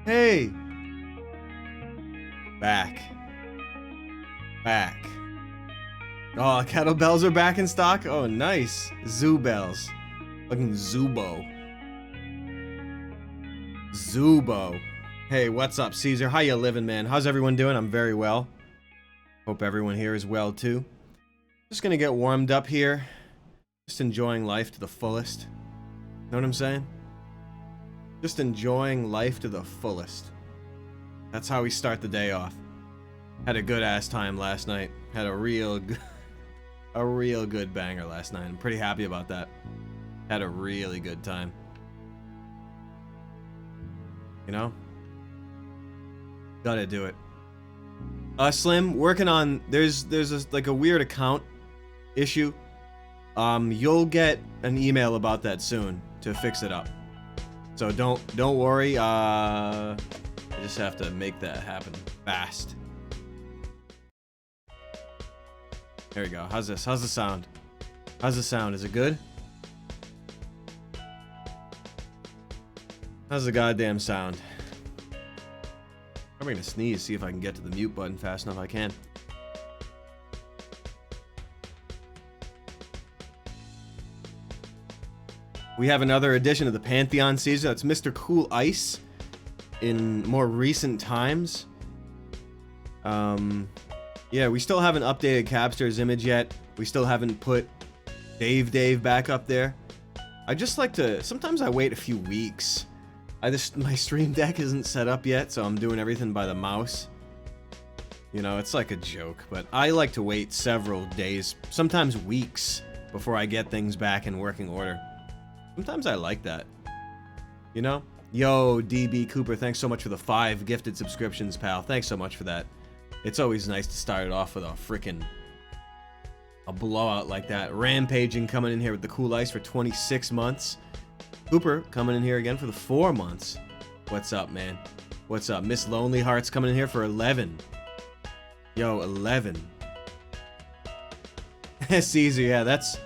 Hey! Back. Oh, kettlebells are back in stock? Oh, nice. Zoo bells. Fucking Zubo. Hey, what's up, Caesar? How you living, man? How's everyone doing? I'm very well. Hope everyone here is well, too. Just gonna get warmed up here. Just enjoying life to the fullest. Know what I'm saying? Just enjoying life to the fullest. That's how we start the day off. Had a good-ass time last night. Had a real good banger last night. I'm pretty happy about that. Had a really good time. You know? Gotta do it. Slim, working on... There's like a weird account issue. You'll get an email about that soon to fix it up. So don't worry. I just have to make that happen fast. There we go. How's this? How's the sound? How's the sound? Is it good? How's the goddamn sound? I'm gonna sneeze, see if I can get to the mute button fast enough I can. We have another edition of the Pantheon Caesar. That's Mr. Cool Ice in more recent times. Yeah, we still haven't updated Capster's image yet. We still haven't put Dave back up there. I just like to... Sometimes I wait a few weeks. My Stream Deck isn't set up yet, so I'm doing everything by the mouse. You know, it's like a joke, but I like to wait several days, sometimes weeks, before I get things back in working order. Sometimes I like that. You know? Yo, DB Cooper, thanks so much for the 5 gifted subscriptions, pal. Thanks so much for that. It's always nice to start it off with a blowout like that. Rampaging coming in here with the Cool Ice for 26 months. Cooper coming in here again for the 4 months. What's up, man? What's up? Miss Lonely Hearts coming in here for 11. Yo, 11. Caesar, yeah, that's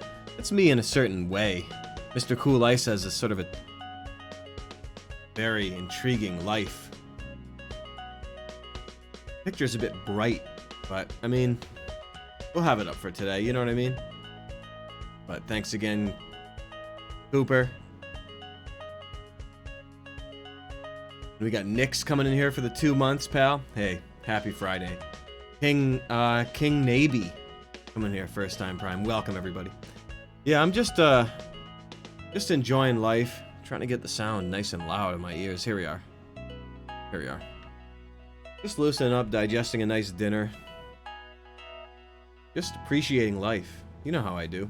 me in a certain way. Mr. Cool Ice has a sort of a very intriguing life. Picture's a bit bright, but I mean, we'll have it up for today, you know what I mean? But thanks again, Cooper. We got Nyx coming in here for the 2 months, pal. Hey, happy Friday. King Naby coming here, first time Prime. Welcome, everybody. Yeah, I'm just enjoying life. Trying to get the sound nice and loud in my ears. Here we are. Here we are. Just loosening up, digesting a nice dinner. Just appreciating life. You know how I do.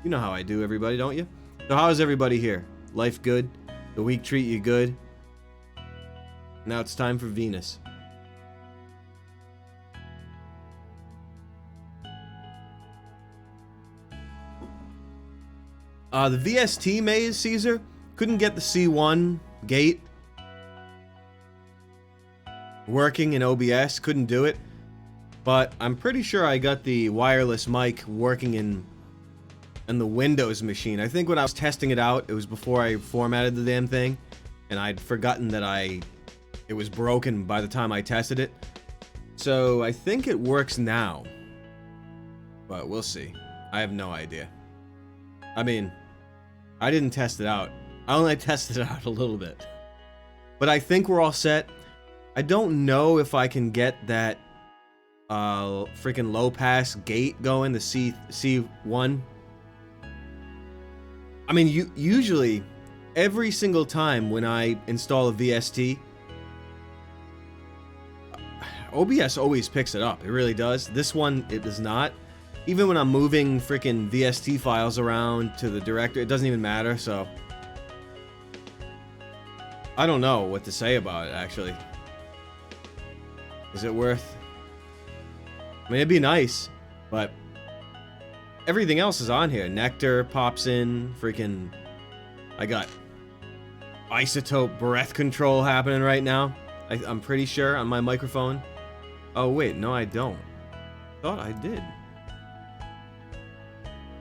You know how I do, everybody, don't you? So how is everybody here? Life good? The week treat you good? Now it's time for Venus. The VST maze, Caesar, couldn't get the C1 gate working in OBS, couldn't do it, but I'm pretty sure I got the wireless mic working in the Windows machine. I think when I was testing it out, it was before I formatted the damn thing, and I'd forgotten that it was broken by the time I tested it. So I think it works now, but we'll see. I have no idea. I mean, I didn't test it out. I only tested it out a little bit. But I think we're all set. I don't know if I can get that freaking low pass gate going, the C1. I mean, usually, every single time when I install a VST, OBS always picks it up. It really does. This one, it does not. Even when I'm moving freaking VST files around to the director, it doesn't even matter, so... I don't know what to say about it, actually. Is it worth... I mean, it'd be nice, but... Everything else is on here. Nectar pops in, freaking... I got... isotope breath control happening right now. I'm pretty sure on my microphone. Oh, wait, no I don't. Thought I did.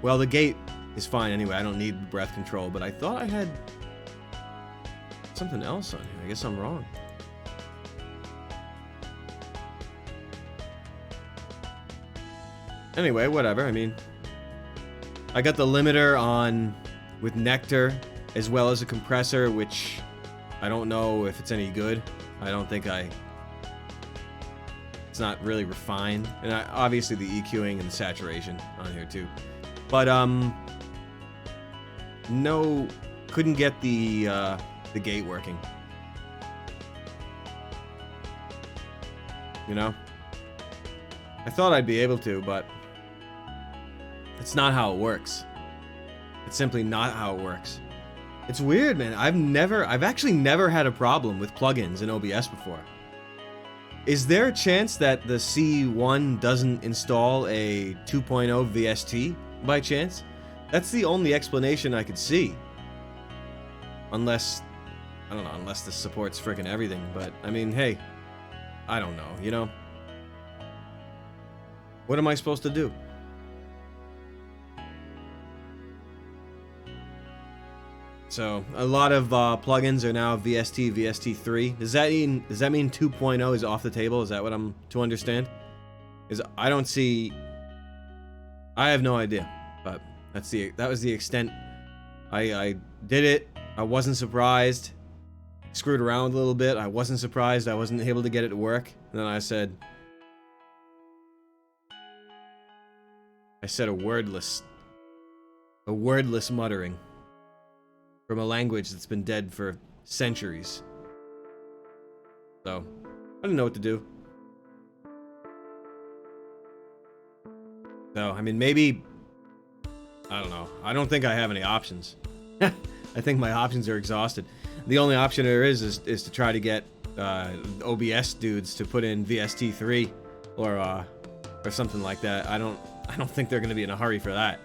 Well, the gate is fine anyway. I don't need breath control, but I thought I had something else on here. I guess I'm wrong. Anyway, whatever. I mean, I got the limiter on with Nectar as well as a compressor, which I don't know if it's any good. I don't think it's not really refined. And obviously the EQing and the saturation on here too. But no, couldn't get the gate working. You know? I thought I'd be able to, but it's not how it works. It's simply not how it works. It's weird, man. I've actually never had a problem with plugins in OBS before. Is there a chance that the C1 doesn't install a 2.0 VST by chance? That's the only explanation I could see. Unless, I don't know, unless this supports freaking everything. But, I mean, hey, I don't know, you know? What am I supposed to do? So, a lot of plugins are now VST, VST3. Does that mean 2.0 is off the table? Is that what I'm to understand? Is I don't see... I have no idea, but that was the extent. I did it. I wasn't surprised. Screwed around a little bit. I wasn't surprised. I wasn't able to get it to work. And then I said a wordless muttering from a language that's been dead for centuries. So, I didn't know what to do. So, I mean, maybe... I don't know. I don't think I have any options. I think my options are exhausted. The only option there is to try to get OBS dudes to put in VST3 or something like that. I don't think they're going to be in a hurry for that.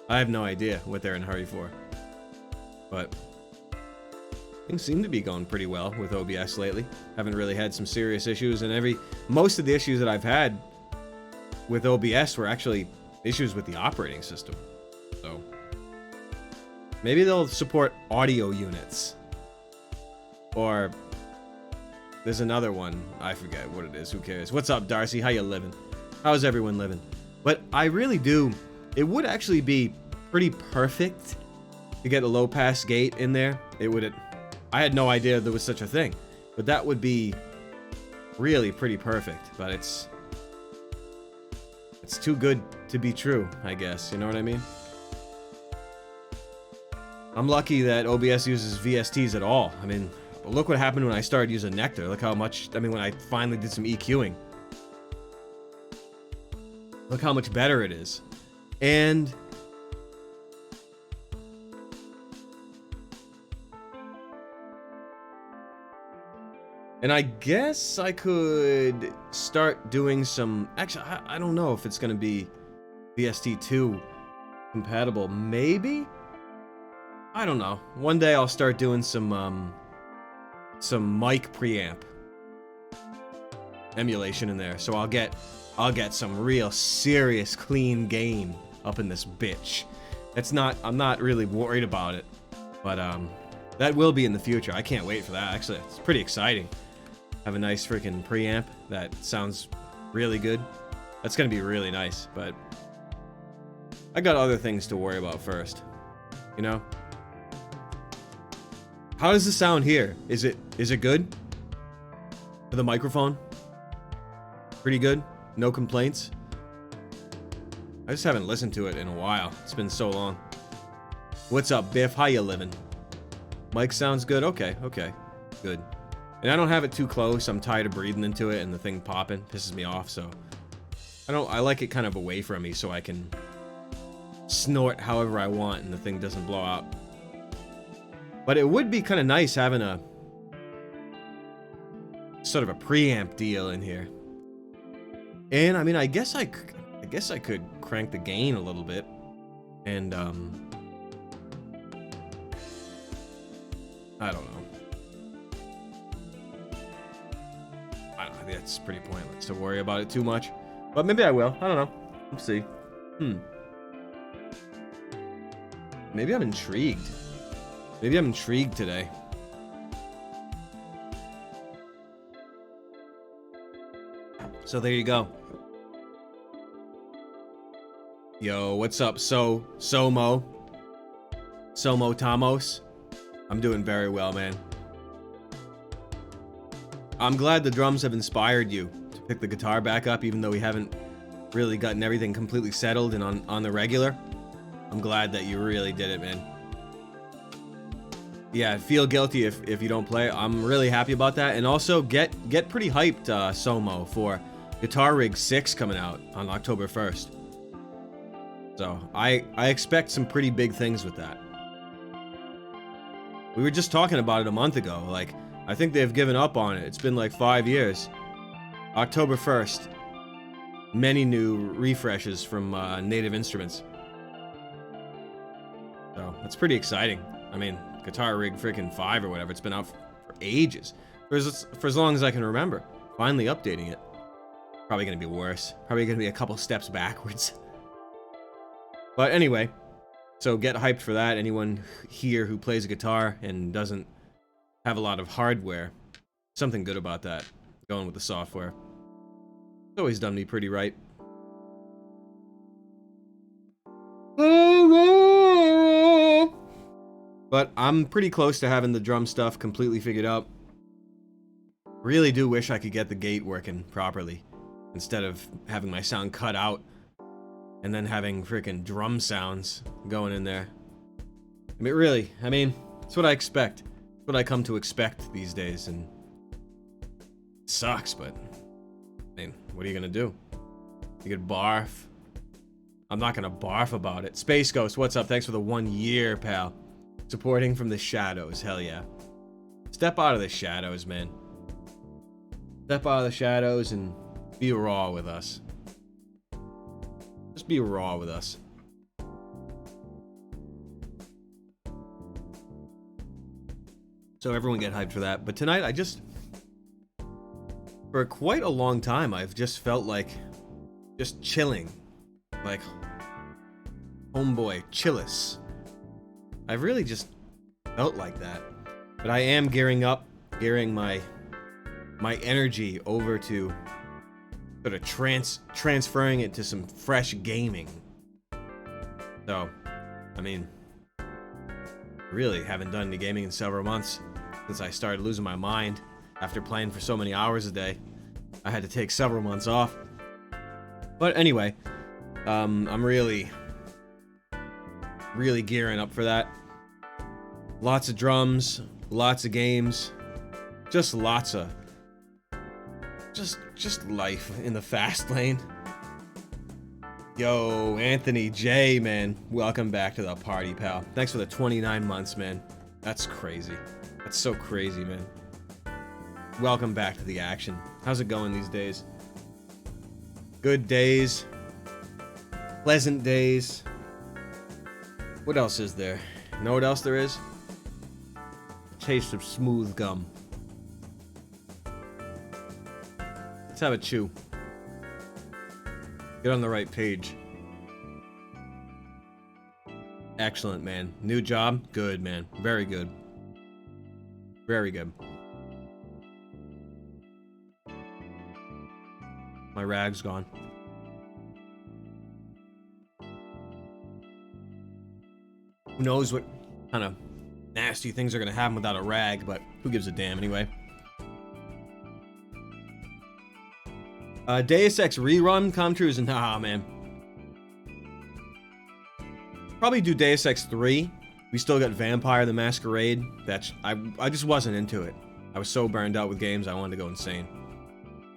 I have no idea what they're in a hurry for. But things seem to be going pretty well with OBS lately. Haven't really had some serious issues, and most of the issues that I've had with OBS were actually issues with the operating system. So maybe they'll support audio units. Or there's another one. I forget what it is. Who cares? What's up, Darcy? How you living? How's everyone living? But I really do. It would actually be pretty perfect to get a low pass gate in there. I had no idea there was such a thing, but that would be really pretty perfect. But it's too good to be true, I guess. You know what I mean? I'm lucky that OBS uses VSTs at all. I mean, look what happened when I started using Nectar. Look how much, I mean, when I finally did some EQing. Look how much better it is. And I guess I could start doing some... Actually, I don't know if it's going to be VST2 compatible. Maybe? I don't know. One day I'll start doing some mic preamp emulation in there. So I'll get some real serious clean gain up in this bitch. I'm not really worried about it. But that will be in the future. I can't wait for that. Actually, it's pretty exciting. Have a nice freaking preamp that sounds really good. That's gonna be really nice, but I got other things to worry about first. You know? How does the sound here? Is it good? For the microphone? Pretty good? No complaints? I just haven't listened to it in a while. It's been so long. What's up, Biff? How you living? Mic sounds good? Okay, good. And I don't have it too close. I'm tired of breathing into it and the thing popping. Pisses me off, so... I like it kind of away from me so I can snort however I want and the thing doesn't blow out. But it would be kind of nice having a... sort of a preamp deal in here. And, I mean, I guess I could crank the gain a little bit. And, I don't know. That's pretty pointless to worry about it too much. But maybe I will. I don't know. We'll see. Maybe I'm intrigued. Maybe I'm intrigued today. So there you go. Yo, what's up, Somo Tamos? I'm doing very well, man. I'm glad the drums have inspired you to pick the guitar back up, even though we haven't really gotten everything completely settled and on the regular. I'm glad that you really did it, man. Yeah, feel guilty if you don't play. I'm really happy about that. And also get pretty hyped, Somo, for Guitar Rig 6 coming out on October 1st. So I expect some pretty big things with that. We were just talking about it a month ago. Like, I think they've given up on it. It's been like 5 years. October 1st. Many new refreshes from Native Instruments. So that's pretty exciting. I mean, Guitar Rig freaking 5 or whatever. It's been out for ages. For as long as I can remember. Finally updating it. Probably going to be worse. Probably going to be a couple steps backwards. But anyway, so get hyped for that. Anyone here who plays a guitar and doesn't have a lot of hardware, something good about that. Going with the software. It's always done me pretty right. But I'm pretty close to having the drum stuff completely figured out. Really do wish I could get the gate working properly, instead of having my sound cut out and then having freaking drum sounds going in there. I mean, it's what I expect. It's what I come to expect these days, and it sucks, but I mean, what are you gonna do? You could barf. I'm not gonna barf about it. Space Ghost, what's up? Thanks for the 1 year, pal. Supporting from the shadows, hell yeah. Step out of the shadows, man. Step out of the shadows and be raw with us. Just be raw with us. So everyone get hyped for that. But tonight, for quite a long time, I've just felt like just chilling. Like, homeboy, chillis. I've really just felt like that. But I am gearing my energy over to sort of transferring it to some fresh gaming. So, I mean, really haven't done any gaming in several months since I started losing my mind after playing for so many hours a day. I had to take several months off. But anyway, I'm really gearing up for that. Lots of drums, lots of games, just lots of just life in the fast lane. Yo, Anthony J, man, welcome back to the party, pal. Thanks for the 29 months, man. That's crazy. That's so crazy, man. Welcome back to the action. How's it going these days? Good days. Pleasant days. What else is there? You know what else there is? A taste of smooth gum. Let's have a chew. Get on the right page. Excellent, man. New job? Good, man. Very good. Very good. My rag's gone. Who knows what kind of nasty things are going to happen without a rag, but who gives a damn anyway. Deus Ex rerun, Comtrue's, nah, man. Probably do Deus Ex 3. We still got Vampire the Masquerade. I just wasn't into it. I was so burned out with games, I wanted to go insane.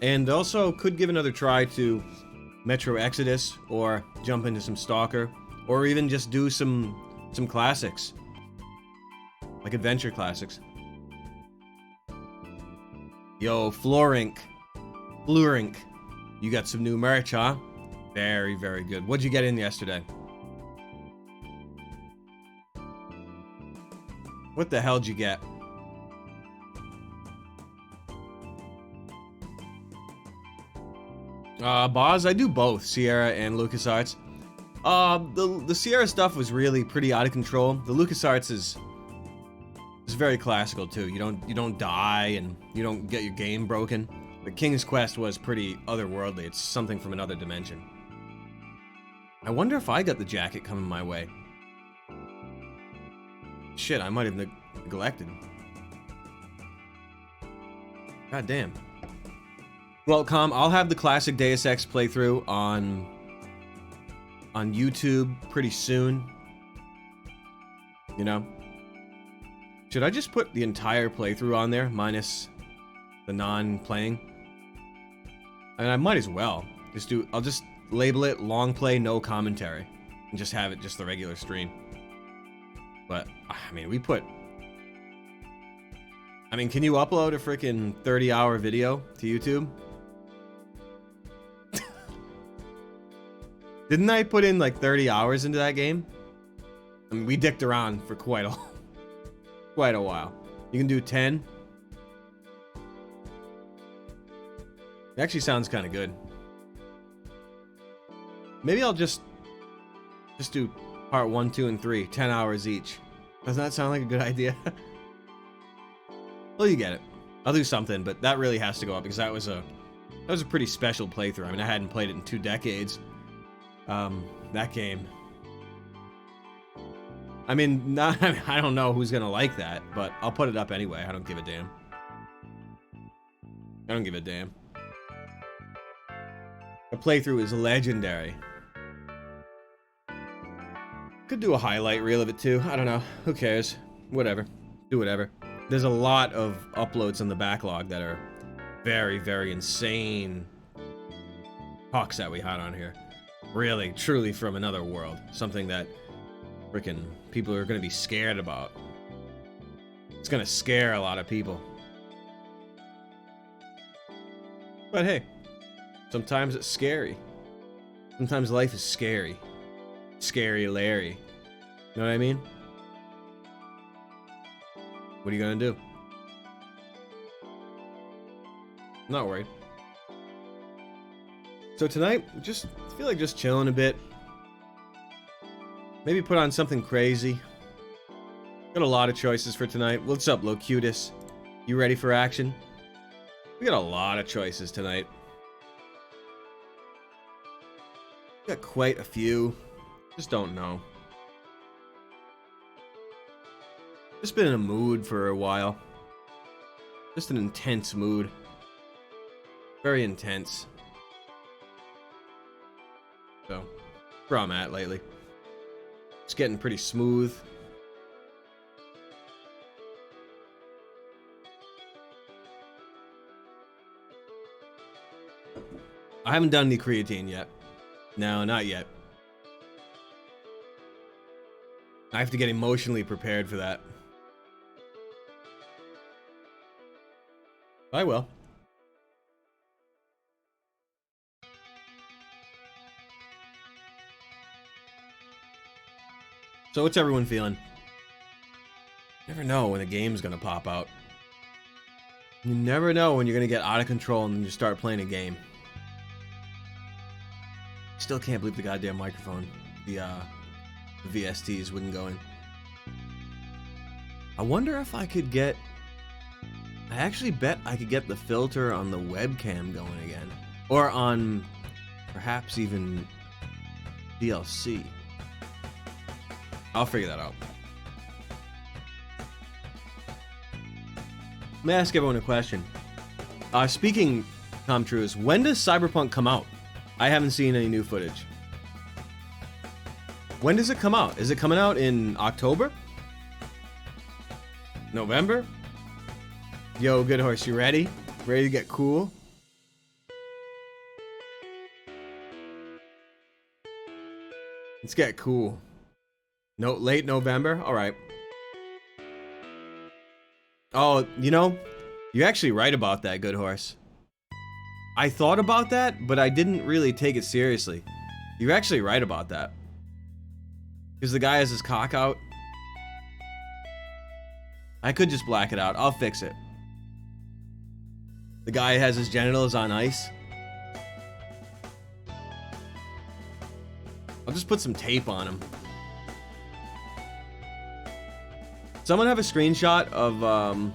And also could give another try to Metro Exodus, or jump into some Stalker, or even just do some classics. Like adventure classics. Yo, Florink. You got some new merch, huh? Very, very good. What'd you get in yesterday? What the hell'd you get? Boz, I do both Sierra and LucasArts. The Sierra stuff was really pretty out of control. The LucasArts is very classical too. You don't die and you don't get your game broken. The King's Quest was pretty otherworldly. It's something from another dimension. I wonder if I got the jacket coming my way. Shit, I might have neglected. God damn. Well, I'll have the classic Deus Ex playthrough on YouTube pretty soon. You know? Should I just put the entire playthrough on there, minus the non-playing? I mean, I might as well. I'll just label it long play, no commentary. And just have it just the regular stream. But, I mean, can you upload a freaking 30-hour video to YouTube? Didn't I put in like 30 hours into that game? I mean, we dicked around for quite a while. You can do 10. It actually sounds kind of good. Maybe I'll just do part 1, 2, and 3, 10 hours each. Doesn't that sound like a good idea? Well, you get it. I'll do something, but that really has to go up because that was a pretty special playthrough. I mean, I hadn't played it in 2 decades. That game. I mean, I don't know who's gonna like that, but I'll put it up anyway. I don't give a damn. I don't give a damn. The playthrough is legendary. Could do a highlight reel of it too. I don't know. Who cares? Whatever. Do whatever. There's a lot of uploads in the backlog that are very, very insane talks that we had on here. Really, truly from another world. Something that freaking people are going to be scared about. It's going to scare a lot of people. But hey, sometimes it's scary. Sometimes life is scary. Scary Larry. You know what I mean? What are you going to do? I'm not worried. So tonight, just feel like just chilling a bit. Maybe put on something crazy. Got a lot of choices for tonight. What's up, Locutus? You ready for action? We got a lot of choices tonight. Got quite a few. Just don't know. Just been in a mood for a while. Just an intense mood. Very intense. So, that's where I'm at lately. It's getting pretty smooth. I haven't done the creatine yet. No, not yet. I have to get emotionally prepared for that. I will. So what's everyone feeling? You never know when a game's gonna pop out. You never know when you're gonna get out of control and you start playing a game. Still can't believe the goddamn microphone. The VSTs wouldn't go in. I wonder if I could get... I actually bet I could get the filter on the webcam going again. Or on perhaps even DLC. I'll figure that out. Let me ask everyone a question. Speaking Tom Trues, when does Cyberpunk come out? I haven't seen any new footage. When does it come out? Is it coming out in October? November? Yo, Good Horse, you ready? Ready to get cool? Let's get cool. No, late November? Alright. Oh, you know, you're actually right about that, Good Horse. I thought about that, but I didn't really take it seriously. You're actually right about that. Because the guy has his cock out. I could just black it out. I'll fix it. The guy has his genitals on ice. I'll just put some tape on him. Someone have a screenshot of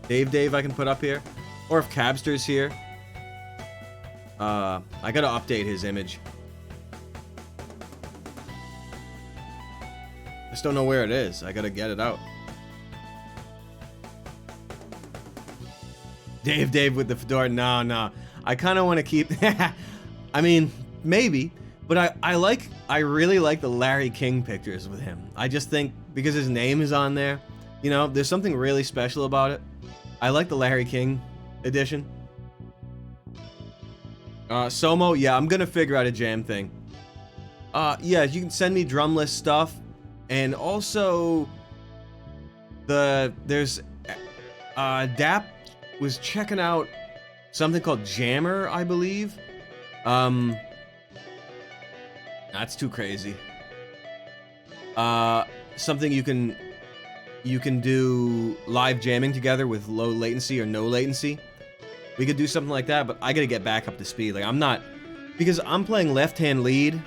Dave I can put up here? Or if Cabster's here, I gotta update his image. Just don't know where it is. I gotta get it out. Dave with the fedora. No. I kind of want to keep... I mean, maybe. But I really like the Larry King pictures with him. I just think, because his name is on there, you know, there's something really special about it. I like the Larry King edition. Somo, yeah, I'm gonna figure out a jam thing. Yeah, you can send me drumless stuff. And also... There's... Dap was checking out something called Jammer, I believe. That's too crazy. Something you can do live jamming together with low latency or no latency. We could do something like that, but I gotta get back up to speed. Like, I'm not... Because I'm playing left-hand lead,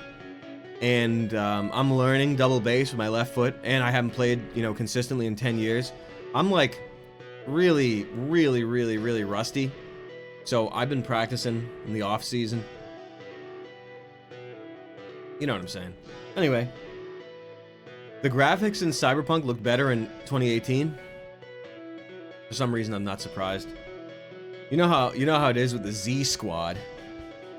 and I'm learning double bass with my left foot, and I haven't played, you know, consistently in 10 years. I'm, like, really rusty. So I've been practicing in the off-season. You know what I'm saying. Anyway. The graphics in Cyberpunk look better in 2018. For some reason, I'm not surprised. You know how it is with the Z Squad.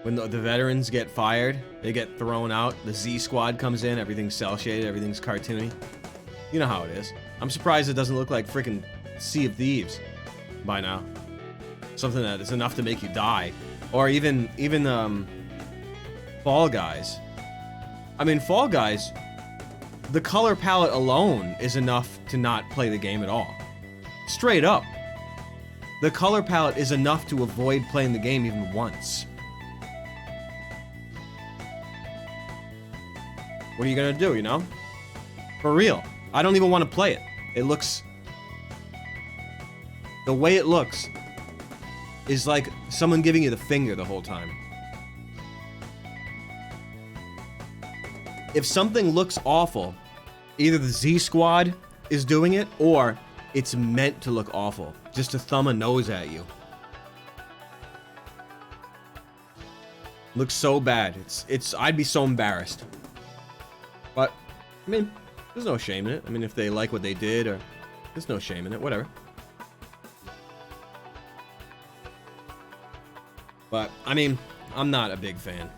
When the veterans get fired, they get thrown out. The Z Squad comes in, everything's cel-shaded, everything's cartoony. You know how it is. I'm surprised it doesn't look like freaking Sea of Thieves by now. Something that is enough to make you die. Or even Fall Guys. I mean, Fall Guys, the color palette alone is enough to not play the game at all. Straight up. The color palette is enough to avoid playing the game even once. What are you gonna do, you know? For real. I don't even want to play it. It looks... The way it looks is like someone giving you the finger the whole time. If something looks awful, either the Z Squad is doing it, or it's meant to look awful, just to thumb a nose at you. Looks so bad. I'd be so embarrassed. But, I mean, there's no shame in it. I mean, if they like what they did, or... There's no shame in it, whatever. But, I mean, I'm not a big fan.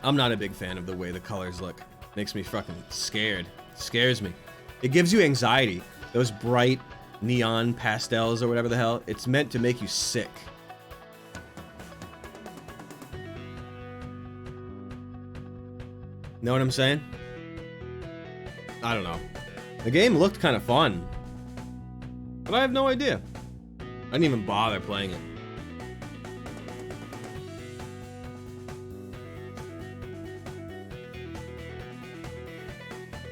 I'm not a big fan of the way the colors look. Makes me fucking scared. Scares me. It gives you anxiety. Those bright neon pastels or whatever the hell. It's meant to make you sick. Know what I'm saying? I don't know. The game looked kind of fun. But I have no idea. I didn't even bother playing it.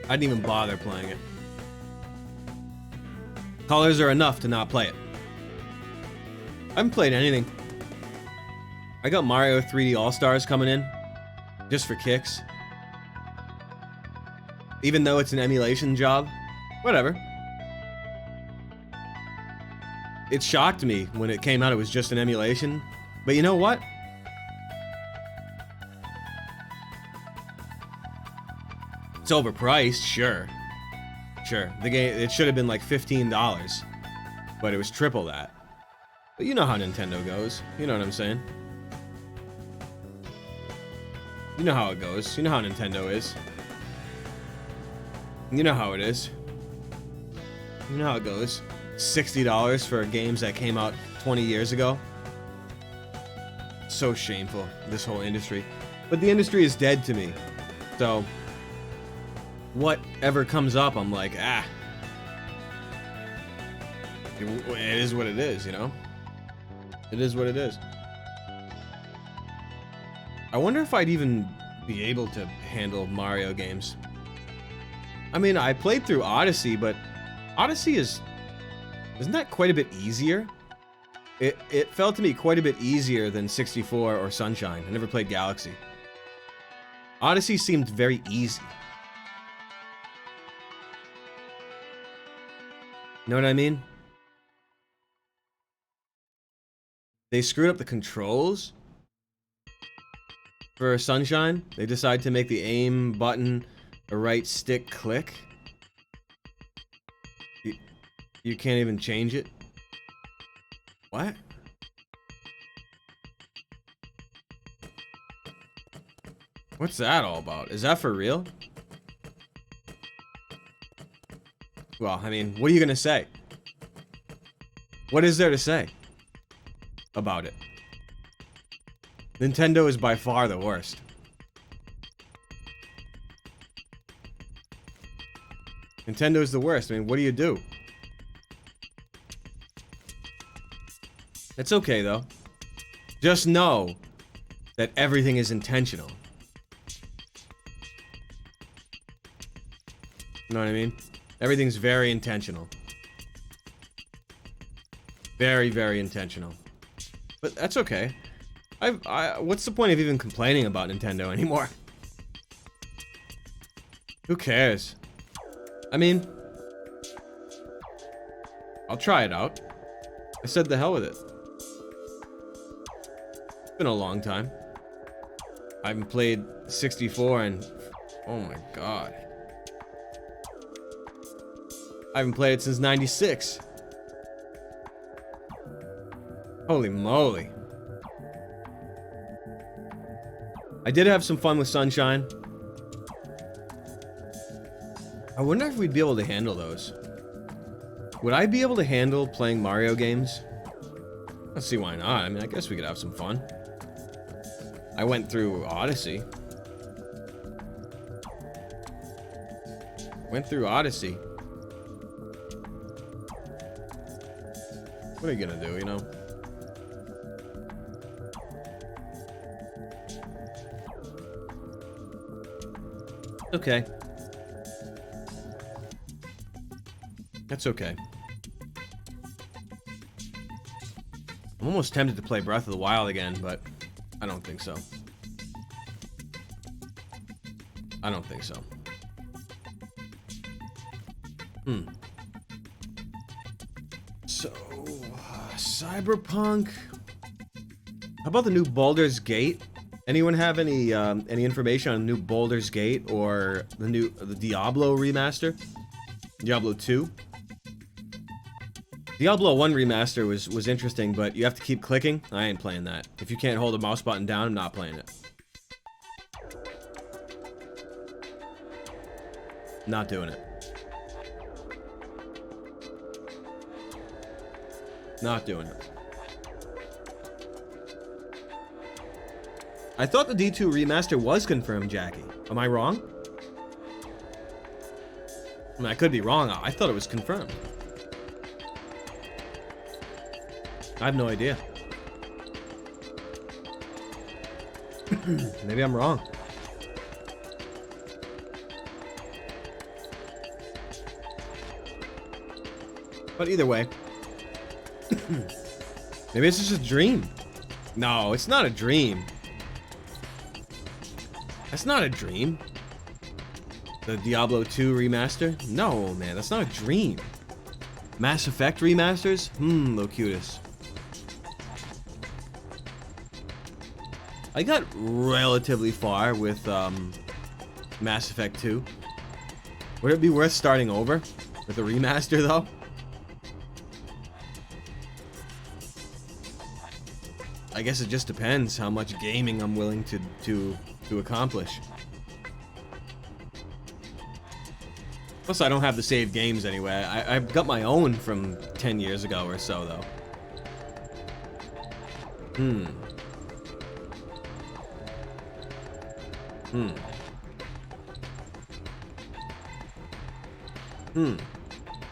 I didn't even bother playing it. Colors are enough to not play it. I haven't played anything. I got Mario 3D All-Stars coming in. Just for kicks. Even though it's an emulation job. Whatever. It shocked me when it came out it was just an emulation. But you know what? It's overpriced, sure. Sure. The game, it should have been like $15. But it was triple that. But you know how Nintendo goes. You know what I'm saying? You know how it goes. You know how Nintendo is. You know how it is. You know how it goes. $60 for games that came out 20 years ago. So shameful, this whole industry. But the industry is dead to me. So, whatever comes up, I'm like, ah. It is what it is, you know? It is what it is. I wonder if I'd even be able to handle Mario games. I mean, I played through Odyssey, but Odyssey isn't that quite a bit easier? It felt to me quite a bit easier than 64 or Sunshine. I never played Galaxy. Odyssey seemed very easy. Know what I mean? They screwed up the controls for Sunshine. They decided to make the aim button a right stick click. You can't even change it. What? What's that all about? Is that for real? Well, I mean, what are you gonna say? What is there to say about it? Nintendo is by far the worst. Nintendo is the worst. I mean, what do you do? It's okay, though. Just know that everything is intentional. You know what I mean? Everything's very intentional. Very, very intentional. But that's okay. What's the point of even complaining about Nintendo anymore? Who cares? I mean, I'll try it out. I said the hell with it. It's been a long time. I haven't played 64 and... oh my god. I haven't played it since 96. Holy moly. I did have some fun with Sunshine. I wonder if we'd be able to handle those. Would I be able to handle playing Mario games? Let's see, why not? I mean, I guess we could have some fun. I went through Odyssey. Went through Odyssey. What are you gonna do, you know? Okay. That's okay. I'm almost tempted to play Breath of the Wild again, but I don't think so. I don't think so. So, Cyberpunk. How about the new Baldur's Gate? Anyone have any information on new Baldur's Gate or the Diablo remaster? Diablo 2? Diablo 1 remaster was interesting, but you have to keep clicking. I ain't playing that. If you can't hold the mouse button down, I'm not playing it. Not doing it. Not doing it. I thought the D2 remaster was confirmed, Jackie. Am I wrong? I mean, I could be wrong. I thought it was confirmed. I have no idea. Maybe I'm wrong. But either way. Maybe it's just a dream. No, it's not a dream. That's not a dream. The Diablo 2 remaster? No, man, that's not a dream. Mass Effect remasters? Locutus. I got relatively far with Mass Effect 2. Would it be worth starting over with a remaster, though? I guess it just depends how much gaming I'm willing to accomplish. Plus, I don't have the saved games anyway. I've got my own from 10 years ago or so, though.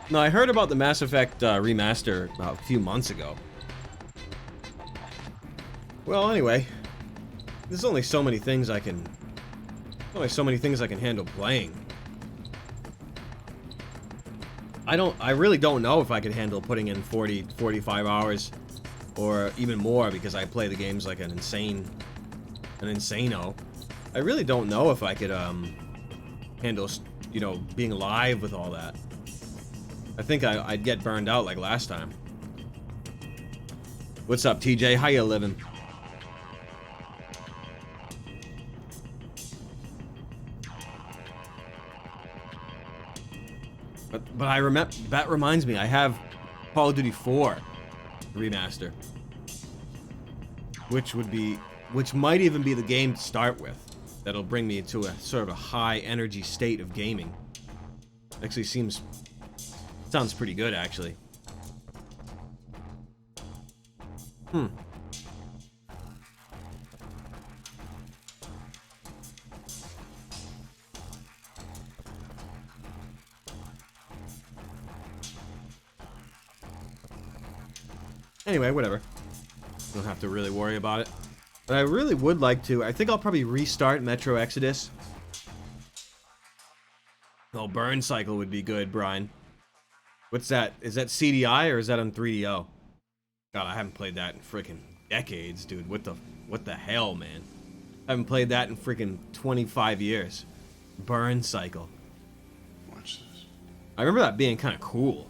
No, I heard about the Mass Effect remaster a few months ago. Well, anyway, there's only so many things I can handle playing. I really don't know if I could handle putting in 40, 45 hours or even more, because I play the games like an insano. I really don't know if I could handle, you know, being live with all that. I think I'd get burned out like last time. What's up, TJ? How you living? But I remember, that reminds me, I have Call of Duty 4 remaster, which might even be the game to start with. That'll bring me into a sort of a high energy state of gaming. Actually sounds pretty good, actually. Anyway, whatever. Don't have to really worry about it. But I really would like to. I think I'll probably restart Metro Exodus. Oh, Burn Cycle would be good, Brian. What's that? Is that CDI or is that on 3DO? God, I haven't played that in freaking decades, dude. What the hell, man? I haven't played that in freaking 25 years. Burn Cycle. Watch this. I remember that being kind of cool.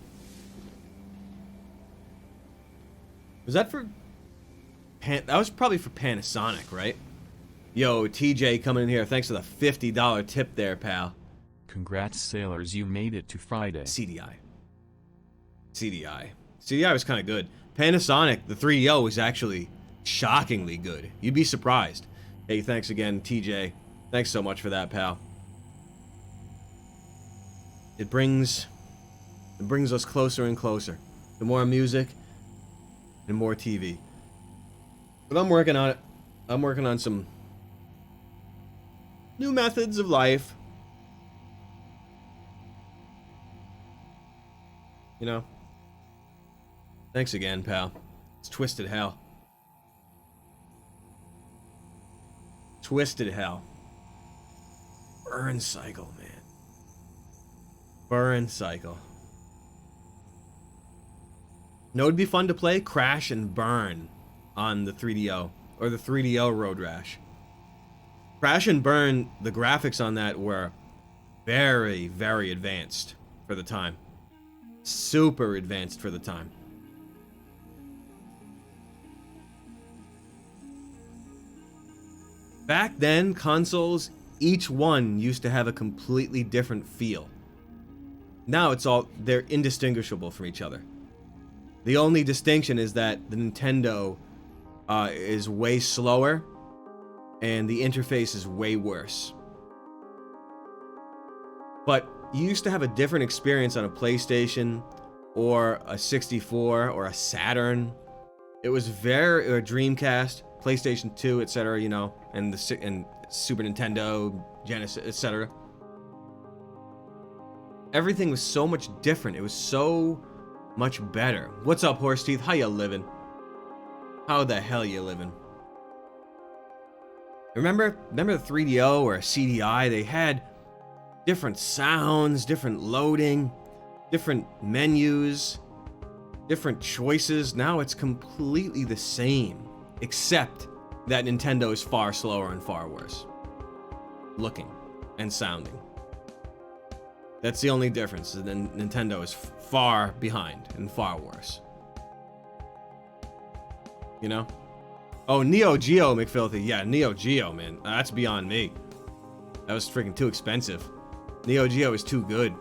Was that for... that was probably for Panasonic, right? Yo, TJ coming in here. Thanks for the $50 tip there, pal. Congrats, sailors. You made it to Friday. CDI. CDI was kind of good. Panasonic, the 3DO, was actually shockingly good. You'd be surprised. Hey, thanks again, TJ. Thanks so much for that, pal. It brings us closer and closer. The more music and more TV. But I'm working on it. I'm working on some new methods of life. You know? Thanks again, pal. It's Twisted Hell. Twisted Hell. Burn Cycle, man. Burn Cycle. No, it'd be fun to play Crash and Burn on the 3DO, or the 3DO Road Rash. Crash and Burn, the graphics on that were very, very advanced for the time. Super advanced for the time. Back then, consoles, each one used to have a completely different feel. Now they're indistinguishable from each other. The only distinction is that the Nintendo is way slower and the interface is way worse. But you used to have a different experience on a PlayStation or a 64 or a Saturn. It was or a Dreamcast, PlayStation 2, etc., you know, and Super Nintendo, Genesis, etc. Everything was so much different. It was so much better. What's up, Horse Teeth? How you living? How the hell you living? Remember the 3DO or CDI? They had different sounds, different loading, different menus, different choices. Now it's completely the same, except that Nintendo is far slower and far worse looking and sounding. That's the only difference. And then Nintendo is far behind and far worse. You know? Oh, Neo Geo, McFilthy. Yeah, Neo Geo, man. That's beyond me. That was freaking too expensive. Neo Geo is too good.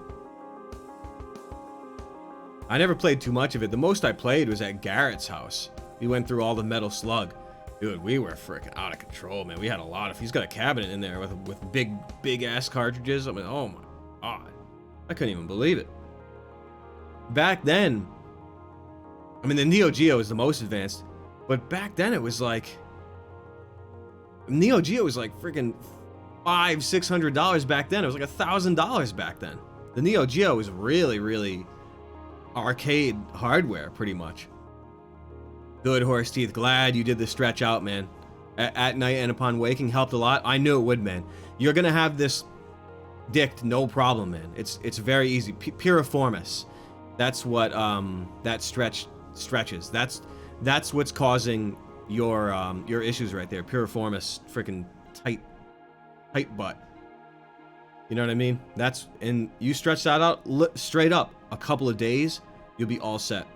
I never played too much of it. The most I played was at Garrett's house. We went through all the Metal Slug. Dude, we were freaking out of control, man. We had a lot of... He's got a cabinet in there with big ass cartridges. I mean, oh my god. I couldn't even believe it. Back then, I mean, the Neo Geo is the most advanced, but back then it was like... Neo Geo was like freaking $500-600 back then. It was like $1,000 back then. The Neo Geo was really, really arcade hardware, pretty much. Good, Horse Teeth. Glad you did the stretch out, man. At night and upon waking helped a lot. I knew it would, man. You're gonna have this dicked, no problem, man. It's very easy. Piriformis. That's what that stretches. That's what's causing your issues right there. Piriformis, freaking tight butt. You know what I mean? And you stretch that out straight up a couple of days, you'll be all set.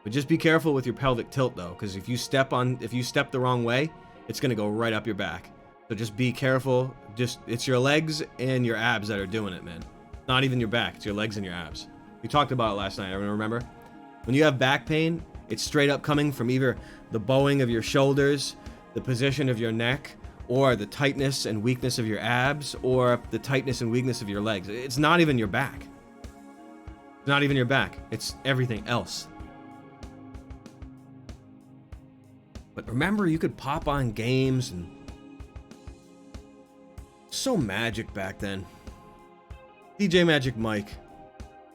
But just be careful with your pelvic tilt though, because if you step the wrong way, it's gonna go right up your back. So just be careful. It's your legs and your abs that are doing it, man. Not even your back, it's your legs and your abs. We talked about it last night, everyone remember? When you have back pain, it's straight up coming from either the bowing of your shoulders, the position of your neck, or the tightness and weakness of your abs, or the tightness and weakness of your legs. It's not even your back. It's not even your back. It's everything else. But remember, you could pop on games and... So magic back then. DJ Magic Mike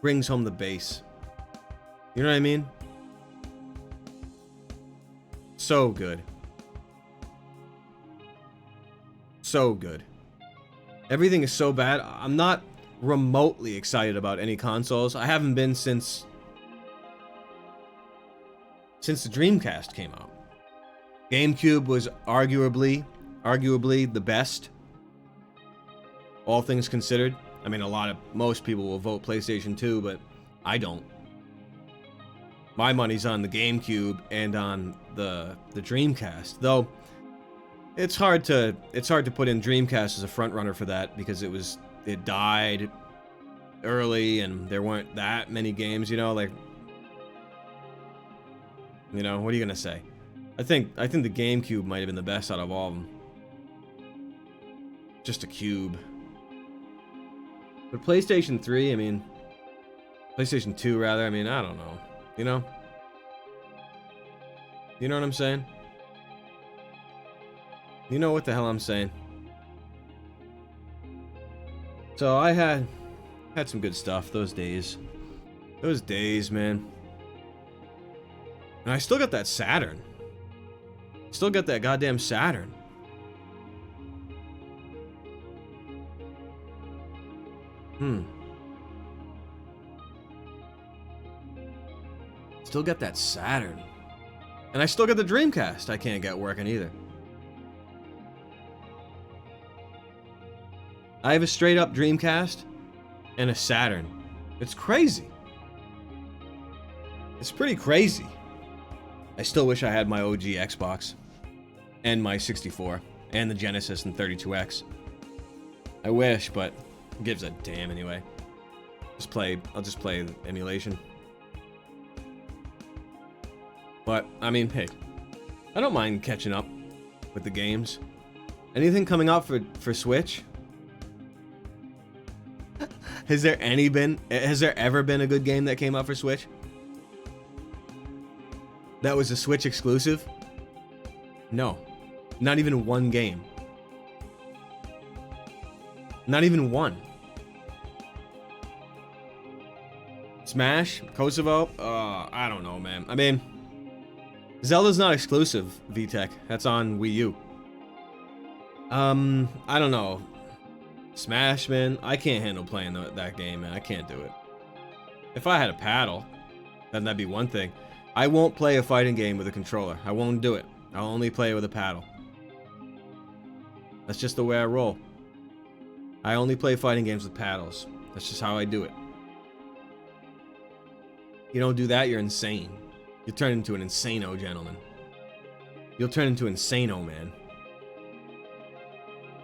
brings home the bass. You know what I mean? So good. So good. Everything is so bad. I'm not remotely excited about any consoles. I haven't been since the Dreamcast came out. GameCube was arguably the best. All things considered. I mean, most people will vote PlayStation 2, but I don't. My money's on the GameCube and on the Dreamcast, though. It's hard to put in Dreamcast as a front runner for that because it died early and there weren't that many games, you know, like, you know, what are you gonna say? I think the GameCube might have been the best out of all of them. Just a cube. But PlayStation 3, I mean, PlayStation 2 rather, I mean, I don't know, you know? You know what I'm saying? You know what the hell I'm saying? So I had some good stuff those days. Those days, man. And I still got that Saturn. Still got that goddamn Saturn. Still got that Saturn. And I still got the Dreamcast I can't get working either. I have a straight up Dreamcast and a Saturn. It's crazy. It's pretty crazy. I still wish I had my OG Xbox and my 64 and the Genesis and 32X. I wish, but who gives a damn anyway. I'll just play emulation. But, I mean, hey, I don't mind catching up with the games. Anything coming out for Switch? Has there ever been a good game that came out for Switch? That was a Switch exclusive? No. Not even one game. Not even one. Smash? Kosovo? I don't know, man. I mean, Zelda's not exclusive, VTech. That's on Wii U. I don't know. Smash, man. I can't handle playing that game, man. I can't do it. If I had a paddle, then that'd be one thing. I won't play a fighting game with a controller. I won't do it. I'll only play with a paddle. That's just the way I roll. I only play fighting games with paddles. That's just how I do it. You don't do that, you're insane. You turn into an insano gentleman. You'll turn into insano, man.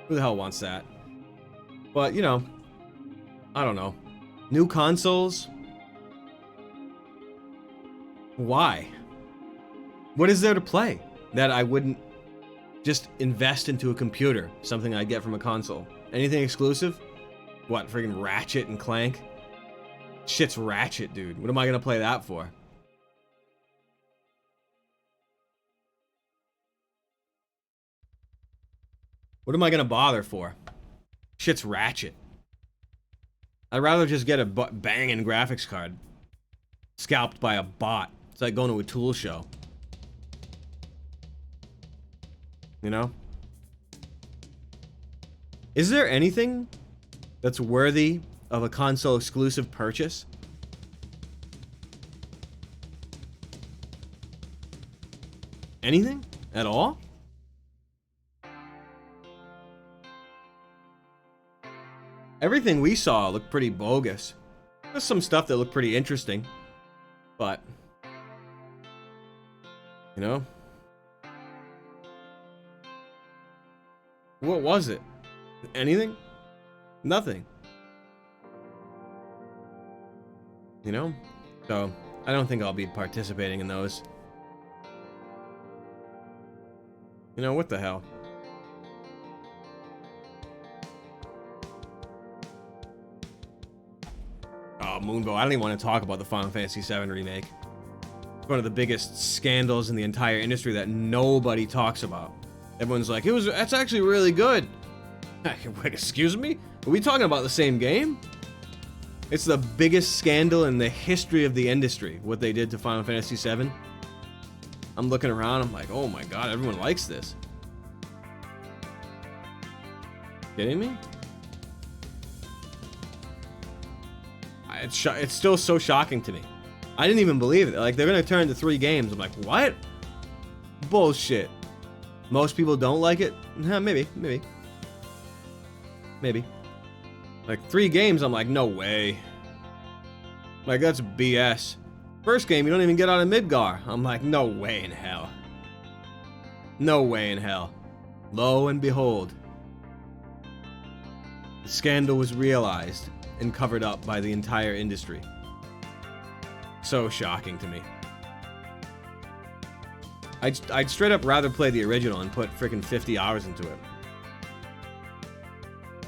Who the hell wants that? But, you know, I don't know. New consoles? Why? What is there to play that I wouldn't just invest into a computer? Something I'd get from a console. Anything exclusive? What, friggin' Ratchet and Clank? Shit's Ratchet, dude. What am I gonna play that for? What am I gonna bother for? Shit's Ratchet. I'd rather just get a banging graphics card. Scalped by a bot. It's like going to a tool show. You know? Is there anything that's worthy of a console exclusive purchase? Anything? At all? Everything we saw looked pretty bogus. There's some stuff that looked pretty interesting. But You know? What was it? Anything? Nothing. You know? So, I don't think I'll be participating in those. You know, what the hell? Oh, Moonbow. I don't even want to talk about the Final Fantasy VII Remake. It's one of the biggest scandals in the entire industry that nobody talks about. Everyone's like, that's actually really good. Wait, excuse me? Are we talking about the same game? It's the biggest scandal in the history of the industry, what they did to Final Fantasy VII. I'm looking around, I'm like, oh my god, everyone likes this. Kidding me? It's still so shocking to me. I didn't even believe it. Like, they're gonna turn into 3 games. I'm like, what? Bullshit. Most people don't like it? Maybe. Like, 3 games, I'm like, no way. Like, that's BS. First game, you don't even get out of Midgar. I'm like, no way in hell. No way in hell. Lo and behold, the scandal was realized and covered up by the entire industry. So shocking to me. I'd straight up rather play the original and put freaking 50 hours into it.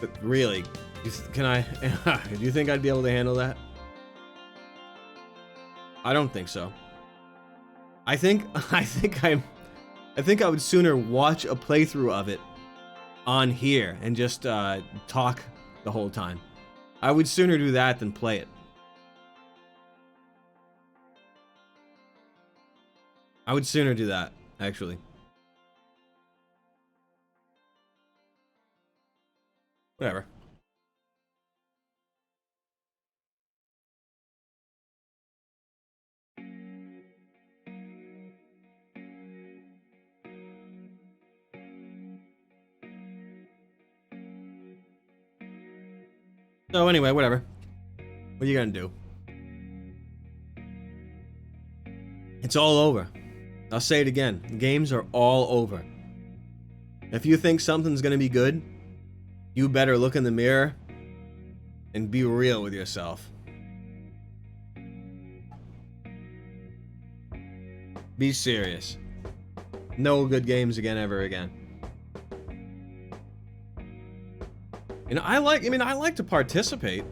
But really, do you think I'd be able to handle that? I don't think so. I think I would sooner watch a playthrough of it on here and just talk the whole time. I would sooner do that than play it. I would sooner do that, actually. Whatever. So anyway, whatever. What are you gonna do? It's all over. I'll say it again. Games are all over. If you think something's gonna be good, you better look in the mirror and be real with yourself. Be serious. No good games again ever again. You know, I like to participate.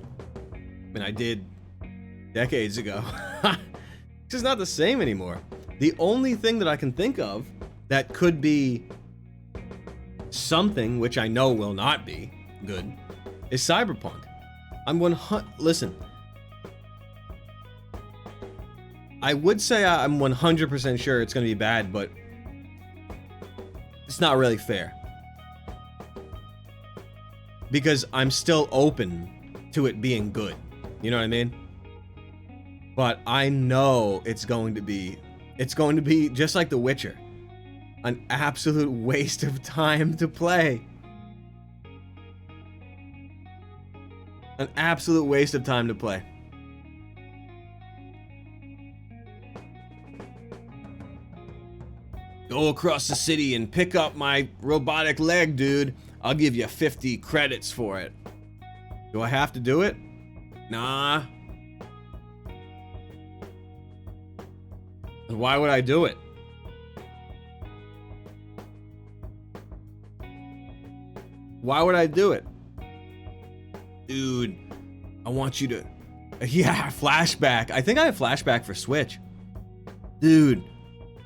I mean, I did decades ago. It's just not the same anymore. The only thing that I can think of that could be something, which I know will not be good, is Cyberpunk. Listen. I would say I'm 100% sure it's going to be bad, but it's not really fair. Because I'm still open to it being good. You know what I mean? But I know it's going to be just like The Witcher. An absolute waste of time to play. An absolute waste of time to play. Go across the city and pick up my robotic leg, dude. I'll give you 50 credits for it. Do I have to do it? Nah. Why would I do it? Why would I do it? Dude, I want you to... Yeah, flashback. I think I have flashback for Switch. Dude,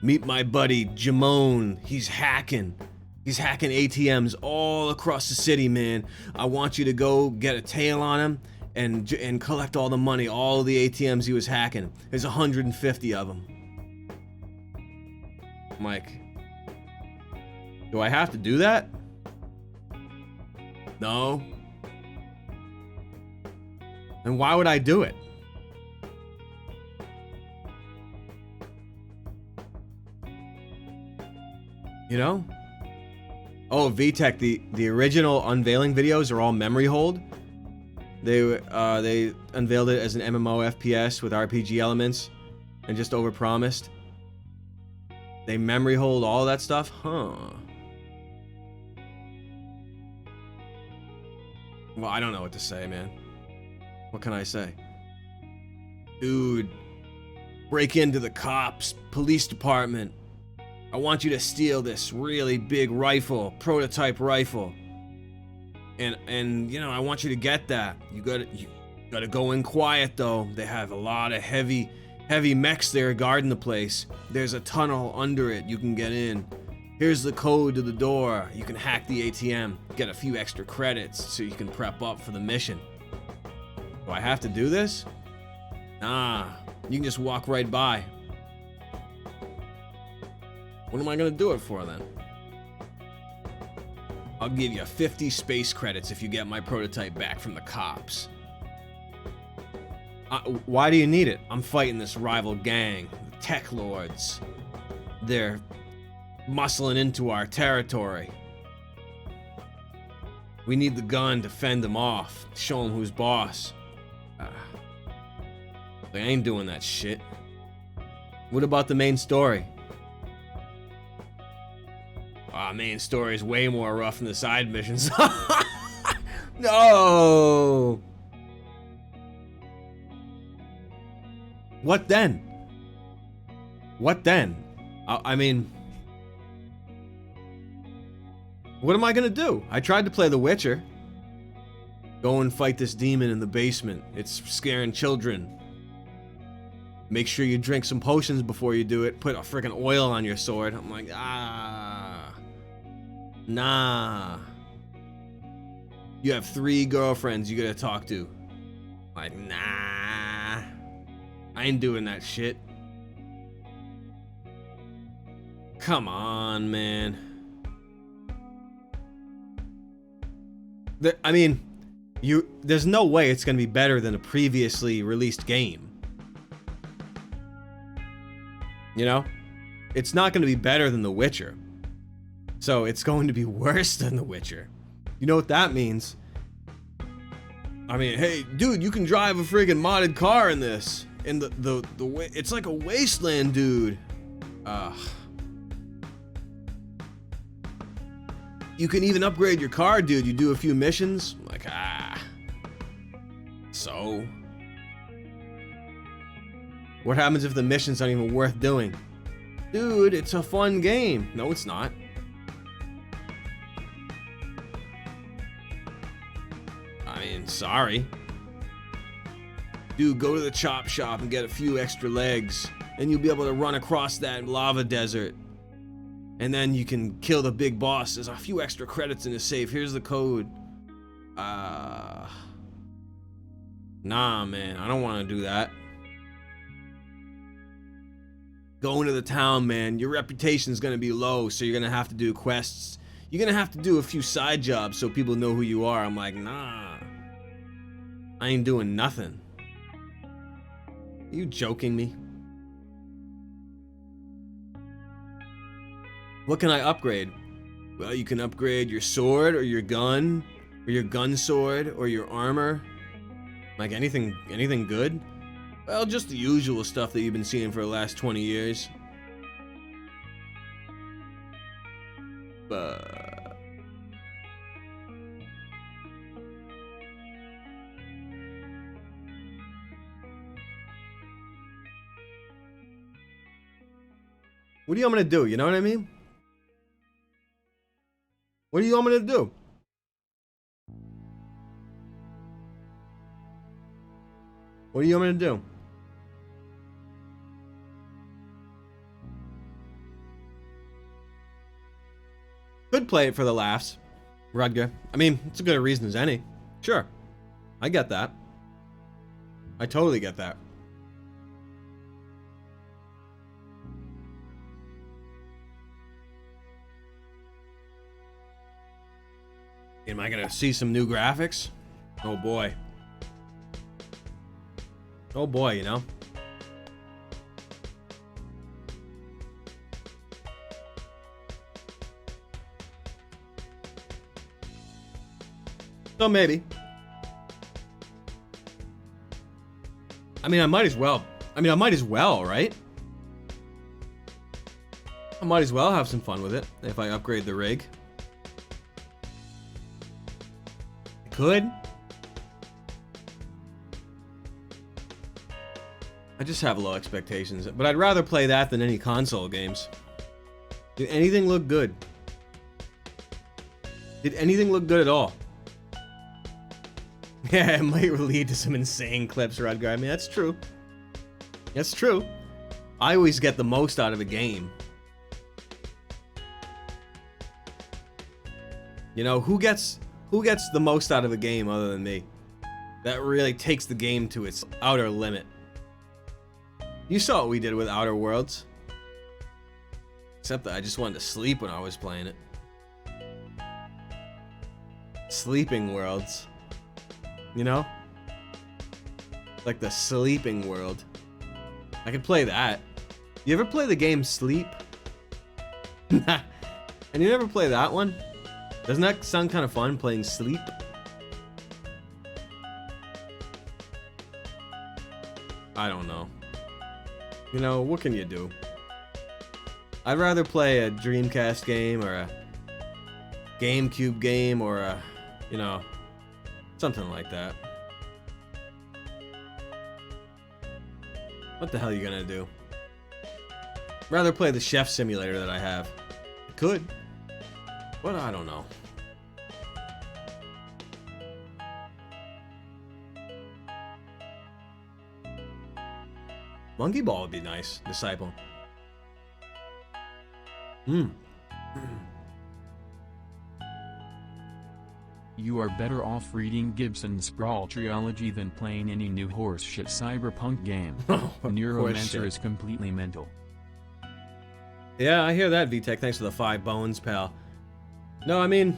meet my buddy Jamone. He's hacking. He's hacking ATMs all across the city, man. I want you to go get a tail on him and collect all the money, all the ATMs he was hacking. There's 150 of them. I'm like, do I have to do that? No. And why would I do it? You know? Oh, VTech, the original unveiling videos are all memory hold. They unveiled it as an MMO FPS with RPG elements and just overpromised. They memory hold all that stuff? Huh. Well, I don't know what to say, man. What can I say? Dude, break into the cops, police department. I want you to steal this really big rifle, prototype rifle. And you know, I want you to get that. You gotta go in quiet though. They have a lot of heavy mechs there guarding the place. There's a tunnel under it you can get in. Here's the code to the door. You can hack the ATM, get a few extra credits so you can prep up for the mission. Do I have to do this? Nah, you can just walk right by. What am I gonna do it for then? I'll give you 50 space credits if you get my prototype back from the cops. Why do you need it? I'm fighting this rival gang, the Tech Lords. They're muscling into our territory. We need the gun to fend them off, show them who's boss. They ain't doing that shit. What about the main story? Main story is way more rough than the side missions. No! What then? What then? I mean... What am I gonna do? I tried to play The Witcher. Go and fight this demon in the basement. It's scaring children. Make sure you drink some potions before you do it. Put a freaking oil on your sword. I'm like, nah. You have 3 girlfriends you gotta talk to. Like, nah. I ain't doing that shit. Come on, man. I mean, there's no way it's gonna be better than a previously released game. You know? It's not gonna be better than The Witcher. So it's going to be worse than The Witcher. You know what that means? I mean, hey, dude, you can drive a friggin' modded car in this. In the way, it's like a wasteland, dude. You can even upgrade your car, dude. You do a few missions. I'm like, so? What happens if the missions aren't even worth doing? Dude, it's a fun game. No, it's not. I mean, sorry. Dude, go to the chop shop and get a few extra legs. And you'll be able to run across that lava desert. And then you can kill the big boss. There's a few extra credits in the safe. Here's the code. Nah, man. I don't want to do that. Go into the town, man. Your reputation's gonna be low, so you're gonna have to do quests. You're gonna have to do a few side jobs so people know who you are. I'm like, nah. I ain't doing nothing. Are you joking me? What can I upgrade? Well, you can upgrade your sword or your gun sword or your armor. Like anything good? Well, just the usual stuff that you've been seeing for the last 20 years. What do you want me to do? You know what I mean? What do you want me to do? What do you want me to do? Could play it for the laughs, Rudger. I mean, it's as good a reason as any. Sure. I get that. I totally get that. Am I gonna see some new graphics? Oh boy. Oh boy, you know? So maybe. I mean, I might as well, right? I might as well have some fun with it if I upgrade the rig. I could. I just have low expectations, but I'd rather play that than any console games. Did anything look good? Did anything look good at all? Yeah, it might lead to some insane clips, Rudgar. I mean, that's true. That's true. I always get the most out of a game. You know, who gets the most out of a game other than me? That really takes the game to its outer limit. You saw what we did with Outer Worlds. Except that I just wanted to sleep when I was playing it. Sleeping Worlds. You know? Like the sleeping world. I could play that. You ever play the game Sleep? And you never play that one? Doesn't that sound kind of fun, playing Sleep? I don't know. You know, what can you do? I'd rather play a Dreamcast game or a GameCube game or a, you know, something like that. What the hell are you gonna do? Rather play the Chef Simulator that I have. I could. But I don't know. Monkey Ball would be nice. Disciple. You are better off reading Gibson's Sprawl Trilogy than playing any new horseshit cyberpunk game. Neuromancer is completely mental. Yeah, I hear that, VTech. Thanks for the 5 bones, pal. No, I mean,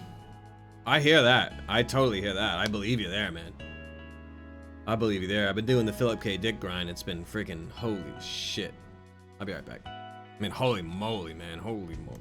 I hear that. I totally hear that. I believe you there, man. I believe you there. I've been doing the Philip K. Dick grind. It's been freaking holy shit. I'll be right back. I mean, holy moly, man. Holy moly.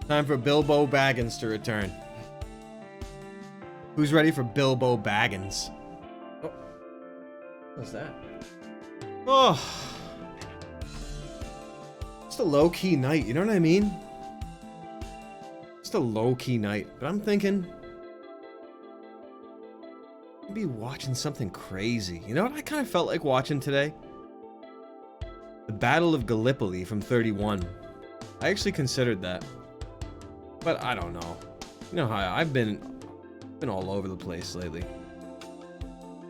Time for Bilbo Baggins to return. Who's ready for Bilbo Baggins? Oh. What's that? Oh. Just a low-key night, you know what I mean? Just a low-key night. But I'm thinking... maybe watching something crazy. You know what I kind of felt like watching today? The Battle of Gallipoli from 31. I actually considered that. But I don't know. You know how I've been all over the place lately.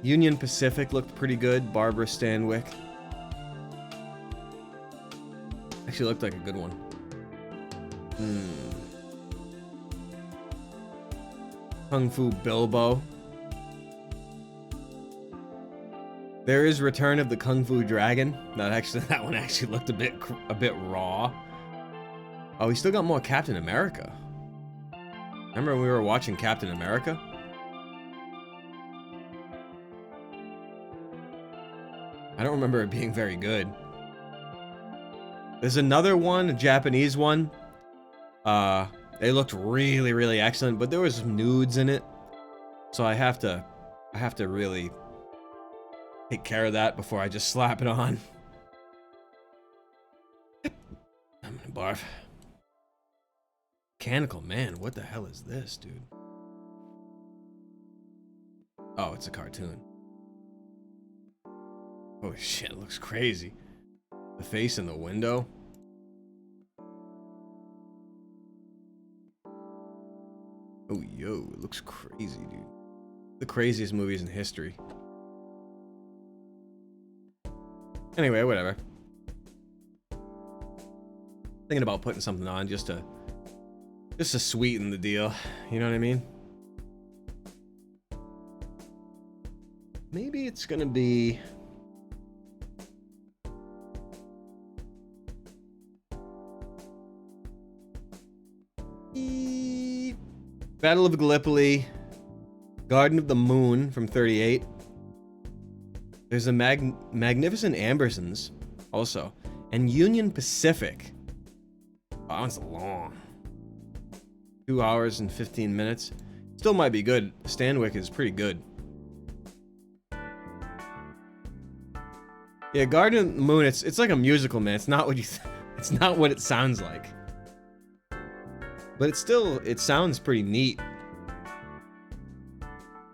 Union Pacific looked pretty good. Barbara Stanwyck. Actually looked like a good one. Kung Fu Bilbo. There is Return of the Kung Fu Dragon. That one actually looked a bit raw. Oh, we still got more Captain America. Remember when we were watching Captain America? I don't remember it being very good. There's another one, a Japanese one. They looked really, really excellent, but there was some nudes in it. So I have to really take care of that before I just slap it on. I'm gonna barf. Mechanical Man, what the hell is this, dude? Oh, it's a cartoon. Oh shit, it looks crazy. The face in the window. Oh, yo, it looks crazy, dude. The craziest movies in history. Anyway, whatever. Thinking about putting something on just to sweeten the deal. You know what I mean? Maybe it's gonna be... Battle of Gallipoli, Garden of the Moon from 38. There's a Magnificent Ambersons also, and Union Pacific. Oh, that one's long. 2 hours and 15 minutes. Still might be good. Stanwyck is pretty good. Yeah, Garden of the Moon. It's like a musical, man. It's not what you. It's not what it sounds like. But it sounds pretty neat.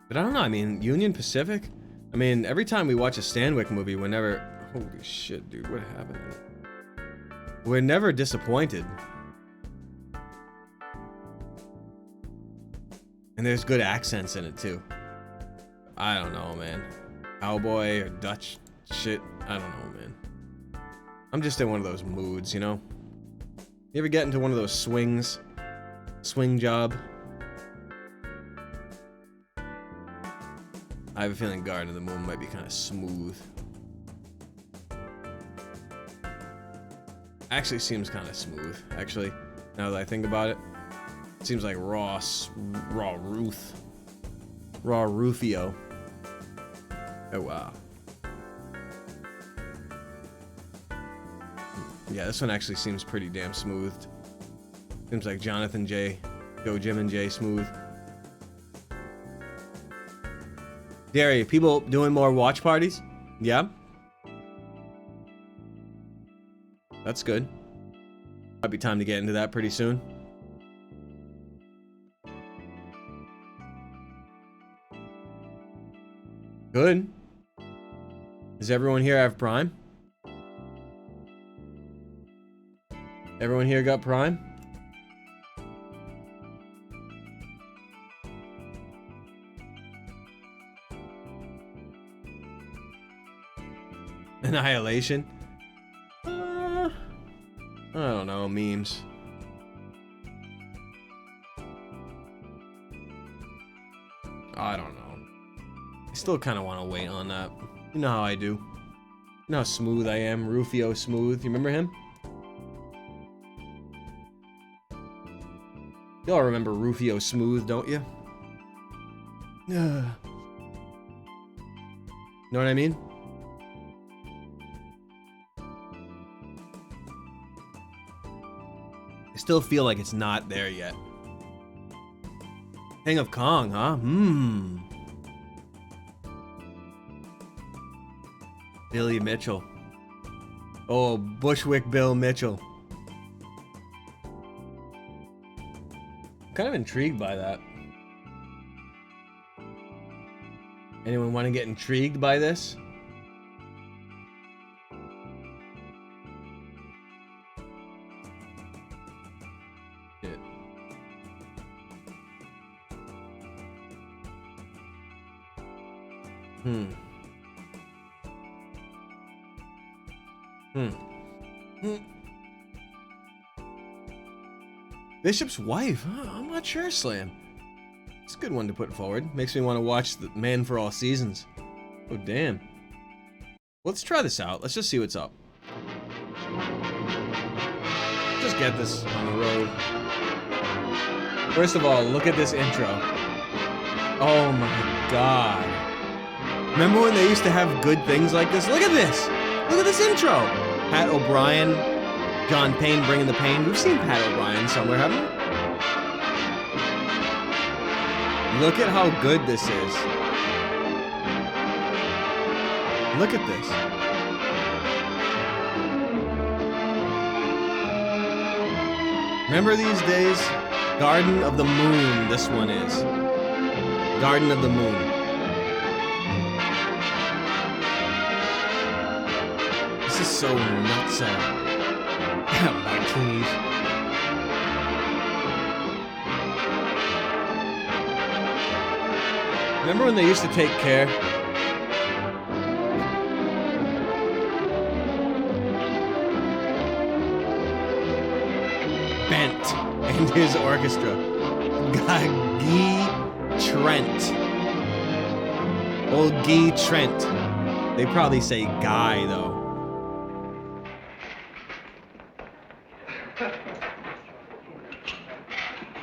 But I don't know, I mean, Union Pacific? I mean, every time we watch a Stanwyck movie, holy shit, dude, what happened? We're never disappointed. And there's good accents in it, too. I don't know, man. Cowboy or Dutch shit, I don't know, man. I'm just in one of those moods, you know? You ever get into one of those swings? Swing job. I have a feeling Garden of the Moon might be kind of smooth. Actually seems kind of smooth, actually. Now that I think about it. It seems like raw Rufio. Oh, wow. Yeah, this one actually seems pretty damn smooth. Seems like Jonathan J. Joe, Jim, and Jay smooth. Gary, people doing more watch parties? Yeah? That's good. Might be time to get into that pretty soon. Good. Does everyone here have Prime? Everyone here got Prime? Annihilation? I don't know, memes. I don't know. I still kind of want to wait on that. You know how I do. You know how smooth I am. Rufio Smooth. You remember him? Y'all remember Rufio Smooth, don't you? Know what I mean? I Still feel like it's not there yet. King of Kong, huh? Billy Mitchell. Oh, Bushwick Bill Mitchell. I'm kind of intrigued by that. Anyone want to get intrigued by this? Shit. Bishop's wife? Huh, I'm not sure, Slam. It's a good one to put forward. Makes me want to watch the Man for All Seasons. Oh, damn. Let's try this out. Let's just see what's up. Just get this on the road. First of all, look at this intro. Oh my god. Remember when they used to have good things like this? Look at this! Look at this intro! Pat O'Brien, John Payne bringing the pain. We've seen Pat O'Brien somewhere, haven't we? Look at how good this is. Look at this. Remember these days? Garden of the Moon, this one is. Garden of the Moon. This is so nutso. Martinis. Remember when they used to take care? Bent and his orchestra. Guy Trent. Old Guy Trent. They probably say Guy though.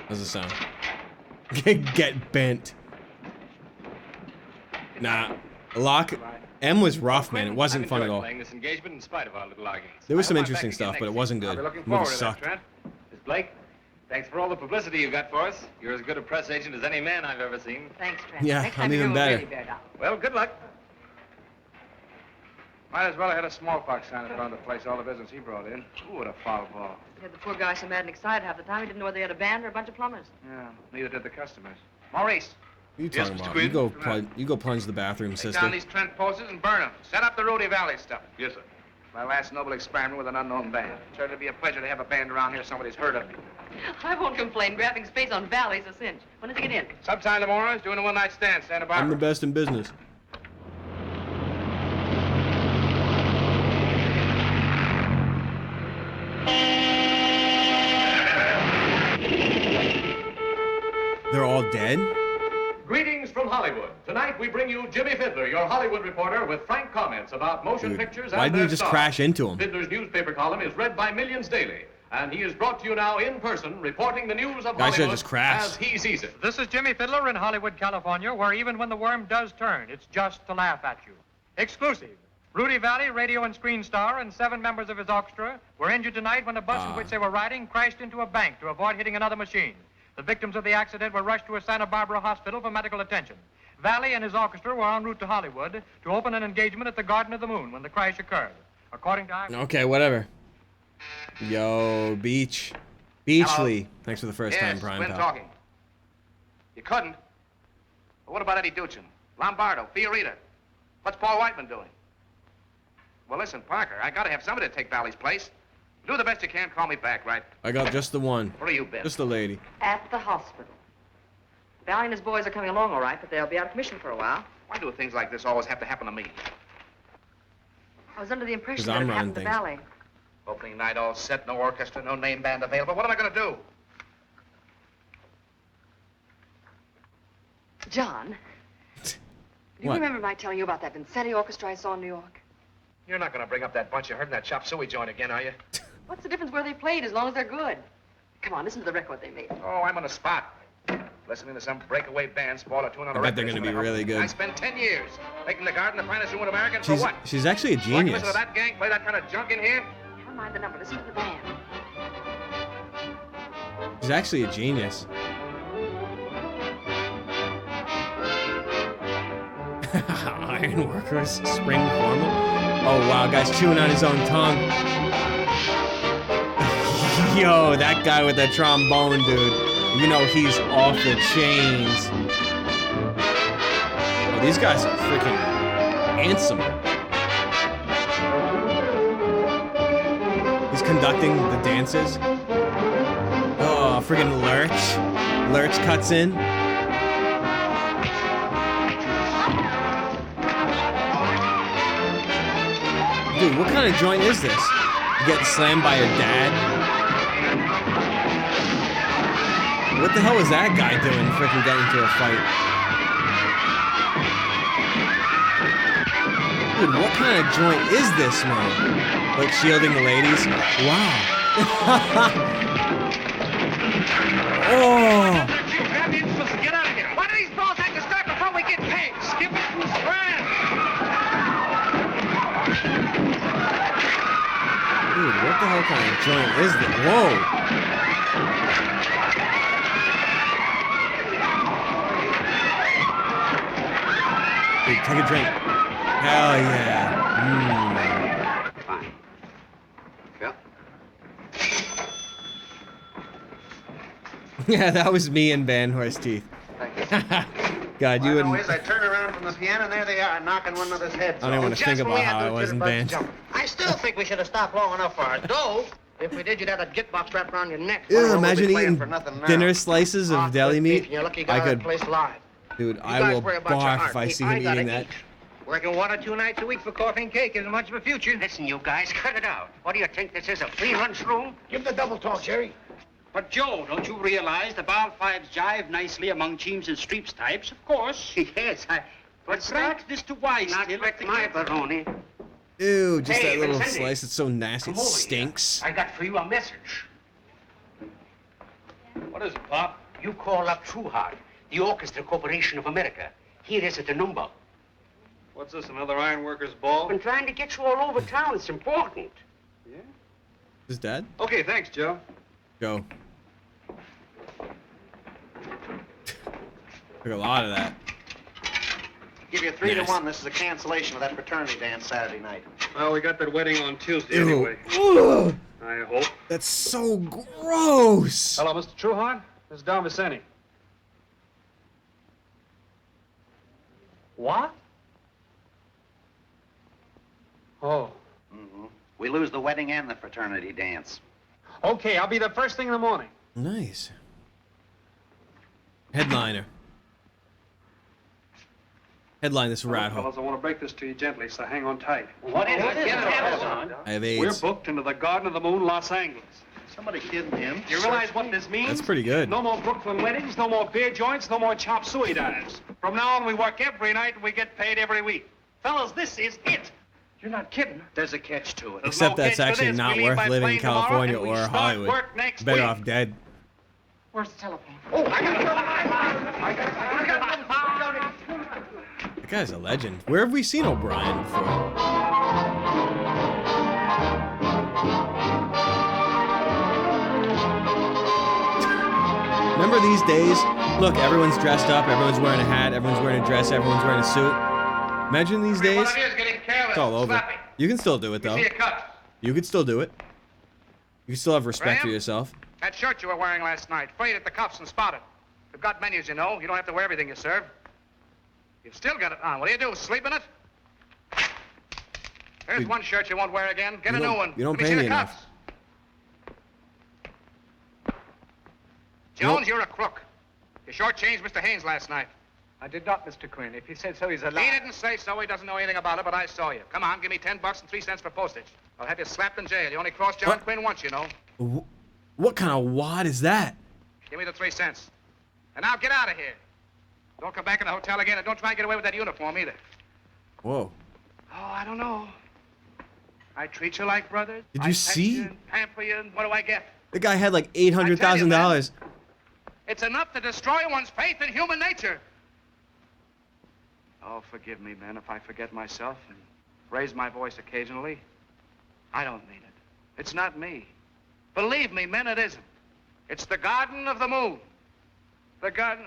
How's it sound? Get bent. Nah, Locke. M was rough, man. It wasn't fun at all. This engagement in spite of our little arguments. There was some interesting stuff, but it wasn't good. Looking The movie forward to that, sucked. Trent. Miss Blake, thanks for all the publicity you've got for us. You're as good a press agent as any man I've ever seen. Thanks, Trent. Yeah, Next I'm time even you're better. really bear down. Well, good luck. Might as well have had a smallpox sign in front of the place, all the business he brought in. Ooh, what a foul ball. You had the poor guy so mad and excited half the time he didn't know whether he had a band or a bunch of plumbers. Yeah, neither did the customers. Maurice, What are you Yes, talking Mr. about? Quinn? You go plunge the bathroom, take sister. down these Trent posters and burn them. Set up the Rudy Valley stuff. Yes, sir. My last noble experiment with an unknown band. Sure, it'd be a pleasure to have a band around here somebody's heard of me. I won't complain. Grabbing space on Valley's a cinch. When does he get in? Sometime tomorrow, he's doing a one-night stand, Santa I'm Barbara. the best in business. They're all dead? Greetings from Hollywood. Tonight we bring you Jimmy Fiddler, your Hollywood reporter, with frank comments about motion Dude, pictures why and did you their just stars. crash into him? Fiddler's newspaper column is read by millions daily, and he is brought to you now in person, reporting the news of Guy should've Hollywood just crashed. as he sees it. This is Jimmy Fiddler in Hollywood, California, where even when the worm does turn, it's just to laugh at you. Exclusive. Rudy Valley, radio and screen star, and 7 members of his orchestra were injured tonight when a bus in which they were riding crashed into a bank to avoid hitting another machine. The victims of the accident were rushed to a Santa Barbara hospital for medical attention. Valley and his orchestra were en route to Hollywood to open an engagement at the Garden of the Moon when the crash occurred. According to Okay, whatever. Yo, Beach. Beachley. Thanks for the first time, Prime Quinn Pal. talking. You couldn't? Well, what about Eddie Duchin? Lombardo, Fiorita? What's Paul Whiteman doing? Well, listen, Parker, I gotta have somebody to take Valley's place. Do the best you can, call me back, right? I got just the one. Where have you been? Just the lady. At the hospital. Valley and his boys are coming along all right, but they'll be out of commission for a while. Why do things like this always have to happen to me? I was under the impression 'Cause that I'm it happened running to things. Valley. Opening night all set, no orchestra, no name band available. What am I gonna do? John, do you What? remember my telling you about that Vincenti orchestra I saw in New York? You're not gonna bring up that bunch you heard in that chop suey joint again, are you? What's the difference where they played as long as they're good? Come on, listen to the record they made. Oh, I'm on the spot. Listening to some breakaway band spoil a tune on a I bet record. they're gonna isn't be gonna really help. good. I spent 10 years making the Garden the finest room in America, and for what? She's actually a So I can genius. listen to that gang play that kind of junk in here? Never mind the number. Listen to the band. He's actually a genius. Ironworkers, spring formal. Oh wow, guy's chewing on his own tongue. Yo, that guy with the trombone, dude. You know he's off the chains. Oh, these guys are freaking handsome. He's conducting the dances. Oh, freaking Lurch. Lurch cuts in. Dude, what kind of joint is this? You getting slammed by your dad? What the hell was that guy doing freaking getting into a fight? Dude, what kind of joint is this, man? Like shielding the ladies? Wow. Oh! Get out of here. Why do these balls have to start before we get paid? Skip it and spread. Dude, what the hell kind of joint is this? Whoa! Dude, take a drink. Hell yeah. Fine. Phil? Yeah, that was me and Van Horst teeth. Thank you. God, you wouldn't. I turn around from the piano and there they are, knocking one another's heads I don't even want to think about how I was in band. I still think we should have stopped long enough for our dough. If we did, you'd have a gift box wrapped around your neck. Ew, imagine eating dinner slices of deli meat. You're lucky you I got could, that place live. dude, You I guys will worry about your barf art. if I Me, see him gotta eating that. eat. Working 1 or 2 nights a week for coffee and cake isn't much of a future. Listen, you guys, cut it out. What do you think this is, a free lunchroom? Give the double talk, Jerry. But, Joe, don't you realize the ball fives jive nicely among Cheams and Streeps types, of course? Yes, But Frank, this to why not still with my baroni. Ew, just Hey, that little Vincente. slice. It's so nasty. It Come over here. stinks. I got for you a message. What is it, Pop? You call up Trueheart, the Orchestra Corporation of America. Here is it, the number. What's this, another ironworkers ball? I've been trying to get you all over town. It's important. His dad? Okay, thanks, Joe. Go. Took a lot of that. Give you 3 to Nice. 1. This is a cancellation of that fraternity dance Saturday night. Well, we got that wedding on Tuesday Ew. anyway. Ugh, I hope. that's so gross. Hello, Mr. Trueheart. This is Don Vicente. What? Oh. Mm-hmm. We lose the wedding and the fraternity dance. Okay, I'll be there first thing in the morning. Nice. Headliner. Headline this rat hole. Fellas, I want to break this to you gently, so hang on tight. What is it? I have We're AIDS. booked into the Garden of the Moon, Los Angeles. Somebody kidding him. Do you realize what this means? That's pretty good. No more Brooklyn weddings, no more beer joints, no more chop suey dives. From now on, we work every night and we get paid every week. Fellas, this is it. You're not kidding. There's a catch to it. There's Except no that's catch to actually this. not We leave worth by living in plane tomorrow, California and we or start Hollywood. work next Better week. off dead. Where's the telephone? Oh, I got That guy's a legend. Where have we seen O'Brien before? Remember these days? Look, everyone's dressed up, everyone's wearing a hat, everyone's wearing a dress, everyone's wearing a suit. Imagine these days. One of you is getting careless. It's all over. Slappy. You can still do it, You though. see a cut. You could still do it. You can still have respect for Graham? yourself. That shirt you were wearing last night, frayed at the cuffs and spotted. We've got menus, you know. You don't have to wear everything you serve. You've still got it on. What do you do, sleep in it? There's Dude, one shirt you won't wear again. Get you a new don't- one. you don't Let me pay see me the enough. cuffs. Jones, you're a crook. You shortchanged Mr. Haynes last night. I did not, Mr. Quinn. If he said so, he's a He didn't say so. He doesn't know anything about it, but I saw you. Come on, give me $10 and 3 cents for postage. I'll have you slapped in jail. You only crossed John What? Quinn once, you know. What kind of wad is that? Give me the 3 cents. And now get out of here. Don't come back in the hotel again, and don't try and get away with that uniform either. Whoa. Oh, I don't know. I treat you like brothers. Did I you pet see? You and pamper you, and what do I get? The guy had like $800,000. It's enough to destroy one's faith in human nature. Oh, forgive me, men, if I forget myself and raise my voice occasionally. I don't mean it. It's not me. Believe me, men, it isn't. It's the Garden of the Moon. The garden.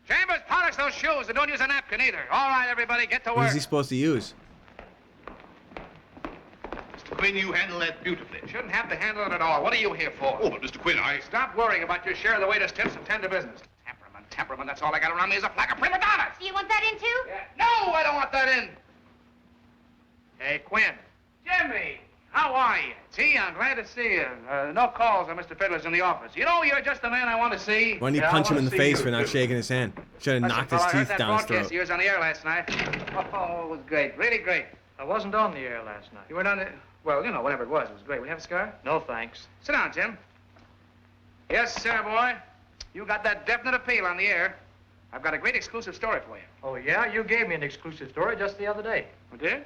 Chambers, polish those shoes and don't use a napkin either. All right, everybody, get to What is work. he supposed to use? Mr. Quinn, you handle that beautifully. Shouldn't have to handle it at all. What are you here for? Oh, but Mr. Quinn, Stop worrying about your share of the waiter's tips and tend to business. Temperament, that's all I got around me is a flock of prima donnas. Do you want that in too? Yeah. No, I don't want that in. Hey, Quinn. Jimmy, how are you? Gee, I'm glad to see you. No calls on Mr. Fiddler's in the office. You know, you're just the man I want to see. Why didn't he punch him in the face for not shaking his hand? Should have Listen, knocked his fella, I heard teeth that down his broadcast throat. of yours on the air last night. Oh, it was great. Really great. I wasn't on the air last night. You weren't on the... Well, you know, whatever it was great. Will you have a cigar? No, thanks. Sit down, Jim. Yes, sir, boy. You got that definite appeal on the air. I've got a great exclusive story for you. Oh, yeah? You gave me an exclusive story just the other day. You did?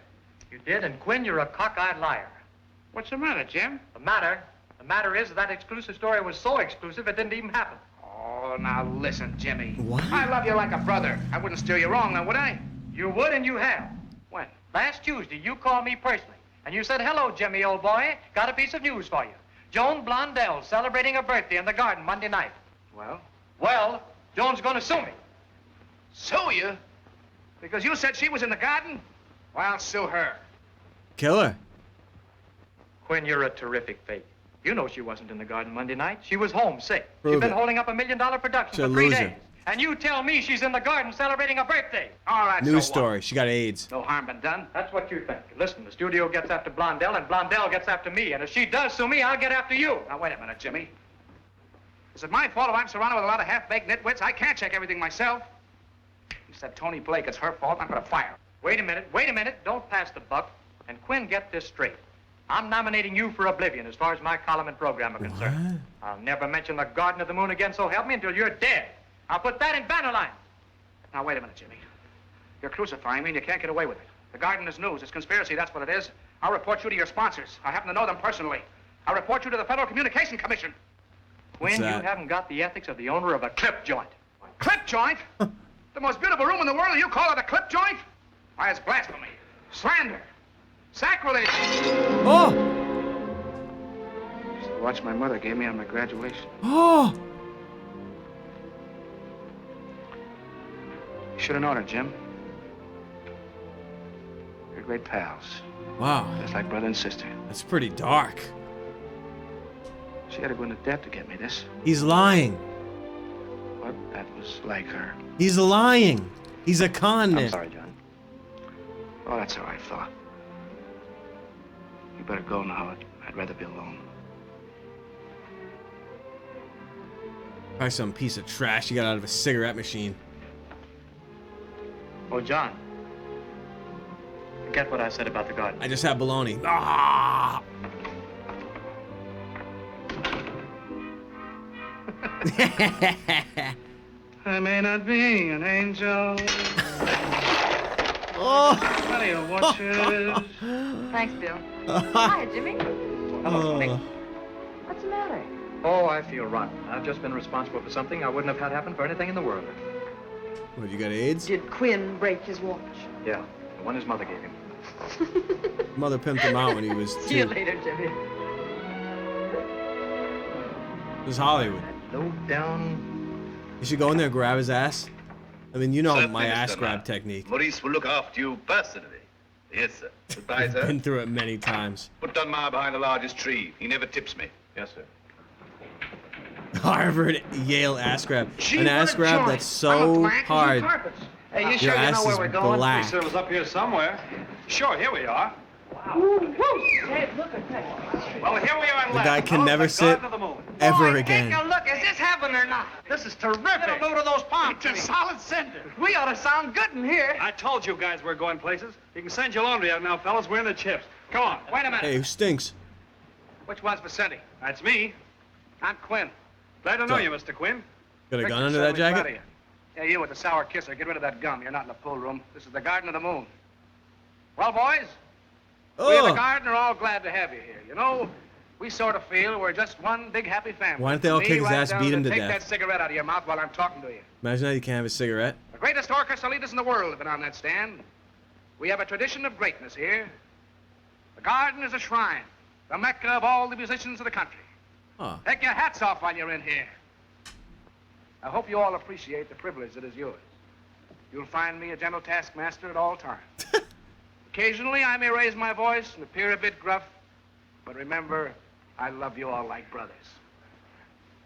You did, and Quinn, you're a cockeyed liar. What's the matter, Jim? The matter is that exclusive story was so exclusive it didn't even happen. Oh, now listen, Jimmy. What? I love you like a brother. I wouldn't steer you wrong, now, would I? You would, and you have. When? Last Tuesday, you called me personally, and you said, "Hello, Jimmy, old boy. Got a piece of news for you. Joan Blondell's celebrating her birthday in the garden Monday night." Well? Well, Joan's gonna sue me. Sue you? Because you said she was in the garden? Well, I'll sue her. Kill her. Quinn, you're a terrific fake. You know she wasn't in the garden Monday night. She was home sick. Prove She's been it. holding up $1 million production She's a for 3 loser. days. And you tell me she's in the garden celebrating her birthday. All right, News so story. She got AIDS. what? No harm been done. That's what you think. Listen, the studio gets after Blondell, and Blondell gets after me. And if she does sue me, I'll get after you. Now, wait a minute, Jimmy. Is it my fault if I'm surrounded with a lot of half-baked nitwits? I can't check everything myself. You said Tony Blake. It's her fault. I'm going to fire her. Wait a minute. Don't pass the buck. And Quinn, get this straight. I'm nominating you for oblivion as far as my column and program are concerned. I'll never mention the Garden of the Moon again, so help me, until you're dead. I'll put that in banner line. Now, wait a minute, Jimmy. You're crucifying me, and you can't get away with it. The garden is news. It's conspiracy, that's what it is. I'll report you to your sponsors. I happen to know them personally. I'll report you to the Federal Communication Commission. Quinn, you that? haven't got the ethics of the owner of a clip joint. Clip joint? The most beautiful room in the world, and you call it a clip joint? Why, it's blasphemy. Slander. Sacrilege. Oh! It's the watch my mother gave me on my graduation. Oh! You should have known her, Jim. You're great pals. Wow. Just like brother and sister. That's pretty dark. She had to go into debt to get me this. He's lying. But that was like her. He's lying. He's a con man. I'm sorry, John. Oh, that's all right, fella. You better go now. I'd rather be alone. Probably some piece of trash you got out of a cigarette machine. Oh, John. Forget what I said about the garden. I just had bologna. Ah! I may not be an angel. Oh! Plenty of watches. Thanks, Bill. Hi, Jimmy. Hello, Tony. What's the matter? Oh, I feel rotten. I've just been responsible for something I wouldn't have had happen for anything in the world. What, you got AIDS? Did Quinn break his watch? Yeah, the one his mother gave him. Mother pimped him out when he was See you 2. later, Jimmy. This is Hollywood. Low down. You should go in there and grab his ass. I mean, you know Certainly, my Mr. ass grab Mann. technique. Maurice will look after you personally. Yes, sir. Goodbye, sir. Been through it many times. Put Dunmire behind the largest tree. He never tips me. Yes, sir. Harvard, Yale ass grab. Gee, An what ass a grab joint. that's I'm a so black as you hard. carpets. Hey, you Your sure you ass know where is we're going? black. Said it was up here somewhere. Sure, here we are. Hey, look at that. Well, here we are. The guy can never sit ever again. Take a look. Is this heaven or not? This is terrific. Get a load of those palm trees. solid cinder. We ought to sound good in here. I told you guys we're going places. You can send your laundry out now, fellas. We're in the chips. Come on. Wait a minute. Hey, who stinks? Which one's Vicente? That's me. I'm Quinn. Glad to know So- you, Mr. Quinn. Got a gun Victor's under that suddenly proud of jacket? you. Yeah, you with the sour kisser. Get rid of that gum. You're not in the pool room. This is the Garden of the Moon. Well, boys, we in the Oh! garden are all glad to have you here. You know, we sort of feel we're just one big happy family. Why don't they all Me kick his right ass, down beat him to take death? that cigarette out of your mouth while I'm talking to you. Imagine that you can't have a cigarette. The greatest orchestra leaders in the world have been on that stand. We have a tradition of greatness here. The garden is a shrine, the mecca of all the musicians of the country. Huh. Take your hats off while you're in here. I hope you all appreciate the privilege that is yours. You'll find me a gentle taskmaster at all times. Occasionally, I may raise my voice and appear a bit gruff, but remember, I love you all like brothers.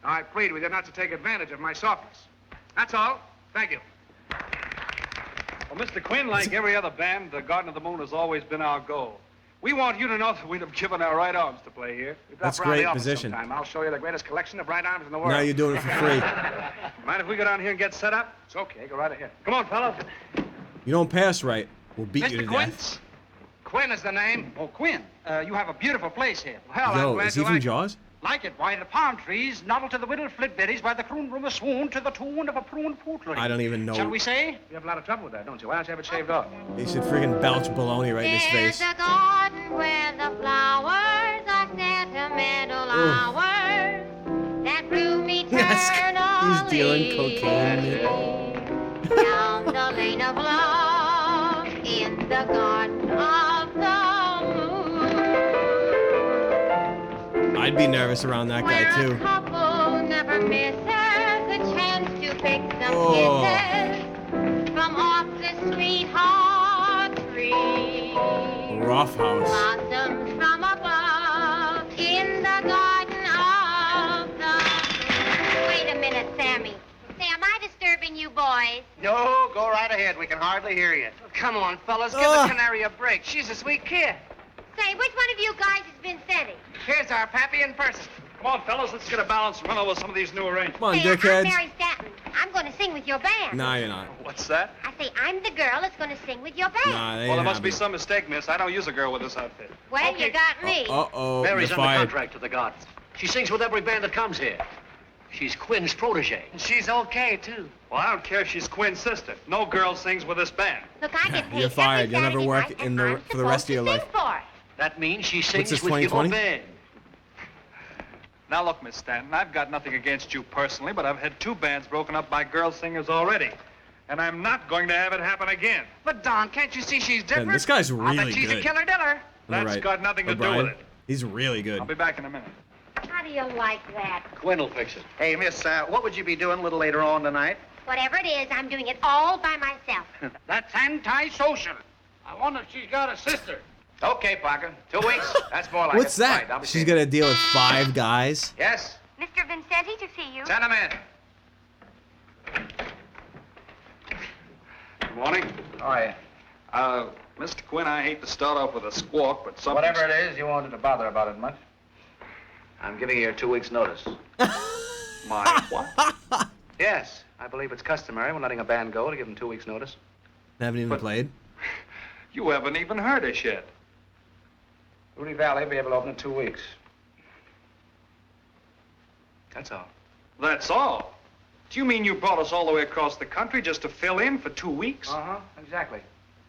Now, I plead with you not to take advantage of my softness. That's all. Thank you. Well, Mr. Quinn, like every other band, the Garden of the Moon has always been our goal. We want you to know that we'd have given our right arms to play here. You drop That's around the great office position. sometime. I'll show you the greatest collection of right arms in the world. Now you're doing it for free. Mind if we go down here and get set up? It's okay. Go right ahead. Come on, fellas. You don't pass right, we'll beat you to Mr. Quinn? death. Quinn is the name. Oh, Quinn, you have a beautiful place here. Hell, I'm Yo, glad is he you from like it. Jaws? Like it, why the palm trees noddle to the whittle flitberries by the croon room a swoon to the tune of a prune pootlery. I don't even know. Shall we say? You have a lot of trouble with that, don't you? Why don't you have it shaved off? He should friggin' belch baloney right in his face. There's a garden where the flowers are sentimental hours that bloom eternally. He's dealing cocaine. Down the lane of love in the garden of the moon. I'd be nervous around that guy Where a too. couple never misses a chance to pick some Oh. kisses from off the sweetheart tree. Rough house. Blossoms from above in the garden of the moon. Wait a minute, Sammy. Say, am I disturbing you boys? No, go right ahead. We can hardly hear you. Come on, fellas, give Ah. the canary a break. She's a sweet kid. Say, which one of you guys has been sending? Here's our pappy in person. Come on, fellas, let's get a balance and run over some of these new arrangements. Come on, Say, I'm dickheads. Mary Stanton. I'm going to sing with your band. Nah, you're not. What's that? I say, I'm the girl that's going to sing with your band. Nah, they Well, there ain't must be happening. some mistake, miss. I don't use a girl with this outfit. Well, you got me. Uh-oh, Mary's you're under fired. contract to the Garden. She sings with every band that comes here. She's Quinn's protege. And she's okay, too. Well, I don't care if she's Quinn's sister. No girl sings with this band. Look, I get paid You're fired. every You'll never Saturday work night, in and the- I'm for the rest of your supposed life. to sing for it. That means she sings this, with your 2020? band. Now, look, Miss Stanton, I've got nothing against you personally, but I've had 2 bands broken up by girl singers already. And I'm not going to have it happen again. But, Don, can't you see she's different? Man, this guy's I'll really bet she's a good. killer diller. On the That's right. got nothing to do O'Brien. with it. He's really good. I'll be back in a minute. How do you like that? Quinn will fix it. Hey, miss, what would you be doing a little later on tonight? Whatever it is, I'm doing it all by myself. That's antisocial. I wonder if she's got a sister. Okay, Parker. 2 weeks. That's more like What's it. that? Right, I'll be She's seeing gonna deal with 5 guys? you. Yes? Mr. Vincenti to see you. Send him in. Good morning. All right. Mr. Quinn, I hate to start off with a squawk, but something... Whatever it is, you won't have to bother about it much. I'm giving you 2 weeks' notice. My what? Yes, I believe it's customary when letting a band go to give them 2 weeks' notice. Haven't even But- played. You haven't even heard us yet. Rudy Valley will be able to open in 2 weeks. That's all. That's all. Do you mean you brought us all the way across the country just to fill in for 2 weeks? Uh-huh, exactly.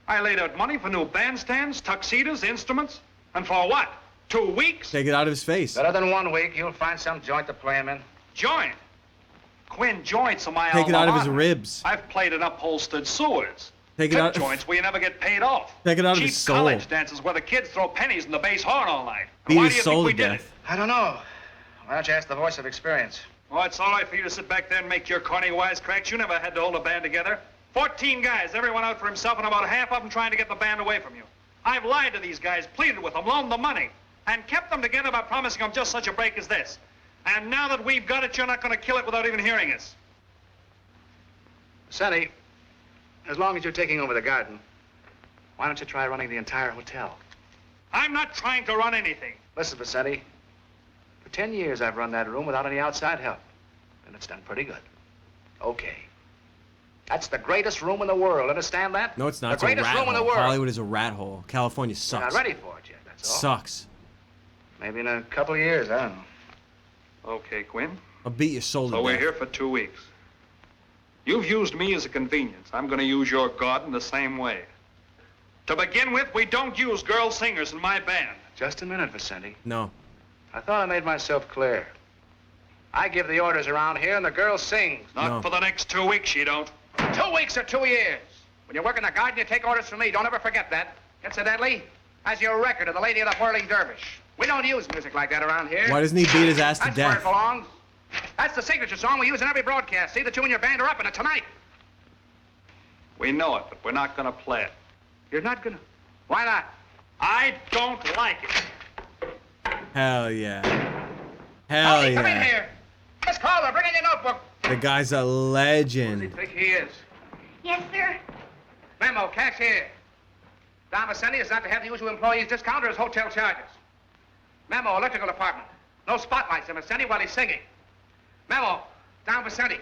I laid out money for new bandstands, tuxedos, instruments. And for what? 2 weeks? Take it out of his face. Better than 1 week, you'll find some joint to play him in. Joint. Quinn, joints are my Take it alma out of his mater. ribs. I've played in upholstered sewers. Take it Tip out. joints where you never get paid off. Take it out of Cheap his soul. college dances where the kids throw pennies in the bass horn all night. And Beat why his do you soul think we to did it? death. I don't know. Why don't you ask the voice of experience? Oh, it's all right for you to sit back there and make your corny wisecracks. You never had to hold a band together. 14 guys, everyone out for himself, and about half of them trying to get the band away from you. I've lied to these guys, pleaded with them, loaned them money, and kept them together by promising them just such a break as this. And now that we've got it, you're not going to kill it without even hearing us. Sonny, as long as you're taking over the garden, why don't you try running the entire hotel? I'm not trying to run anything. Listen, Vicente, for 10 years I've run that room without any outside help, and it's done pretty good. Okay. That's the greatest room in the world, understand that? No, it's not. The It's a greatest rat room in the hole. world. Hollywood is a rat hole. California You're not sucks. ready for it yet, that's all. Sucks. Maybe in a couple of years, I don't know. Okay, Quinn. I'll beat your soul to So we're death. here for 2 weeks. You've used me as a convenience. I'm going to use your garden the same way. To begin with, we don't use girl singers in my band. Just a minute, Vicente. No. I thought I made myself clear. I give the orders around here, and the girl sings. Not No. for the next 2 weeks, you don't. 2 weeks or 2 years. When you work in the garden, you take orders from me. Don't ever forget that. Incidentally, how's your record of the Lady of the Whirling Dervish? We don't use music like that around here. Why doesn't he beat his ass to That's where it death? belongs. That's the signature song we use in every broadcast. See that you and your band are up in it tonight. We know it, but we're not going to play it. You're not gonna... Why not? I don't like it. Hell yeah. Hell Tony, come in yeah. here. Miss Calder, bring in your notebook. The guy's a Who does he legend. think he is? Yes, sir. Memo, cashier. Don Vicente is not to have the usual employees discount or his hotel charges. Memo, electrical department. No spotlights in Vicente while he's singing. Memo, Don Vicente.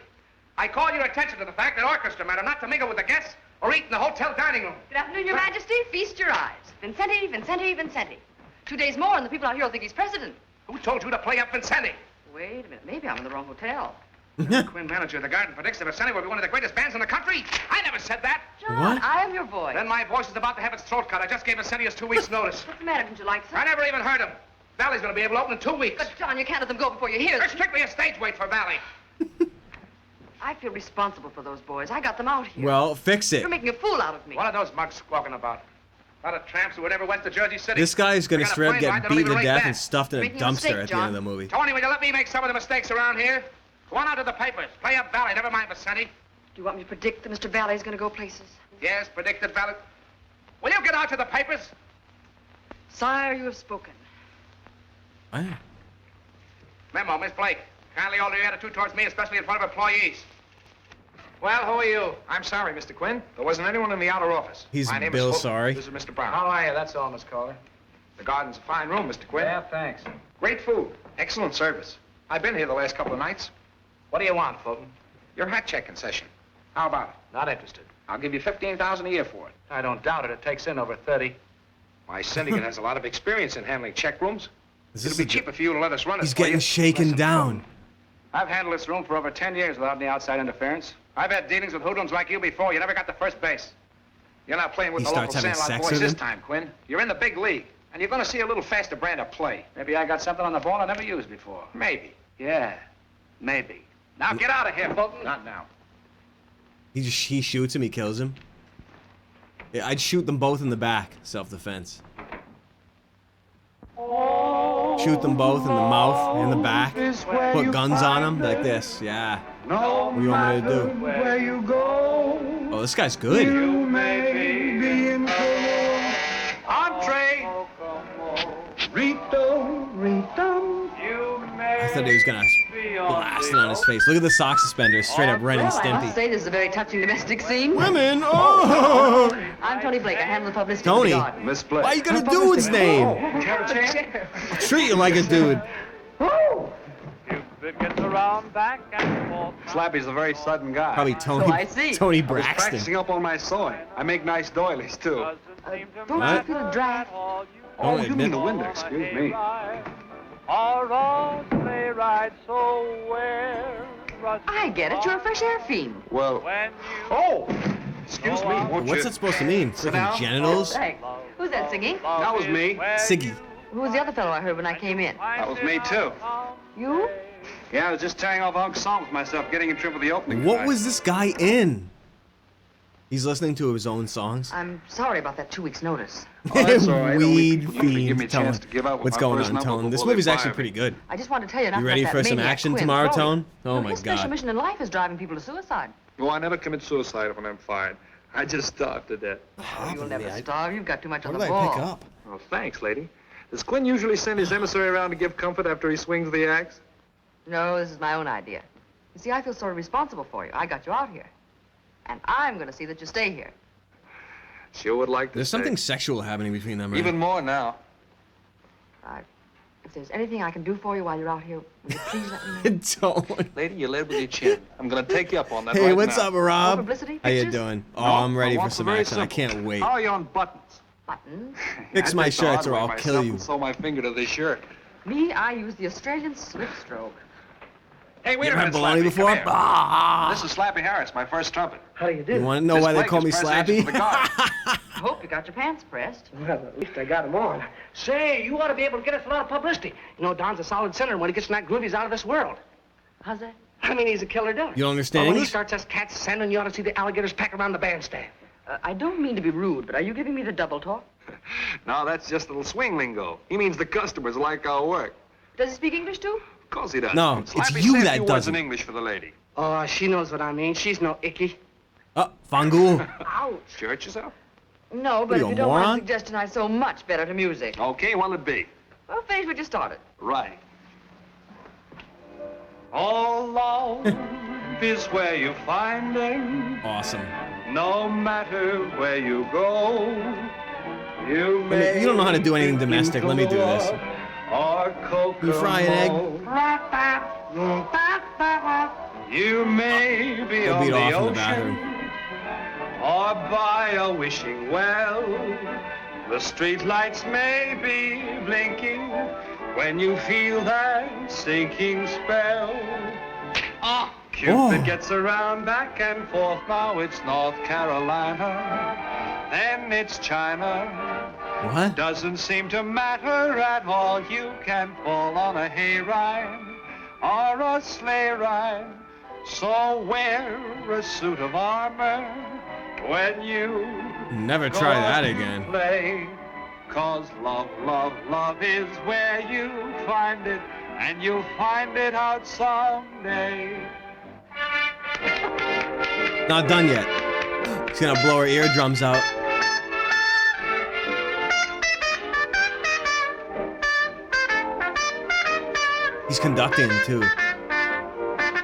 I call your attention to the fact that orchestra men are not to mingle with the guests or eat in the hotel dining room. Good afternoon, Your Majesty. Feast your eyes. Vincenti, Vincenti, Vincenti. 2 days more and the people out here will think he's president. Who told you to play up Vicente? Wait a minute. Maybe I'm in the wrong hotel. Quinn, manager of the Garden, predicts that Vicente will be one of the greatest bands in the country. I never said that. John, What? I am your voice. Then my voice is about to have its throat cut. I just gave Vicente his 2 weeks' notice. What's the matter? Didn't you like I some? never even heard him. Valley's going to be able to open in 2 weeks. But, John, you can't let them go before you hear There's them. strictly a stage wait for Valley. I feel responsible for those boys. I got them out here. Well, fix it. You're making a fool out of me. What are those mugs squawking about? A lot of tramps who would ever went to Jersey City. This guy's gonna They got a straight up plane ride get that'll beaten to leave you death right and back. stuffed in a Making a mistake, dumpster at the John. end of the movie. Tony, will you let me make some of the mistakes around here? Go on out to the papers. Play up Valley. Never mind Vicente. Do you want me to predict that Mr. Valley's going to go places? Yes, predicted Valley. Will you get out to the papers? Sire, you have spoken. Wow. Memo, Miss Blake. Kindly alter your attitude towards me, especially in front of employees. Well, who are you? I'm sorry, Mr. Quinn. There wasn't anyone in the outer office. He's My name Bill is Hope. Sorry. This is Mr. Brown. How are you? That's all, Miss Calder. The garden's a fine room, Mr. Quinn. Yeah, thanks. Great food. Excellent service. I've been here the last couple of nights. What do you want, Fulton? Your hat check concession. How about it? Not interested. I'll give you $15,000 a year for it. I don't doubt it. It takes in over 30. My syndicate has a lot of experience in handling check rooms. Is It'll this be a- cheaper for you to let us run it He's for you. getting shaken down. I've handled this room for over 10 years without any outside interference. I've had dealings with hoodlums like you before. You never got to first base. You're not playing with He the local starts having Sandlot sex boys with this him? time, Quinn. You're in the big league, and you're going to see a little faster brand of play. Maybe I got something on the ball I never used before. Maybe. Yeah, maybe. Now get out of here, Fulton. Not now. He shoots him, he kills him. Yeah, I'd shoot them both in the back, self-defense. Shoot them both in the mouth, in the back. Put guns on them like this. Yeah. What do you want me to do? Oh, this guy's good. Entree. I thought he was gonna blast it on his face. Look at the sock suspenders, straight up Ren and Well, I must Stimpy. say this is a very touching domestic scene. Women! Oh! I'm Tony Blake. I handle the publicity Tony, of the garden. Miss Blake. why you gonna do his name? I'll treat you like a dude. Slappy's a very sudden guy. Probably So I see. Tony I was Braxton. practicing up on my sewing. I make nice doilies, too. Don't you feel a draft? Oh, you admit- mean the window, excuse me. I get it. You're a fresh air fiend. Well, oh, excuse me, won't What's you? it supposed to mean? Sit Freaking down. genitals? Thanks. Who's that singing? That was me. Siggy. Who was the other fellow I heard when I came in? That was me, too. You? Yeah, I was just tearing off Unc song with myself, getting in trim for the opening. What tonight. was this guy in? He's listening to his own songs. I'm sorry about that 2 weeks' notice. Oh, that's all right. Only Weed people usually give me a fiend chance Tone. to give out with What's my going first on, number Tone? This before they movie's actually fire pretty me. good. I just wanted to tell you not You to ready let for that some maniac action Quinn tomorrow, throw you. Tone? Oh Well, my his special God. mission in life is driving people to suicide. Well, I never commit suicide when I'm fired. I just starve to death. You'll never starve. You've got too much on What the did I ball. pick up? Oh, thanks, lady. Does Quinn usually send his emissary around to give comfort after he swings the axe? No, this is my own idea. You see, I feel sort of responsible for you. I got you out here. And I'm going to see that you stay here. Sure would like to There's stay. something sexual happening between them, right? Even more now. If there's anything I can do for you while you're out here, will you please let me know? Don't. Lady, you led with your chin. I'm gonna take you up on that Hey, right what's now. up, Rob? More publicity? How you Pictures? doing? Oh, No, I'm ready I for want some very action. I simple. can't wait. How are you on buttons? Buttons? Fix I my take the shirts hard or way I'll myself kill you. and sew my finger to this shirt. Me, I use the Australian slip stroke. Hey, wait You a ever had minute, bologna Slappy, before? come here. Ah! This is Slappy Harris, my first trumpet. How do you You want to know Miss why they Blake call is me press Slappy? agent for the guard. I hope you got your pants pressed. Well, at least I got him on. Say, you ought to be able to get us a lot of publicity. You know, Don's a solid sinner, and when he gets in that groove, he's out of this world. How's that? I mean, he's a killer dude. You don't understand When he English? starts us cats sending, you ought to see the alligators pack around the bandstand. I don't mean to be rude, but are you giving me the double talk? No, that's just a little swing lingo. He means the customers like our work. Does he speak English too? Of course he does. No, it's Slappy, you say a that few words doesn't. in English for the lady. Oh, she knows what I mean. She's no icky. Fangul. Ouch. Church yourself? No, What but are if you, you a don't moron? mind suggesting I so much better to music. Okay, what'll it be? Well, finish what you started. Right. Oh, love is where you find him. Awesome. No matter where you go, you You don't know how to do anything domestic. Let me do this. Or You fry an egg. You may be Go on beat the off in the ocean bathroom. or by a wishing well. The street lights may be blinking when you feel that sinking spell. Ah, Cupid gets around back and forth. Now it's North Carolina, then it's China. What? Doesn't seem to matter at all. You can fall on a hayride or a sleigh ride. So wear a suit of armor when you Never go try that out to again. play. 'Cause love, love, love is where you find it, and you'll find it out someday. Not done yet. He's gonna blow her eardrums out. He's conducting too.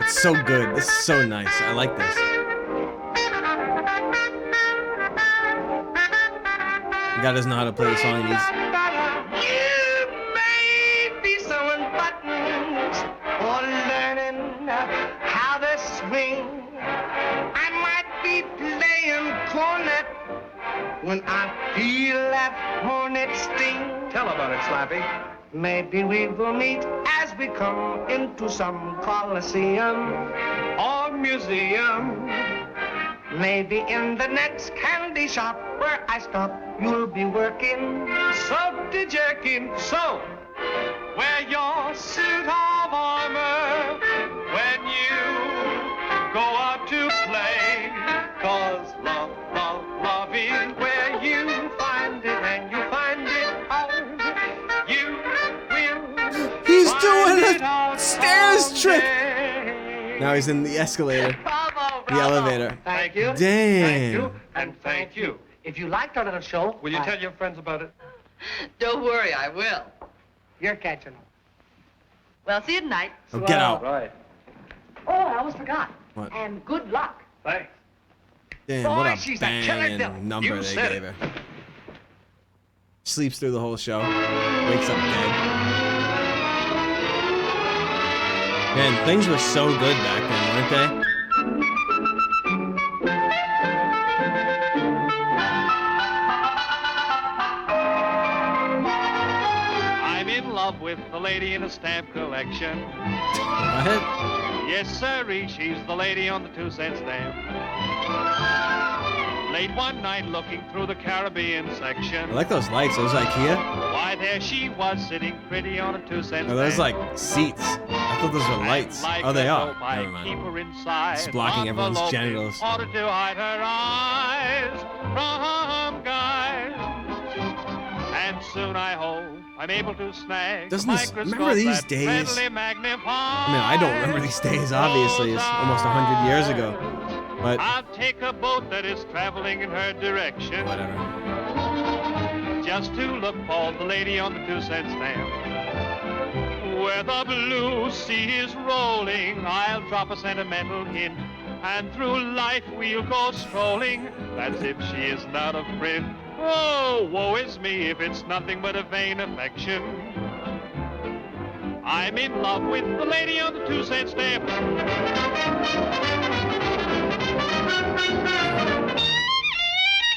It's so good. This is so nice. I like this. The guy doesn't know how to play the song. He needs. You may be sewing buttons or learning how to swing. I might be playing cornet when I feel that hornet sting. Tell about it, Slappy. Maybe we will meet as we come into some coliseum or museum. Maybe in the next candy shop where I stop, you'll be working. So jerking, so wear your suit of armor when you go out to play. 'Cause love, love, love is where you find it, and you find it out. You will. He's find doing it a out stairs trick. someday. Now he's in the escalator. Bravo, The elevator. Thank you. Damn. Thank you. And thank you. If you liked our little show, Will you tell your friends about it? Don't worry, I will. You're catching them. Well, see you tonight. Oh, get out. Right. Oh, I almost forgot. What? And good luck. Thanks. Damn, Boy, what a she's a killer devil. banging number You they said gave it. her. Sleeps through the whole show. Wakes up dead. Man, things were so good back then, weren't they? I'm in love with the lady in a stamp collection. What? Yes, sirree, she's the lady on the 2-cent stamp. Late one night looking through the Caribbean section. I like those lights. Those IKEA? Why, there she was sitting pretty on a 2-cent stamp. Are those like seats? I thought those were lights. Like Oh, they a are. rope, I Never mind. keep her inside. It's blocking everyone's Envelope genitals. In order to hide her eyes from guys. And soon I hope I'm able to snag. Doesn't the this- remember microscope these that days? readily magnifies I mean, I don't remember these days, obviously. It's almost 100 years ago. But I'll take a boat that is traveling in her direction. whatever. Just to look for the lady on the 2-cent stamp. Where the blue sea is rolling, I'll drop a sentimental hint. And through life we'll go strolling, as if she isn't out of print. Oh, woe is me if it's nothing but a vain affection. I'm in love with the lady on the 2-cent stamp.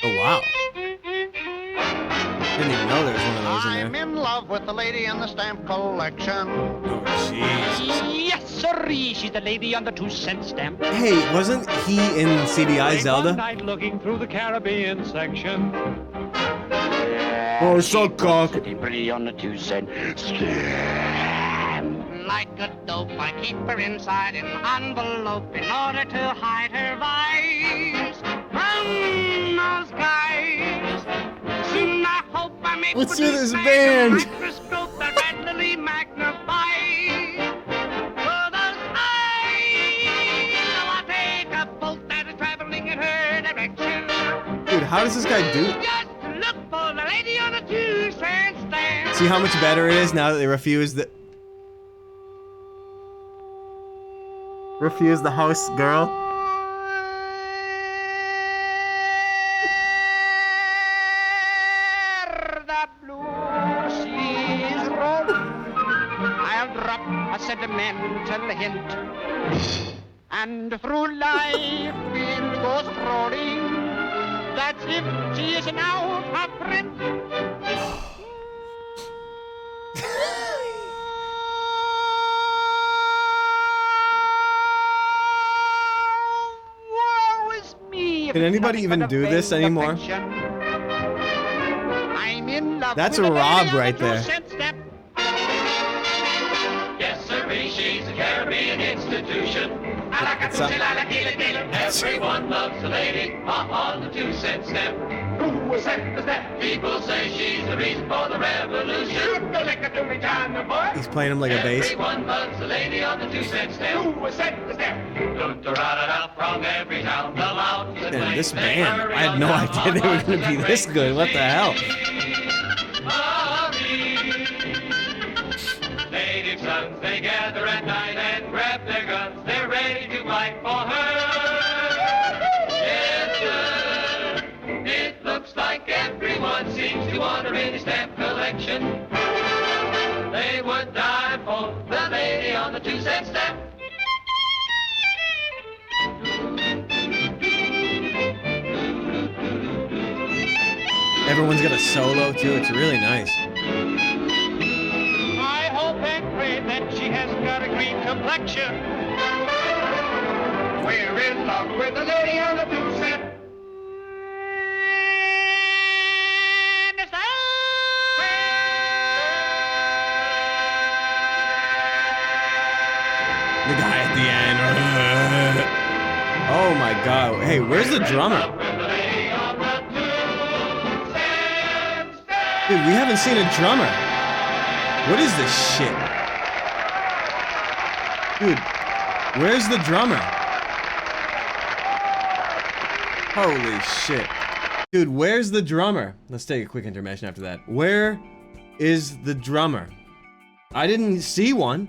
Oh, wow. Didn't even know there was one of those in I'm there. in love with the lady in the stamp collection. Oh, Jesus. Yes, sirree, she's the lady on the 2-cent stamp. Hey, wasn't he in CDI Late Zelda? one night looking through the Caribbean section. Oh, so cock. Sitting pretty on the 2-cent stamp. Like a dope, I keep her inside an envelope in order to hide her vice from those guys. Soon I hope I'm able What's to with this snag band? a microscope that readily magnifies. For those eyes, I'll take a boat that is traveling in her direction. Dude, how does this guy do it? Just look for the lady on the 2-cent stand. See how much better it is now that they refuse the house girl? The blue seas roll. I'll drop a sentimental hint, and through life we'll go strolling. That's if she isn't out of print. Woe is me if Can it's anybody nothing but even a do this vain anymore? affection. I'm in love That's with a the Rob lady on right the there. 2-cent step. Yes, sirree, she's a Caribbean institution. What's up? Everyone loves a lady on the 2-cent step. Who was set the step? People say she's the reason for the revolution. He's playing him like a bass. Everyone loves a lady on the 2-cent step. Who was set the step? Dun-da-ra-da-da, from every town, the mountains and Man, this plains, they band, hurry I had on no down idea they were going to be this good. What the hell? Native sons, they gather at night and grab their guns. They're ready to fight for her. Yes, sir. It looks like everyone seems to want a really stamp collection. They would die for the lady on the 2-cent stamp. Everyone's got a solo too. It's really nice. I hope and pray that she has got a green complexion. We're in love with the lady on the 2-cent. The guy at the end. Oh my god. Hey, where's the drummer? Dude, we haven't seen a drummer. What is this shit? Dude, where's the drummer? Holy shit. Dude, where's the drummer? Let's take a quick intermission after that. Where is the drummer? I didn't see one.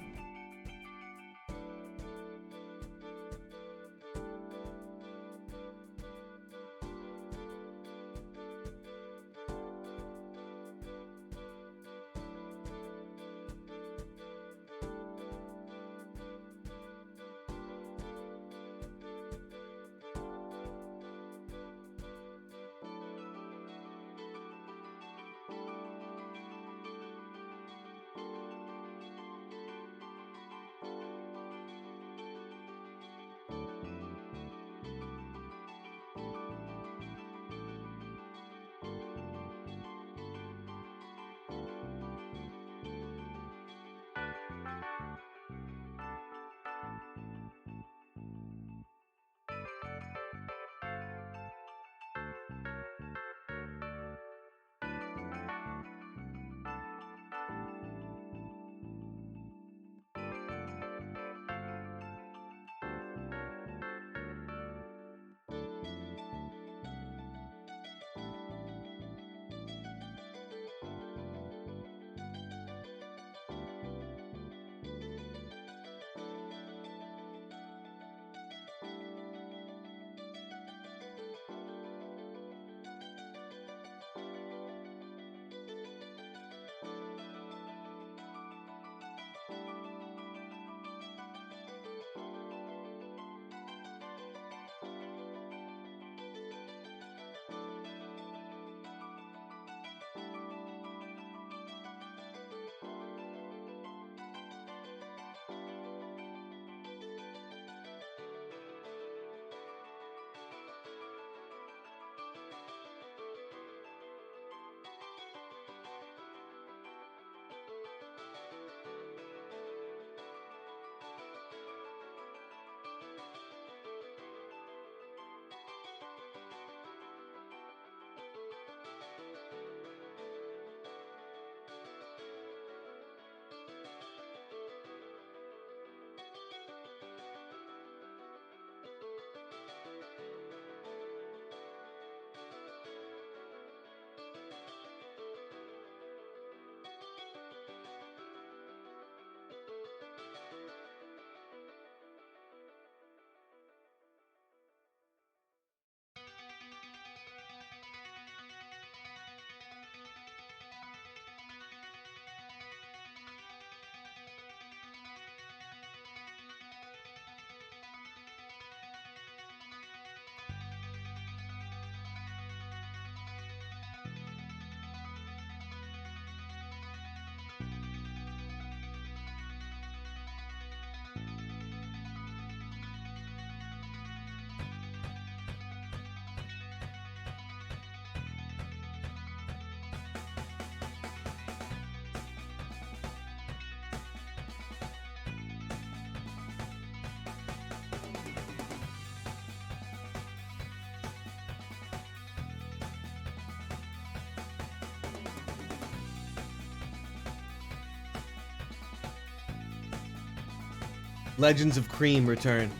Legends of Cream return.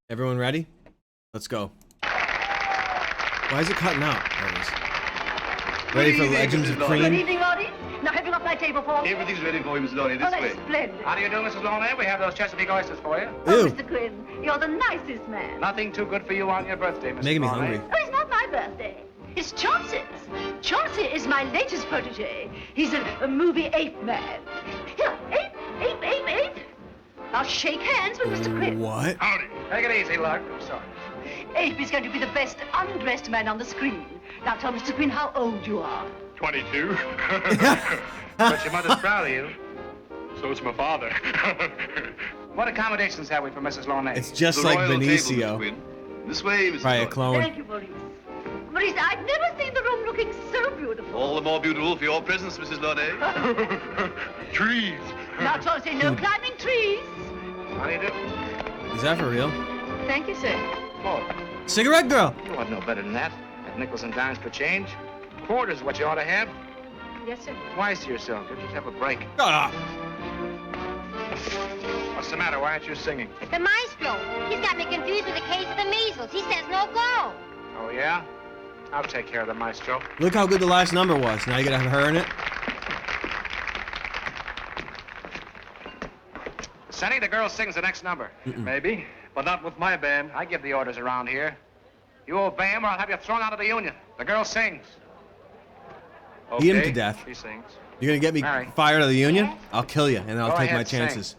Everyone ready? Let's go. Why is it cutting out? There it is. Ready for Legends of Good Cream? evening, Lottie. Now, have you got my table for me? Everything's ready for you, Mrs. Loney. This Oh, that's way. splendid. How do you do, Mrs. Loney? We have those Chesapeake oysters for you. Oh, Ew. Mr. Quinn, you're the nicest man. Nothing too good for you on your birthday, Mrs. Making me Loney. hungry. Oh, it's not my birthday. It's Chauncey's. Chauncey is my latest protege. He's a movie ape man. Here, ape. Now shake hands with Mr. Quinn. What? Howdy. Take it easy, Lark. I'm sorry. Ape is going to be the best undressed man on the screen. Now tell Mr. Quinn how old you are. 22. But your mother's proud of you. So is my father. What accommodations have we for Mrs. Loney? It's just like Benicio. This way, Mrs. Right, a clone. Thank you, Maurice. Maurice, I've never seen the room looking so beautiful. All the more beautiful for your presence, Mrs. Loney. Trees. Now, Chauncey, no climbing trees. How do you do? Is that for real? Thank you, sir. Oh, Cigarette girl. you ought to know better than that. At nickels and dimes per change. Quarters is what you ought to have. Yes, sir. Wise to yourself. You just have a break. Ah. What's the matter? Why aren't you singing? The maestro. He's got me confused with the case of the measles. He says no go. Oh, yeah? I'll take care of the maestro. Look how good the last number was. Now you gotta have her in it. Sonny, the girl sings the next number. Maybe, but not with my band. I give the orders around here. You obey him or I'll have you thrown out of the union. The girl sings. Beat him Okay, to death. She sings. You're gonna get me Mary. fired out of the union? I'll kill you, and I'll Go take my ahead, sing. chances.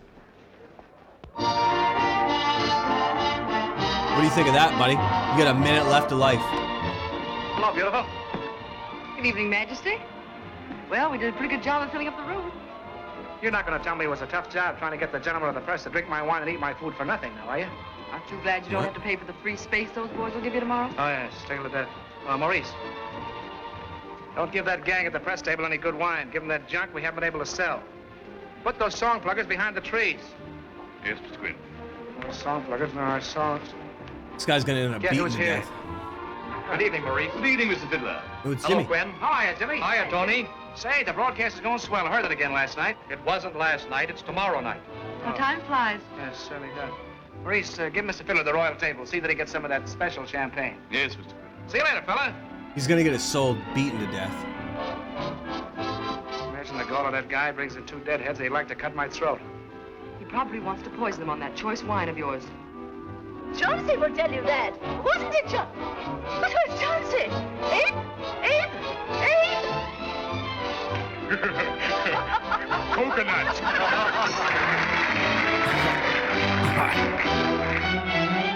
What do you think of that, buddy? You got a minute left of life. Hello, beautiful. Good evening, Majesty. Well, we did a pretty good job of filling up the room. You're not going to tell me it was a tough job trying to get the gentleman of the press to drink my wine and eat my food for nothing, now, are you? Aren't you glad you don't What? have to pay for the free space those boys will give you tomorrow? Oh, yes. Take a look at that. Maurice. Don't give that gang at the press table any good wine. Give them that junk we haven't been able to sell. Put those song pluggers behind the trees. Yes, Mr. Quinn. No song pluggers, no our songs. This guy's gonna end up Guess beating who's to here? death. Good evening, Maurice. Good evening, Mr. Fiddler. Oh, it's Hello, Jimmy. Gwen. How are you, Jimmy? Hiya, Tony. Say, the broadcast is going swell. I heard it again last night. It wasn't last night. It's tomorrow night. Well, time flies. Yes, certainly does. Maurice, give Mr. Fiddler the royal table. See that he gets some of that special champagne. Yes, Mr. Quinn. See you later, fella. He's gonna get his soul beaten to death. Imagine the gall of that guy brings in two deadheads. They'd like to cut my throat. He probably wants to poison them on that choice wine of yours. Chauncey will tell you that. Wasn't it, Chauncey? But who's Chauncey? Ape? Coconut.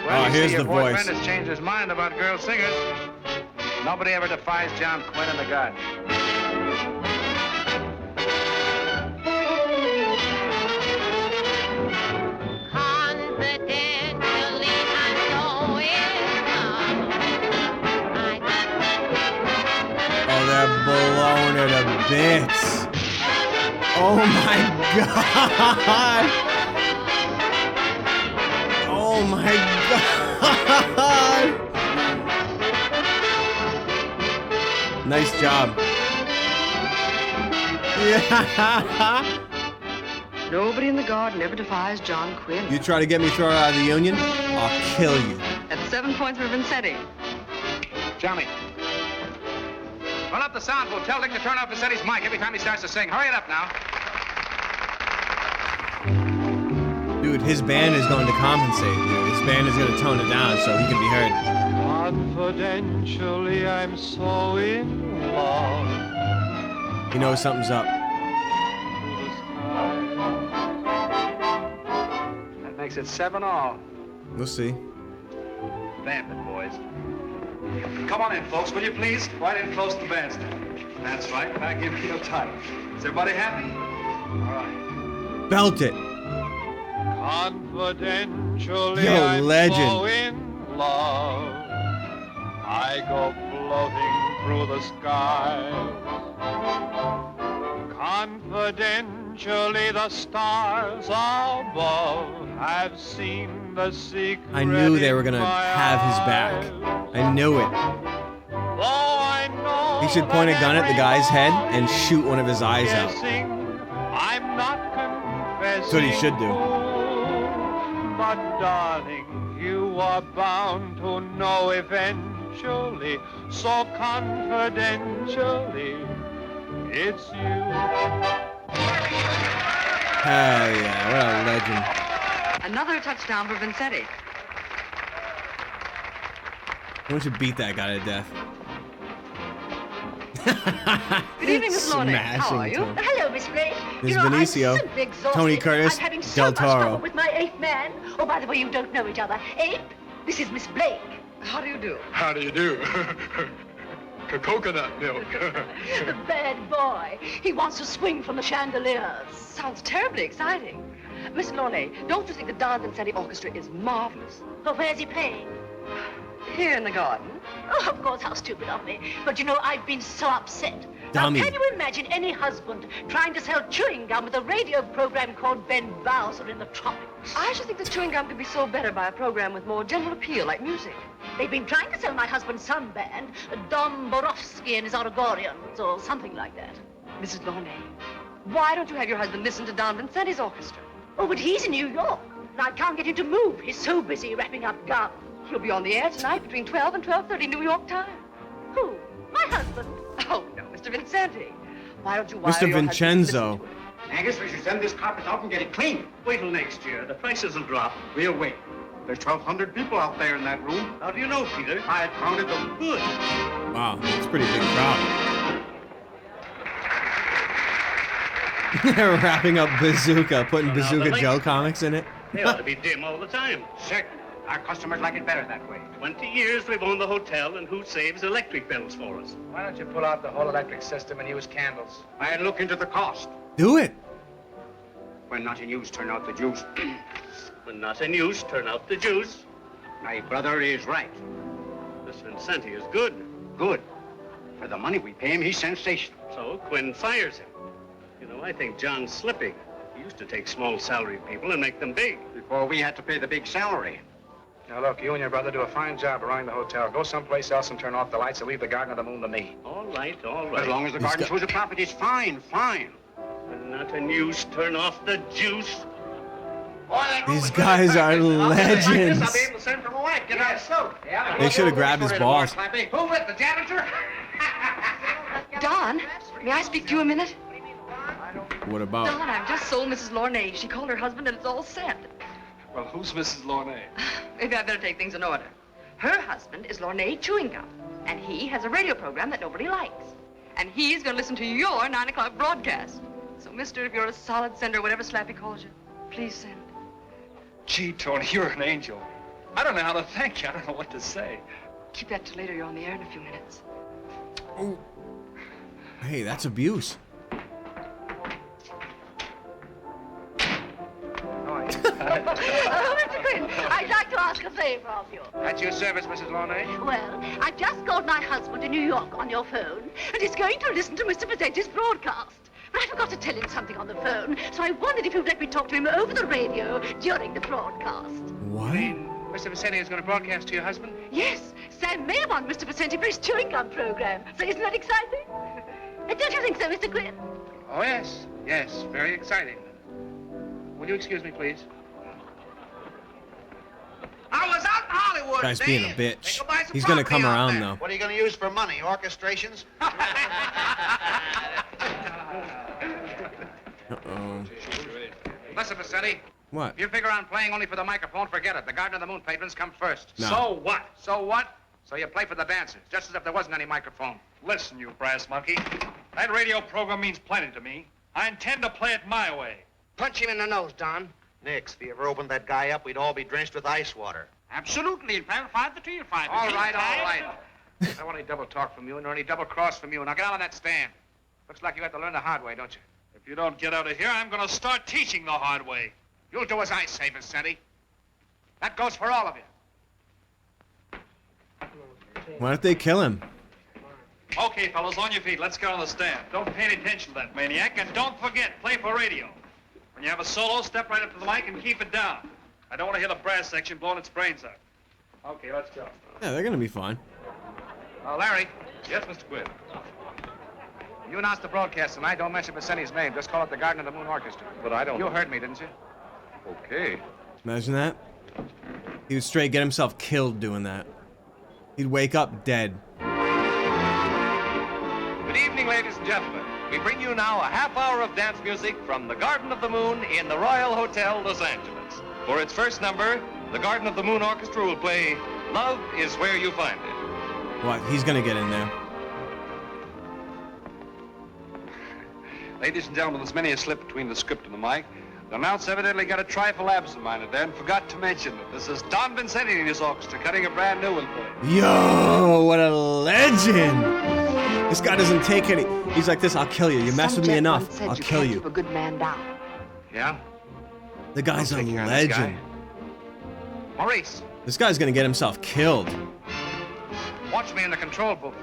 Well, you here's see, your the voice. boyfriend has changed his mind about girl singers. Nobody ever defies John Quinn and the God. Confidentially, I'm so in love. Oh, they're blowing her to bits. Oh my god. Oh my god. Nice job. Yeah. Nobody in the garden ever defies John Quinn. You try to get me thrown out of the union, I'll kill you. At 7 points for Vincetti. Johnny. Run up the sound booth. Tell Dick to turn off Vicetti's mic every time he starts to sing. Hurry it up now. Dude, his band is going to compensate, dude. His band is going to tone it down so he can be heard. Confidentially, I'm so in love. He knows something's up. That makes it 7-all. We'll see. Vamp it, boys. Come on in, folks, will you please? Right in close to the bandstand. That's right. Now give me your title. Is everybody happy? All right. Belt it. Confidentially, Yo, I'm legend. so in love. I go floating through the sky. Confidentially, the stars above have seen the secret. I knew they were going to in my have his back. eyes. I knew it. Though I know He should point a that gun at the guy's head and everybody's shoot one of his eyes out. guessing I'm not confessing. That's what he should do. But darling, you are bound to know eventually, so confidentially, it's you. Hell yeah, what a legend. Another touchdown for Vincenti. Why don't you beat that guy to death? Good evening, Miss Lorne. How are you? Tone. Hello, Miss Blake. This You know, Benicio, I'm simply exhausted. Tony Curtis, I'm having so Del much Toro. trouble with my eighth man. Oh, by the way, you don't know each other. Ape, this is Miss Blake. How do you do? How do you do? Coconut milk. The bad boy. He wants to swing from the chandeliers. Sounds terribly exciting. Miss Lorne, don't you think the Don Vincenti Orchestra is marvelous? But where's he playing? Here in the garden. Oh, of course, how stupid of me. But you know, I've been so upset. Dummy. Now, can you imagine any husband trying to sell chewing gum with a radio program called Ben Bowser in the Tropics? I should think that chewing gum could be sold better by a program with more general appeal, like music. They've been trying to sell my husband's son band, Dom Borowski and his Oregorians, or something like that. Mrs. Lorne, why don't you have your husband listen to Don Vincenti's orchestra? Oh, but he's in New York, and I can't get him to move. He's so busy wrapping up gum. He'll be on the air tonight between 12 and 12:30 New York time. Who? My husband? Oh, no, Mr. Vincenti. Why don't you wire Mr. your husband to Vincenzo. listen to it? Angus, we should send this carpet out and get it clean. Wait till next year. The prices will drop. We'll wait. There's 1,200 people out there in that room. How do you know, Peter? I counted them. Good. Wow, that's a pretty big crowd. They're wrapping up Bazooka, putting Turn out Bazooka the lights. Joe comics in it. They ought to be dim all the time. Certain. Our customers like it better that way. 20 years we've owned the hotel, and who saves electric bills for us? Why don't you pull out the whole electric system and use candles? And look into the cost. Do it. When not in use, turn out the juice. When not in use, turn out the juice. My brother is right. This Vincenti is good. Good. For the money we pay him, he's sensational. So Quinn fires him. You know, I think John's slipping. He used to take small salary people and make them big. Before we had to pay the big salary. Now, look, you and your brother do a fine job of running the hotel. Go someplace else and turn off the lights and leave the Garden of the Moon to me. All right, all right. As long as the garden shows a profit, it's fine, fine. When not in use, turn off the juice. These guys are legends. I'll be able to send for my wife. Get out of soap. They should have grabbed his balls. Who with the janitor? Don, may I speak to you a minute? What about? Don, I've just sold Mrs. Lorne. She called her husband and it's all set. Well, who's Mrs. Lorne? Maybe I better take things in order. Her husband is Lorne Chewing Gum, and he has a radio program that nobody likes. And he's going to listen to your 9 o'clock broadcast. So, mister, if you're a solid sender, whatever Slappy calls you, please send. Gee, Tony, you're an angel. I don't know how to thank you. I don't know what to say. Keep that till later. You're on the air in a few minutes. Oh. Hey, that's abuse. Mr. Quinn, I'd like to ask a favor of you. At your service, Mrs. Lorne. Well, I've just called my husband in New York on your phone, and he's going to listen to Mr. Vincenti's broadcast. But I forgot to tell him something on the phone, so I wondered if you'd let me talk to him over the radio during the broadcast. What? Mr. Vincenti is going to broadcast to your husband? Yes, Sam may have won Mr. Vincenti for his chewing gum program. So isn't that exciting? Don't you think so, Mr. Quinn? Oh, yes. Yes, very exciting. Will you excuse me, please? I was out in Hollywood. Guy's today. being a bitch. They go buy some He's gonna property come out around there. though. What are you going to use for money? Orchestrations? Uh-oh. Listen, Vincenti. What? If you figure on playing only for the microphone, forget it. The Garden of the Moon patrons come first. No. So what? So what? So you play for the dancers, just as if there wasn't any microphone. Listen, you brass monkey. That radio program means plenty to me. I intend to play it my way. Punch him in the nose, Don. Nix, if you ever opened that guy up, we'd all be drenched with ice water. Absolutely. Five the tree, five. All right, all right. I don't want any double talk from you, nor any double cross from you. Now get out on that stand. Looks like you had to learn the hard way, don't you? If you don't get out of here, I'm going to start teaching the hard way. You'll do as I say, Vincenti. That goes for all of you. Why don't they kill him? Okay, fellas, on your feet. Let's get on the stand. Don't pay any attention to that maniac, and don't forget, play for radio. When you have a solo, step right up to the mic and keep it down. I don't want to hear the brass section blowing its brains out. Okay, let's go. Yeah, they're gonna be fine. Larry, Yes, Mr. Quinn. you announced the broadcast tonight. Don't mention Vincenti's name. Just call it the Garden of the Moon Orchestra. But I don't... You heard me, didn't you? Okay. Imagine that. He would straight get himself killed doing that. He'd wake up dead. Good evening, ladies and gentlemen. We bring you now a half hour of dance music from the Garden of the Moon in the Royal Hotel, Los Angeles. For its first number, the Garden of the Moon Orchestra will play Love Is Where You Find It. What? He's gonna get in there. Ladies and gentlemen, there's many a slip between the script and the mic. The announcer evidently got a trifle absent-minded there and forgot to mention that this is Don Vincenti and his orchestra cutting a brand new one for you. Yo, what a legend! This guy doesn't take any. He's like this. I'll kill you. You mess with me enough, I'll kill you. Keep a good man down. Yeah? The guy's a I'll take care of this guy. legend. Maurice, This guy's gonna get himself killed. watch me in the control booth.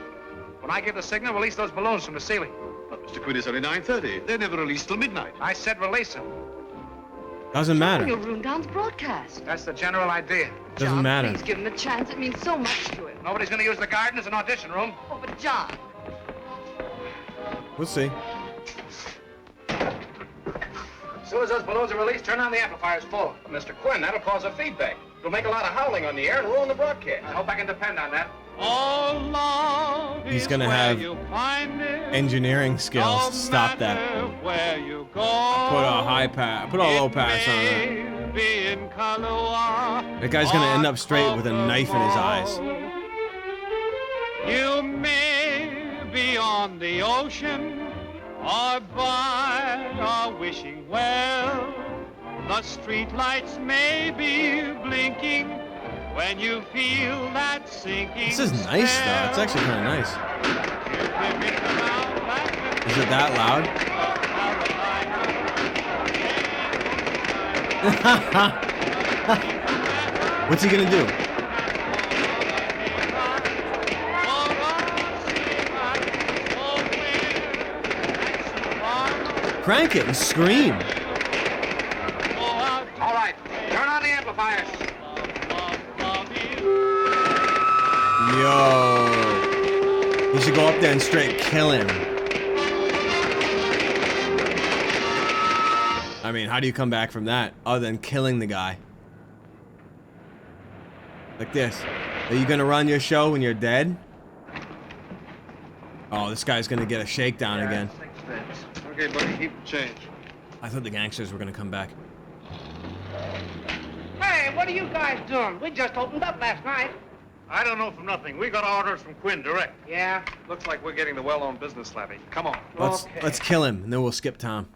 When I give the signal, release those balloons from the ceiling. But Mr. Quinn, it's only 9:30. They're never released till midnight. I said release them. Doesn't matter. You'll ruin Don's broadcast. That's the general idea. Doesn't John, matter. please give him a chance. It means so much to him. Nobody's going to use the garden as an audition room. Oh, but John. We'll see. As soon as those balloons are released, turn on the amplifiers full. Mr. Quinn, that'll cause a feedback. It'll make a lot of howling on the air and ruin the broadcast. I hope I can depend on that. He's gonna have engineering skills to stop that. Put a high pass. Put a low pass on it. That guy's gonna end up straight with a knife in his eyes. You may be on the ocean or by a wishing well. The streetlights may be blinking when you feel that sinking. This is nice though. It's actually kind of nice. Is it that loud? What's he gonna do? Crank it and scream. All right, turn on the amplifiers. Yo. You should go up there and straight kill him. I mean, how do you come back from that other than killing the guy? Like this. Are you gonna run your show when you're dead? Oh, this guy's gonna get a shakedown again. Okay, buddy, keep the change. I thought the gangsters were gonna come back. Hey, what are you guys doing? We just opened up last night. I don't know from nothing. We got orders from Quinn direct. Yeah? Looks like we're getting the well-known business, Slappy. Come on. Let's kill him, and then we'll skip Tom.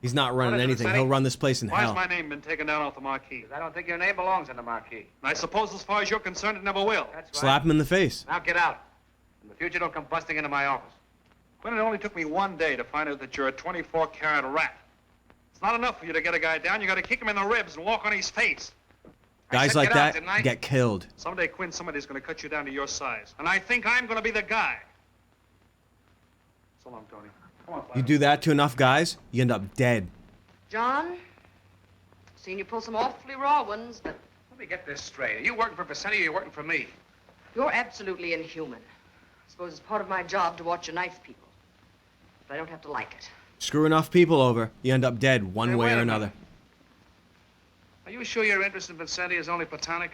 He's not running What is it, anything. Sonny? He'll run this place in Why has hell. my name been taken down off the marquee? I don't think your name belongs on the marquee. I suppose as far as you're concerned, it never will. That's right. Slap him in the face. Now get out. In the future, don't come busting into my office. Quinn, it only took me one day to find out that you're a 24-carat rat. It's not enough for you to get a guy down. You got to kick him in the ribs and walk on his face. Guys said like get out, that didn't I? get killed. Someday, Quinn, somebody's going to cut you down to your size. And I think I'm going to be the guy. So long, Tony. Come on, You do that to enough guys, you end up dead. John, seen you pull some awfully raw ones, but Let me get this straight. Are you working for Vicente or are you working for me? you're absolutely inhuman. I suppose it's part of my job to watch you knife people. But I don't have to like it. Screw enough people over, you end up dead one Hey, way wait or a another. minute. Are you sure your interest in Vicente is only platonic?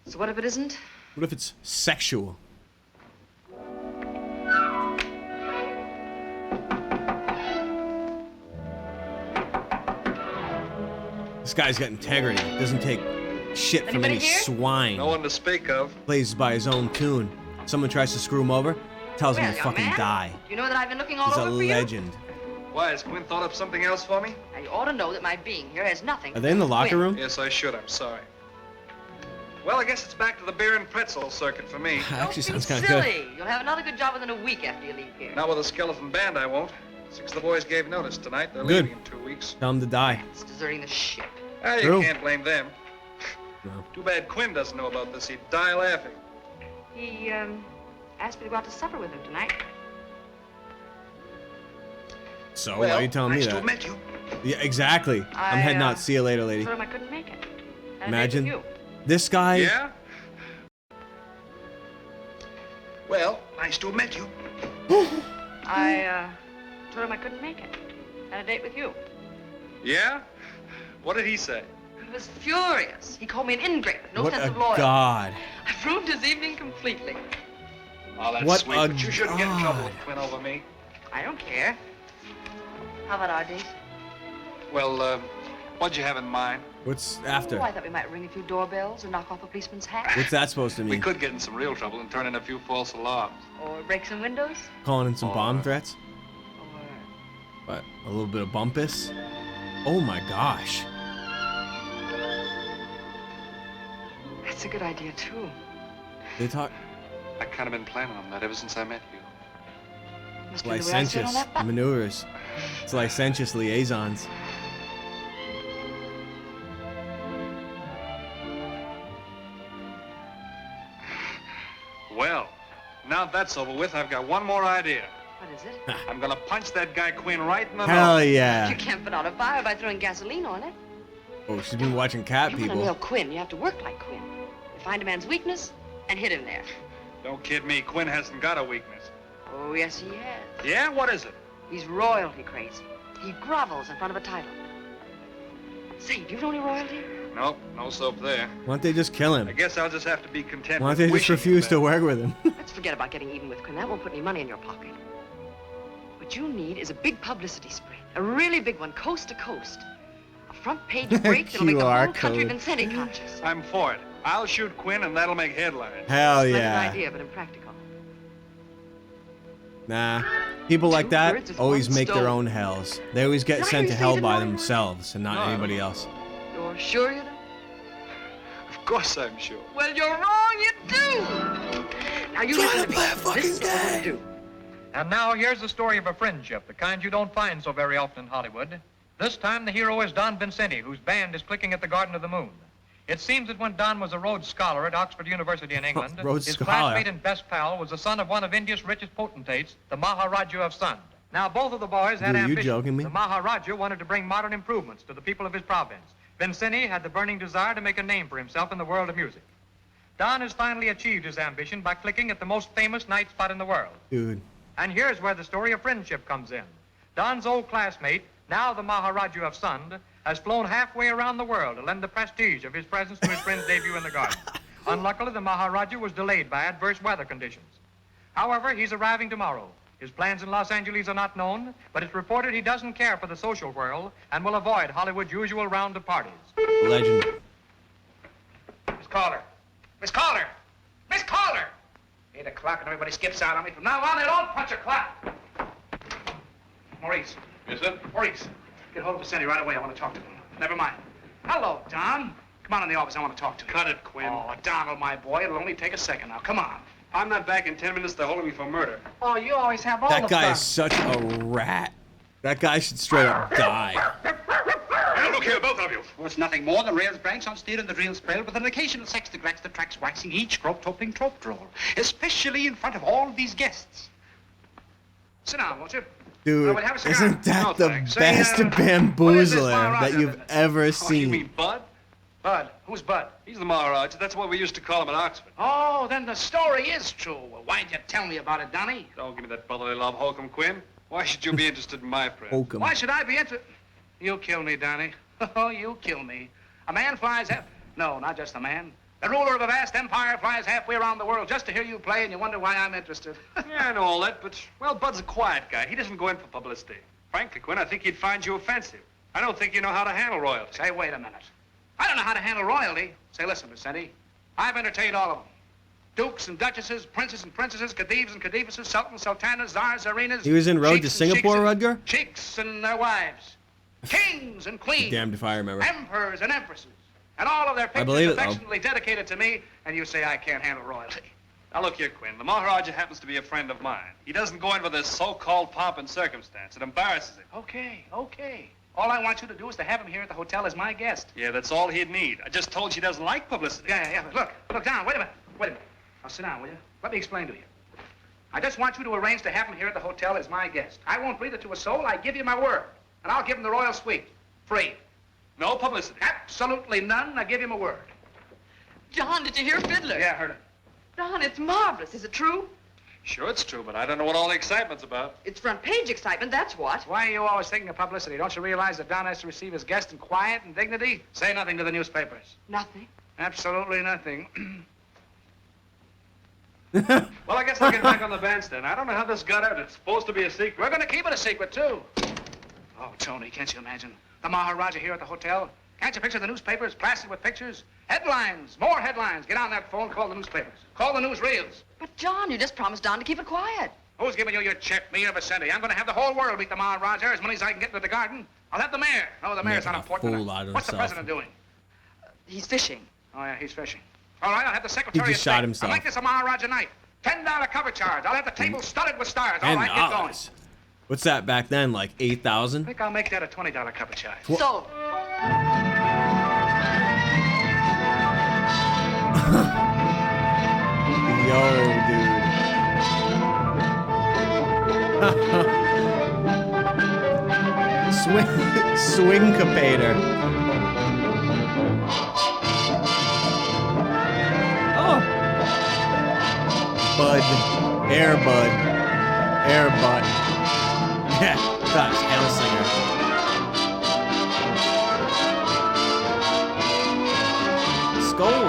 So what if it isn't? What if it's sexual? This guy's got integrity. Doesn't take shit from Anybody any here? swine. No one to speak of. Plays by his own tune. Someone tries to screw him over, tells him Well, to young fucking man, die. Do you know that I've been looking all He's a over for you? legend. Why, has Quinn thought up something else for me? Now, you ought to know that my being here has nothing Are they in the locker room? Yes, I should. I'm sorry. Well, I guess it's back to the beer and pretzel circuit for me. Actually sounds kind Silly. of good. You'll have another good job within a week after you leave here. Not with a skeleton band, I won't. 6 of the boys gave notice tonight. They're Good. leaving in 2 weeks. Tell him to die. It's deserting the ship. Ah, you True. can't blame them. No. Too bad Quinn doesn't know about this. He'd die laughing. He, asked me to go out to supper with him tonight. So why are you telling me nice that? to have met you. Yeah, exactly. I'm heading out. See you later, lady. Told him I couldn't make it. And Imagine. I made it with This guy. Yeah? Well, nice to have met you. you. I, told him I couldn't make it. Had a date with you. Yeah? What did he say? He was furious. He called me an ingrate with no What sense a of loyalty. god. I've ruined his evening completely. Oh, that's What sweet, a but you shouldn't get in trouble god. with Quinn over me. I don't care. How about our date? Well, what'd you have in mind? What's after? Oh, I thought we might ring a few doorbells or knock off a policeman's hat. What's that supposed to We mean? could get in some real trouble and turn in a few false alarms. Or break some windows. Calling in some Or- bomb threats? Or... What? A little bit of bumpus? Oh my gosh. That's a good idea, too. They talk I've kind of been planning on that ever since I met you. Must be the way I sit on licentious that button. maneuvers. It's licentious liaisons. Well, now that's over with, I've got one more idea. What is it? I'm gonna punch that guy Quinn right in the Hell nose. yeah. You can't put out a fire by throwing gasoline on it. Oh, she's been watching cat You want to nail people. Quinn, you have to work like Quinn. You find a man's weakness and hit him there. Don't kid me, Quinn hasn't got a weakness. Oh, yes, he has. Yeah? What is it? He's royalty crazy. He grovels in front of a title. Say, do you know any royalty? Nope, no soap there. Why don't they just kill I him? guess I'll just have to be content Why don't with they just wishing refuse him to that. work with him? Let's forget about getting even with Quinn. That won't put any money in your pocket. What you need is a big publicity spread. A really big one, coast to coast. A front page break that'll make the QR whole country of code. Vincenti conscious. I'm for it. I'll shoot Quinn and that'll make headlines. Hell Splendid yeah. idea, but impractical. Nah. People like Two that birds with always one make their stone. own hells. They always get Did I sent to hear you say hell that by morning? themselves and not No, I don't anybody know. else. You're sure you do? Of course I'm sure. Well, you're wrong, you do! Now you listen to me. This is what we're gonna do. And now here's the story of a friendship, the kind you don't find so very often in Hollywood. This time the hero is Don Vincenti, whose band is clicking at the Garden of the Moon. It seems that when Don was a Rhodes Scholar at Oxford University in England, Rhodes his Scholar. classmate and best pal was the son of one of India's richest potentates, the Maharaja of Sund. Now, both of the boys had Dude, you ambition. joking me? The Maharaja wanted to bring modern improvements to the people of his province. Vincenti had the burning desire to make a name for himself in the world of music. Don has finally achieved his ambition by clicking at the most famous night spot in the world. Dude. And here's where the story of friendship comes in. Don's old classmate, now the Maharaja of Sund, has flown halfway around the world to lend the prestige of his presence to his friend's debut in the garden. Unluckily, the Maharaja was delayed by adverse weather conditions. However, he's arriving tomorrow. His plans in Los Angeles are not known, but it's reported he doesn't care for the social whirl and will avoid Hollywood's usual round of parties. Legend. Miss Calder. Miss Calder! Miss Calder! 8 o'clock and everybody skips out on me. From now on, they don't punch a clock. Maurice. Yes, sir? Maurice, get hold of Vincenti right away. I want to talk to him. Never mind. Hello, Don. Come on in the office. I want to talk to you. Cut it, Quinn. Oh, Donald, my boy. It'll only take a second now. Come on. I'm not back in 10 minutes. They're holding me for murder. Oh, you always have all That the guy fun. is such a rat. That guy should straight up die. Hey, look here, both of you. Well, it's nothing more than rails branks on steel and the rails sprailed with an occasional sex that cracks the tracks waxing each crop toppling trop droll, especially in front of all these guests. Sit down, won't you? Dude, we'll have a cigar. isn't that No, the thanks. Say, best what is this bamboozler Maharaja that you've business? ever Oh, you seen? mean Bud? Bud. Who's Bud? He's the Maharaja. That's what we used to call him at Oxford. Oh, then the story is true. Well, why'd you tell me about it, Donnie? Don't give me that brotherly love, Holcomb Quinn. Why should you be interested in my friend? Hokum. Why should I be interested? You'll kill me, Donnie. Oh, you'll kill me. A man flies half... No, not just a man. The ruler of a vast empire flies halfway around the world just to hear you play, and you wonder why I'm interested. Yeah, I know all that, but, well, Bud's a quiet guy. He doesn't go in for publicity. Frankly, Quinn, I think he'd find you offensive. I don't think you know how to handle royalty. Say, wait a minute. I don't know how to handle royalty. Say, listen, Vincenti. I've entertained all of them. Dukes and duchesses, princes and princesses, khedives and khedivesses, sultans, sultanas, czars, arenas. He was in Road to sheiks and Singapore, sheiks and- Rudger? Sheiks and their wives. Kings and queens. Damned if I remember. Emperors and empresses. And all of their I believe pictures it, though. affectionately dedicated to me, and you say I can't handle royalty. Now, look here, Quinn. The Maharaja happens to be a friend of mine. He doesn't go in for this so-called pomp and circumstance. It embarrasses him. Okay, okay. All I want you to do is to have him here at the hotel as my guest. Yeah, that's all he'd need. I just told you he doesn't like publicity. Yeah. Look, down. Wait a minute. Now, sit down, will you? Let me explain to you. I just want you to arrange to have him here at the hotel as my guest. I won't breathe it to a soul. I give you my word. And I'll give him the royal suite. Free. No publicity. Absolutely none. I give you my word. John, did you hear Fiddler? Yeah, I heard it. Don, it's marvelous. Is it true? Sure, it's true, but I don't know what all the excitement's about. It's front page excitement, that's what. Why are you always thinking of publicity? Don't you realize that Don has to receive his guest in quiet and dignity? Say nothing to the newspapers. Nothing. Absolutely nothing. Well, I guess I'll get back on the bandstand. I don't know how this got out. It's supposed to be a secret. We're going to keep it a secret, too. Oh, Tony, can't you imagine? The Maharaja here at the hotel. Can't you picture the newspapers plastered with pictures? Headlines, more headlines. Get on that phone, call the newspapers. Call the newsreels. But, John, you just promised Don to keep it quiet. Who's giving you your check, me or Vicente? I'm going to have the whole world meet the Maharaja as many as I can get into the garden. I'll have the mayor. No, the mayor's not important. Fool out of What's the himself. president doing? He's fishing. Oh, yeah, he's fishing. All right, I'll have the secretary He just of State. shot himself. I'll make this a Maharaja night. $10 cover charge. I'll have the table studded with stars. All right, get going. $10. What's that back then? Like 8,000? I think I'll make that a $20 cover charge. So, Yo, dude. Swing-capator. Oh. Bud. Air bud. Air bud. Yeah, gosh, Hellsinger. Skull.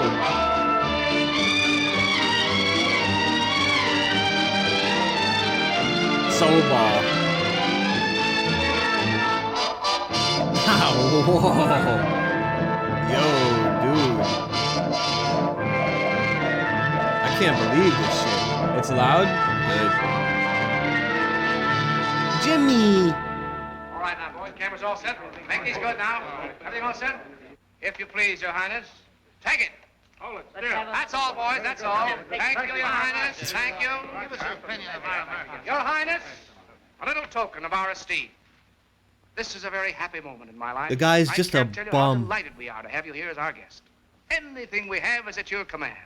Soul ball. Whoa. Yo, dude. I can't believe this shit. It's loud? Good. Jimmy! All right, now, boys, cameras all set. Make these good now. Everything all set? If you please, Your Highness. Take it. Hold it. That's all, boys. That's all. Thank you, Your Highness. Thank you. Give us your opinion of Your Highness, a little token of our esteem. This is a very happy moment in my life. The guy's just a I can't tell you how bum. delighted we are to have you here as our guest. Anything we have is at your command.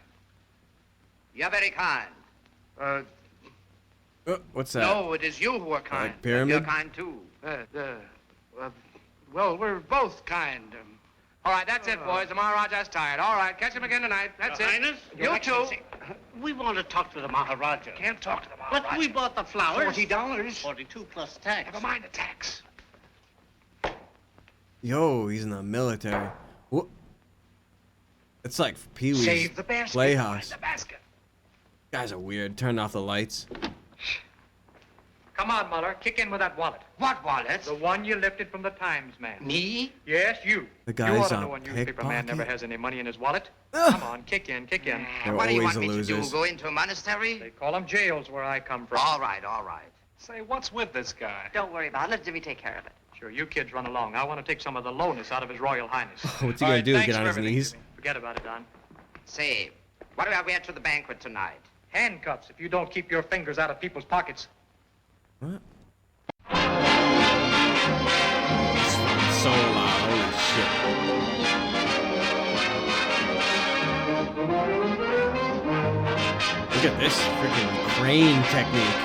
You're very kind. What's that? No, it is you who are kind. pyramid? You're kind, too. Well, we're both kind. All right, that's it, boys. The Maharaja's tired. All right, catch him again tonight. That's Your it. Highness? You too. We want to talk to the Maharaja. Can't talk to the Maharaja. But we bought the flowers. $40. 42 plus tax. Never mind the tax. Yo, he's in the military. What? It's like Pee-wee's Save the basket. Playhouse. Find the basket. Guys are weird. Turned off the lights. Come on, Muller. Kick in with that wallet. What wallet? The one you lifted from the Times man. Me? Yes, you. The You guy's ought to on know a newspaper man never pickpocket. has any money in his wallet. Come on, kick in, kick in. They're What do you always want the me to do? losers. Go into a monastery? They call them jails where I come from. All right, all right. Say, what's with this guy? don't worry about it. Let Jimmy take care of it. Sure, you kids run along. I want to take some of the lowness out of His Royal Highness. What's he All gonna right, do? thanks Get on for his everything, knees? Jimmy. Forget about it, Don. Say, what do I wear to the banquet tonight? Handcuffs if you don't keep your fingers out of people's pockets. What? It's so loud. Holy shit. Look at this freaking crane technique.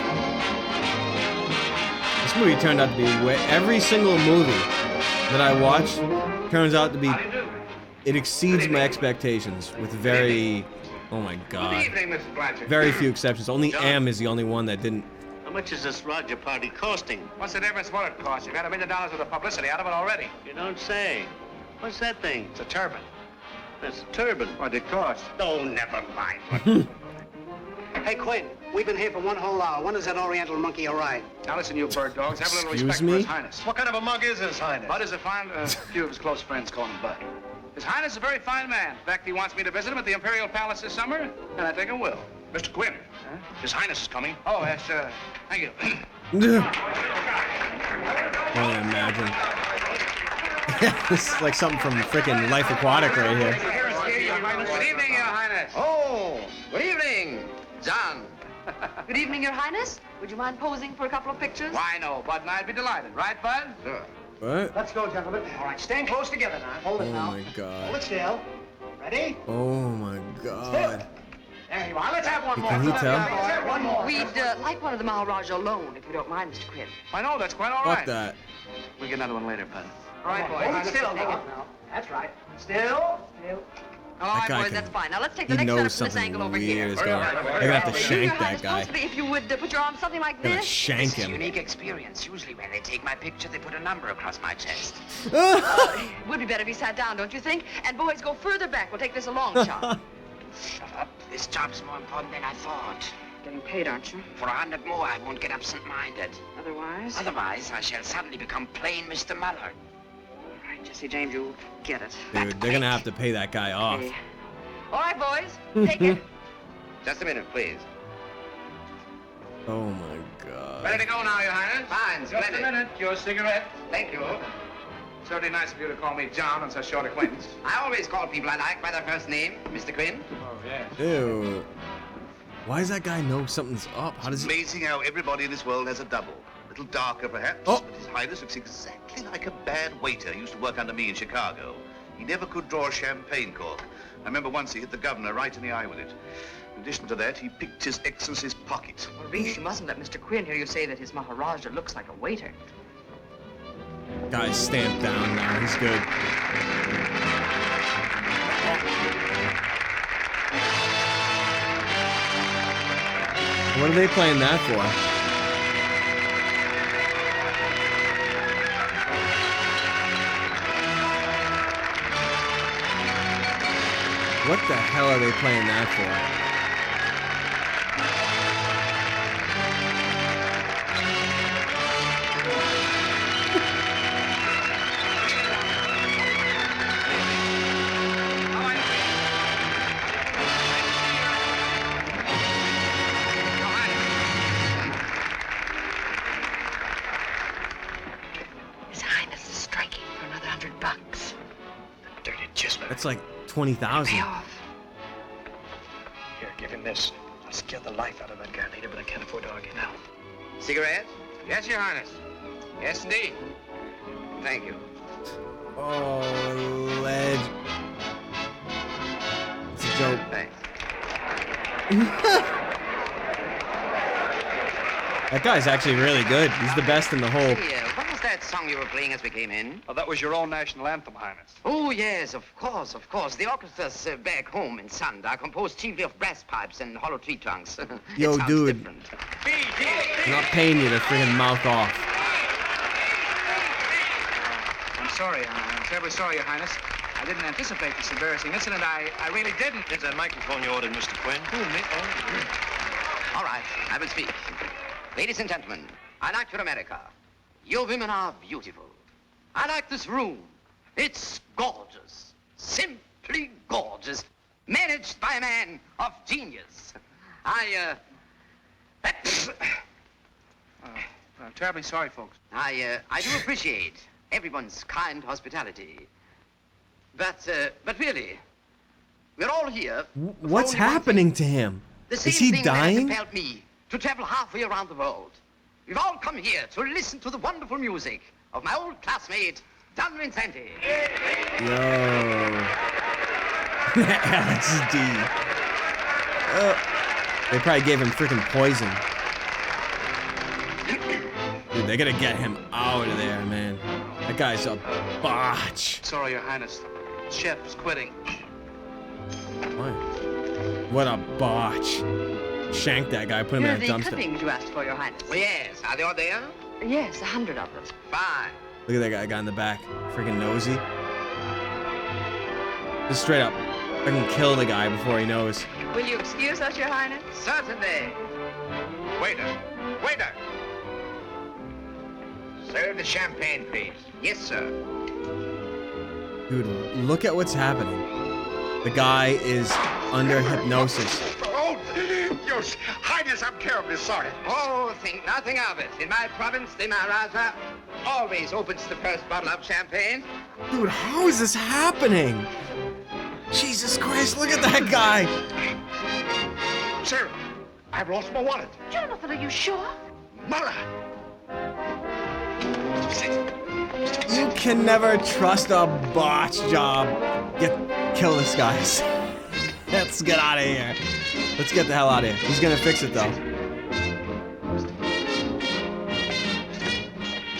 This movie turned out to be every single movie that I watch turns out to be, it exceeds my expectations with very, oh my Good god, evening, Mrs. Blanchard. very few exceptions. Only M is the only one that didn't. How much is this Roger party costing? What's the difference what it costs? You've had $1 million worth of publicity out of it already. You don't say. What's that thing? It's a turban. That's a turban. What it cost? Oh, never mind. Hey, Quinn, we've been here for one whole hour. When does that Oriental monkey arrive? Now listen, you bird dogs. Have a little Excuse respect me? for His Highness. What kind of a mug is His Highness? Bud is a fine... a few of his close friends call him Bud. His Highness is a very fine man. In fact, he wants me to visit him at the Imperial Palace this summer, and I think I will. Mr. Quinn, His Highness is coming. Oh, yes, thank you. Only imagine. This is like something from freaking Life Aquatic right here. Good evening, Your Highness. Oh, good evening, John. Good evening, Your Highness. Would you mind posing for a couple of pictures? Why, no, Bud and I'd be delighted. Right, Bud? Sure. What? Let's go, gentlemen. All right, stand close together now. Hold it Oh now. my god. Hold it still. Ready? Oh my god. There you are. Let's have one more. Can he tell? Let's have one more. We'd like one of the Maharaja alone, if you don't mind, Mr. Quinn. I know, that's quite all Fuck right. that. We'll get another one later, Bud. All right, boys. Hold it still now. That's right. Still. All That right, guy boys, can- that's fine. Now let's take the He next setup knows from this something angle over weird here. is going on. They're gonna have to shank Your that Highness, guy. possibly if you would put your arm something like Gonna this. shank This is a him. unique experience. Usually when they take my picture, they put a number across my chest. It would be better if he sat down, don't you think? And boys, go further back. We'll take this a long shot. Shut up. This job's more important than I thought. Getting paid, aren't you? For 100 more, I won't get absent-minded. Otherwise? Otherwise, I shall suddenly become plain Mr. Muller. All right, Jesse James, you get it. Dude, they're gonna have to pay that guy off. Okay. All right, boys, take it. Just a minute, please. Oh my God. Ready to go now, Your Highness? Fine, Just a splendid. minute. Your cigarette. Thank you. Certainly nice of you to call me John on such short acquaintance. I always call people I like by their first name, Mr. Quinn. Oh, yes. Ew. Why does that guy know something's up? How does he? Amazing how everybody in this world has a double. A little darker, perhaps, Oh. but His Highness looks exactly like a bad waiter who used to work under me in Chicago. He never could draw a champagne cork. I remember once he hit the governor right in the eye with it. In addition to that, he picked His Excellency's pocket. Well, Reese, you mustn't let Mr. Quinn hear you say that his Maharaja looks like a waiter. Guy's stamped down now. He's good. What are they playing that for? What the hell are they playing that for? His Highness is striking for another $100. Dirty chiseler. That's like 20,000. Pay off. Here, give him this. I'll scare the life out of that guy later, but I can't afford to argue now. Cigarette? Yes, Your Highness. Yes, indeed. Thank you. Oh, ledge. It's a joke. Thanks. That guy's actually really good. He's the best in the whole. Hey, what was that song you were playing as we came in? Oh, that was your own national anthem, Highness. Oh, yes, of course, of course. The orchestras back home in Sund are composed chiefly of brass pipes and hollow tree trunks. Yo, it sounds dude. different. I'm not paying you to freaking mouth off. I'm sorry. I'm terribly sorry, Your Highness. I didn't anticipate this embarrassing incident. I really didn't. Is that microphone you ordered, Mr. Quinn? All right, I will speak. Ladies and gentlemen, I like your America. Your women are beautiful. I like this room. It's gorgeous. Simply gorgeous. Managed by a man of genius. I'm terribly sorry, folks. I do appreciate everyone's kind hospitality. But really, we're all here. What's for only one happening to him? The same Is he thing that dying? compelled me to travel halfway around the world. We've all come here to listen to the wonderful music of my old classmate, Don Vincenti. Yo. LSD. They probably gave him freaking poison. Dude, they gotta get him out of there, man. That guy's a botch. Sorry, Your Highness. Chef's quitting. Why? What a botch. Shank that guy, put him Here in are a the dumpster. clippings you asked for, Your Highness. Oh, yes, are they all there? Yes, 100 of them. Fine. Look at that guy in the back. Freaking nosy. Just straight up. I can kill the guy before he knows. Will you excuse us, Your Highness? Certainly. Waiter. Waiter. Serve the champagne, please. Yes, sir. Dude, look at what's happening. The guy is under hypnosis. Oh, Your Highness, I'm terribly sorry. Oh, think nothing of it. In my province, the Maharaja always opens the first bottle of champagne. Dude, how is this happening? Jesus Christ, look at that guy. Sir, I've lost my wallet. Jonathan, are you sure? Muller. You can never trust a botch job. Kill this guy. Let's get out of here. Let's get the hell out of here. He's gonna fix it though.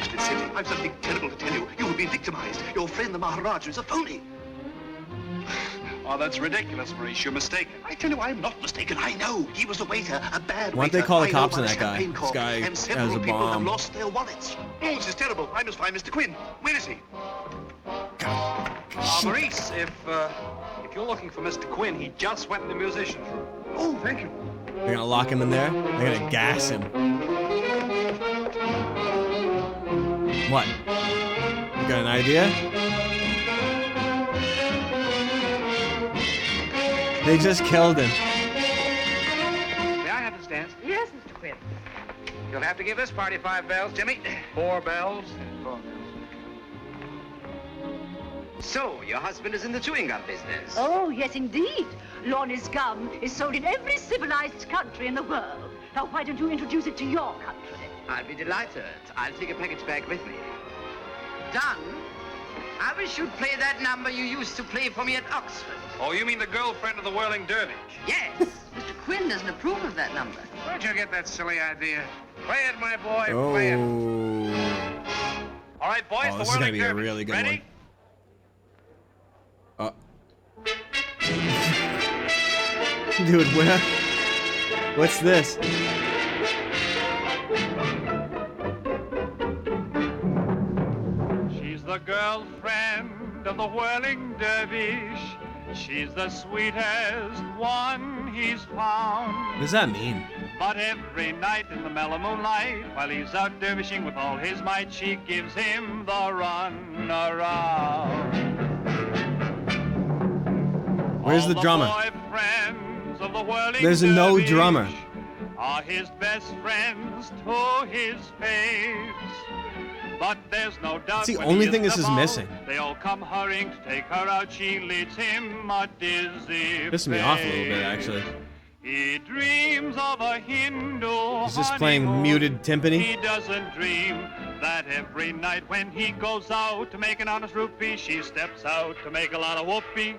Vincenti, I've something terrible to tell you. You have been victimized. Your friend, the Maharaja, is a phony. Oh, that's ridiculous, Maurice. You're mistaken. I tell you, I'm not mistaken. I know. He was a waiter, a bad Why don't they waiter. call the I know cops on about that guy? champagne This cork, guy and has several a people have bomb. lost their wallets. Oh, this is terrible. I must find Mr. Quinn. Where is he? Maurice, if you're looking for Mr. Quinn, he just went in the musician's room. Oh, thank you. They're gonna lock him in there. They're gonna gas him. What? You got an idea? They just killed him. May I have this dance? Yes, Mr. Quinn. You'll have to give this party 5 bells, Jimmy. 4 bells. So, your husband is in the chewing gum business. Oh, yes, indeed. Lonnie's gum is sold in every civilized country in the world. Now, why don't you introduce it to your country? I'll be delighted. I'll take a package back with me. Don, I wish you'd play that number you used to play for me at Oxford. Oh, you mean the girlfriend of the whirling dervish? Yes. Mr. Quinn doesn't approve of that number. Where'd you get that silly idea? Play it, my boy. Oh. Play it. All right, boys, Oh, the this is gonna whirling be a dervish. really good Ready? one. Dude, where? What's this? She's the girlfriend of the whirling dervish. She's the sweetest one he's found. What does that mean? But every night in the mellow moonlight, while he's out dervishing with all his might, she gives him the run around. Where's the drummer? Boyfriends of the whirling There's no dervish drummer. are his best friends to his face. But there's no doubt It's the when only he thing this isn't is about, missing. They all come hurrying to take her out. She leads him a dizzy Pissed me off a little bit, actually. He dreams of a Hindu. Is this playing muted timpani? He doesn't dream that every night when he goes out to make an honest rupee, she steps out to make a lot of whoopee.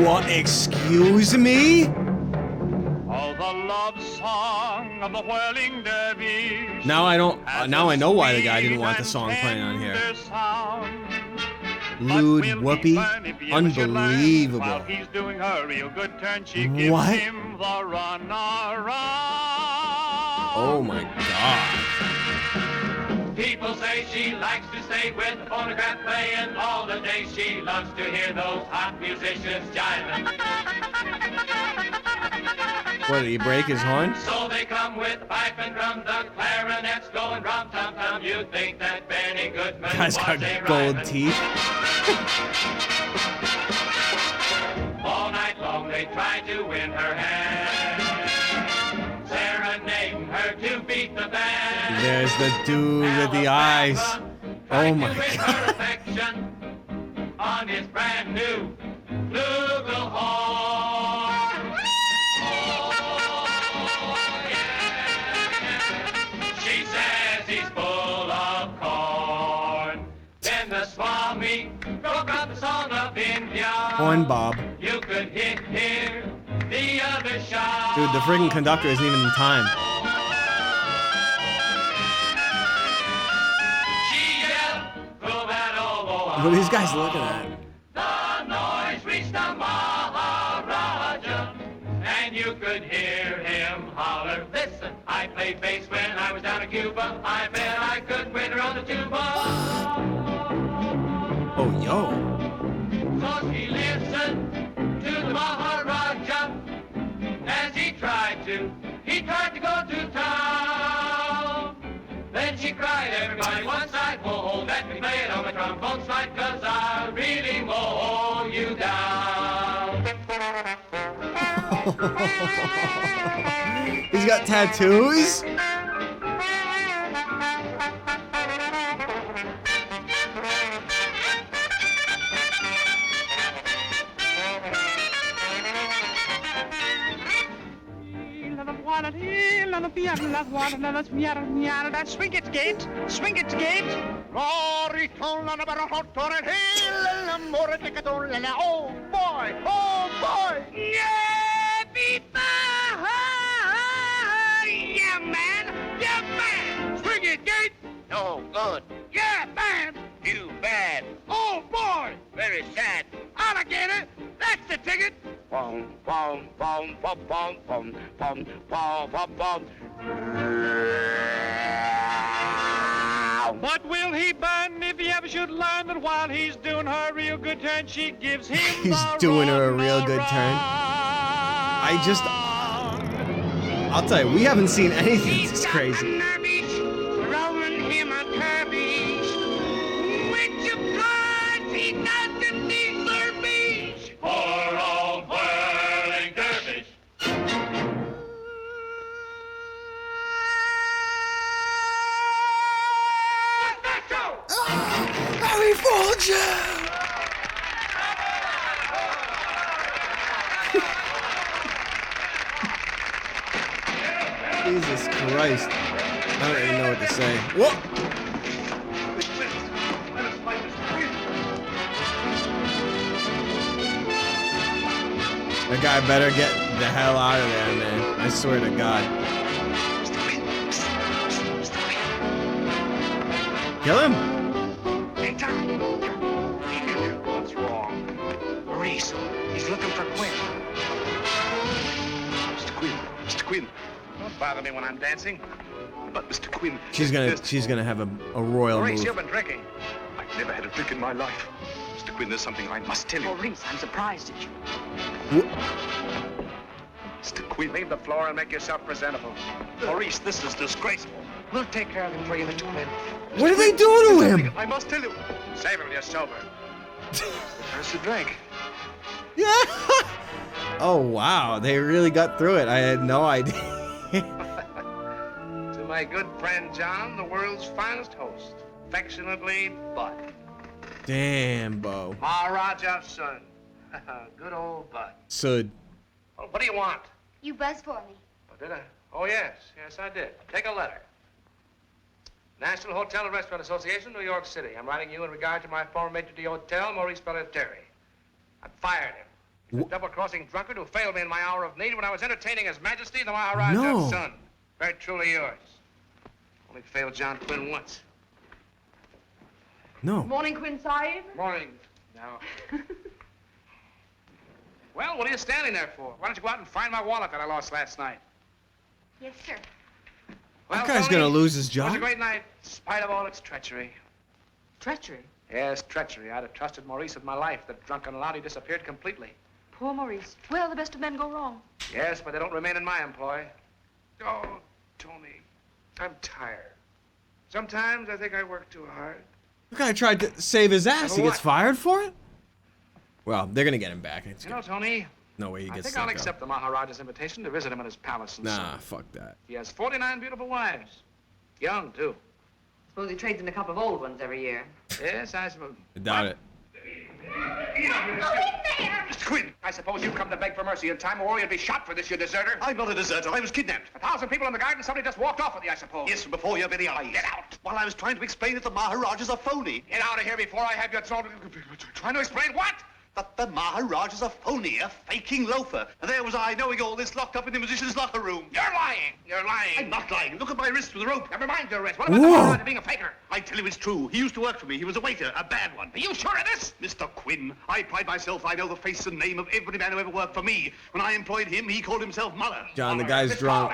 What? Excuse me? Oh, the love song of the whirling dervish. Now I don't. Now I know why the guy didn't want the song playing on here. Lewd whoopee, unbelievable. While he's doing her real good turn, she gives What? him the run around. Oh my god. People say she likes to stay with the phonograph playing all the day. She loves to hear those hot musicians jiving. What, did he break his horn? So they come with pipe and drum, the clarinets going rum-tum-tum. You'd think that Benny Goodman Guy's was got a gold rhyming. teeth. All night long they try to win her hand, serenading her to beat the band. There's the dude with the eyes. Oh my With god. her affection on his brand new flugelhorn. She says he's full of corn. Then the Swami broke up the song of India. Horn Bob. You could hear the other shout. Dude, the friggin' conductor isn't even in time. She yelled, "Throw that oboe What are these guys looking at? The noise reached the Maharaja, and you could hear him holler, "Listen, I played bass when I was down in Cuba. I bet I could win her on the tuba." Oh, yo. So she listened to the Maharaja as he tried to go to town. Then she cried, "Everybody one side, whoa, let me play it on my trombone slide, 'cause I'll really mow you down." He's got tattoos? Swing it, gate. Swing it, gate. Oh, boy. Oh, boy. Yeah, yeah, man. Yeah, man. Swing it, gate. No, good. Yeah, man. You bad. Oh, boy. Very sad. Alligator. That's the ticket. Boom, boom, boom, boom, boom, boom, boom, boom, boom, boom. But will he burn if he ever should learn that while he's doing her a real good turn, she gives him He's doing her a real good turn. I'll tell you, we haven't seen anything this crazy. Throwing him a curbish. Which of course he doesn't deserve beach. Poor old whirling dervish. Harry Folger! Jesus Christ. I don't even know what to say. Whoa! That guy better get the hell out of there, man. I swear to God. Kill him! Hey, Tom. What's wrong? Maurice, he's looking for Quinn. Mr. Quinn. Don't bother me when I'm dancing. But Mr. Quinn. She's gonna have a royal Maurice, move. you've been drinking. I've never had a drink in my life. Mr. Quinn, there's something I must tell you. Maurice, I'm surprised at you. Mr. Quinn. Leave the floor and make yourself presentable. Maurice, this is disgraceful. We'll take care of him for you, Mr. Quinn. What are they doing to him? I must tell you. Save it when you're sober. There's a drink. Yeah! Oh, wow. They really got through it. I had no idea. To my good friend John, the world's finest host. Affectionately, Bud. Damn, Bo. Maharaja's son. Good old Bud. Sud. Well, what do you want? You buzzed for me. Oh, did I? Oh, yes. Yes, I did. Take a letter. National Hotel and Restaurant Association, New York City. I'm writing you in regard to my former maitre d'hotel, Maurice Pelletieri. I fired him. He's a double-crossing drunkard who failed me in my hour of need when I was entertaining His Majesty the Maharaja's son. Very truly yours. Only failed John Quinn once. No. Morning, Quinn Sahib. Morning. Now. Well, what are you standing there for? Why don't you go out and find my wallet that I lost last night? Yes, sir. That guy's gonna lose his job. It was a great night, in spite of all its treachery. Treachery? Yes, treachery. I'd have trusted Maurice with my life. The drunken lout, he disappeared completely. Poor Maurice. Well, the best of men go wrong. Yes, but they don't remain in my employ. Oh, Tony, I'm tired. Sometimes I think I work too hard. The guy tried to save his ass. He What? gets fired for it? Well, they're gonna get him back. It's You know, Tony, no way he I gets think stuck I'll up. accept the Maharaja's invitation to visit him at his palace and Nah, fuck that. He has 49 beautiful wives. Young, too. Suppose he trades in a couple of old ones every year. Yes, I suppose. I doubt it. Mr. Quinn, I suppose you've come to beg for mercy in time or you'd be shot for this, you deserter. I'm not a deserter. I was kidnapped. 1,000 people in the garden, somebody just walked off with you, I suppose. Yes, before your very eyes. Get out. While I was trying to explain that the Maharaja's a phony. Get out of here before I have you thrown... Trying to explain what? That the Maharaja's a phony, a faking loafer. And there was I, knowing all this, locked up in the musician's locker room. You're lying. You're lying. I'm not lying. Look at my wrist with the rope. Never mind your wrist. What about the Maharaja being a faker? I tell you it's true. He used to work for me. He was a waiter, a bad one. Are you sure of this? Mr. Quinn, I pride myself I know the face and name of every man who ever worked for me. When I employed him, he called himself Muller. John, the guy's drunk.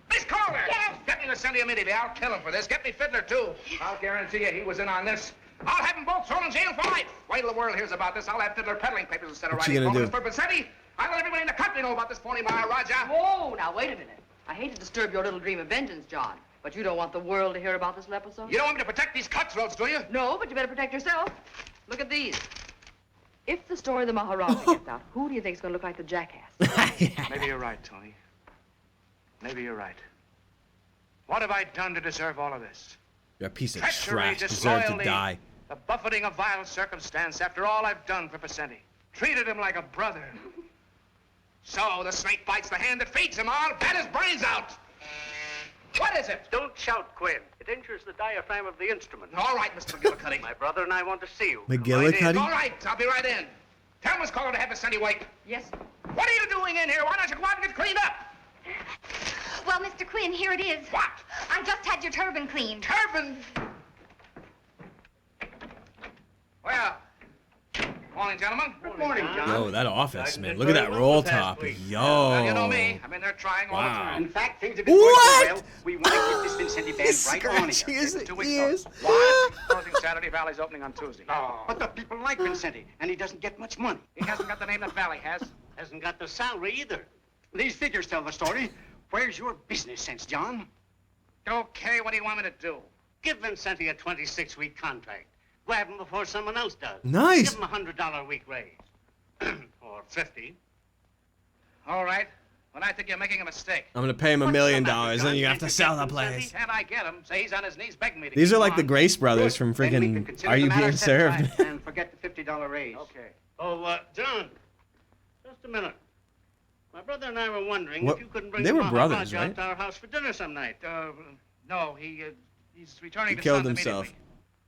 Miss Calder! Yes! Get me the Sunday immediately. I'll kill him for this. Get me Fiddler, too. I'll guarantee you he was in on this. I'll have them both thrown in jail for life. Wait till the world hears about this. I'll have Fiddler peddling papers instead of What's he writing gonna poems for Bassetti. I'll let everybody in the country know about this phony Maharaja. Oh, now wait a minute. I hate to disturb your little dream of vengeance, John, but you don't want the world to hear about this leprechaun? You don't want me to protect these cutthroats, do you? No, but you better protect yourself. Look at these. If the story of the Maharaja gets out, who do you think is going to look like the jackass? Maybe you're right, Tony. Maybe you're right. What have I done to deserve all of this? You're a piece of Treachery, trash. Deserve to disloyalty, die. The buffeting of vile circumstance after all I've done for Bassetti. Treated him like a brother. So the snake bites the hand that feeds him. I'll bat his brains out. What is it? Don't shout, Quinn. It injures the diaphragm of the instrument. All right, Mr. McGillicuddy. My brother and I want to see you. McGillicuddy? All right, I'll be right in. Tell Miss Calder to have Bassetti wait. Yes. What are you doing in here? Why don't you go out and get cleaned up? Well, Mr. Quinn, here it is. What? I just had your turban cleaned. Turban? Well, go on morning, gentlemen. Good morning, John. Yo, that office, man. Look at that roll top. Yo. Well, you know me. I'm in there trying all the Wow. time. In fact, things have been going so well, we want to keep this Vincenti band He's right on scratching here. his 2 weeks' ears. notice. What? Closing Saturday, Valley's opening on Tuesday. Oh, but the people like Vincenti, and he doesn't get much money. He hasn't got the name that Valley has. Hasn't got the salary either. These figures tell the story. Where's your business sense, John? Okay, what do you want me to do? Give Vincenti a 26-week contract. Grab him before someone else does. Nice. Give him a $100 a week raise. Or 50. All right. Well, I think you're making a mistake. I'm gonna pay him $1 million, then you have to sell the place. Can't I get him? Say he's on his knees begging me to These keep are like him the on. Grace Brothers from Then we can freaking consider Are the You matter Being set Served? aside and forget the $50 raise. Okay. Oh, John, just a minute. My brother and I were wondering What- if you couldn't bring they were Mama brothers, Raja right? out to our house for dinner some night. No, he's returning He to killed Sons himself. immediately.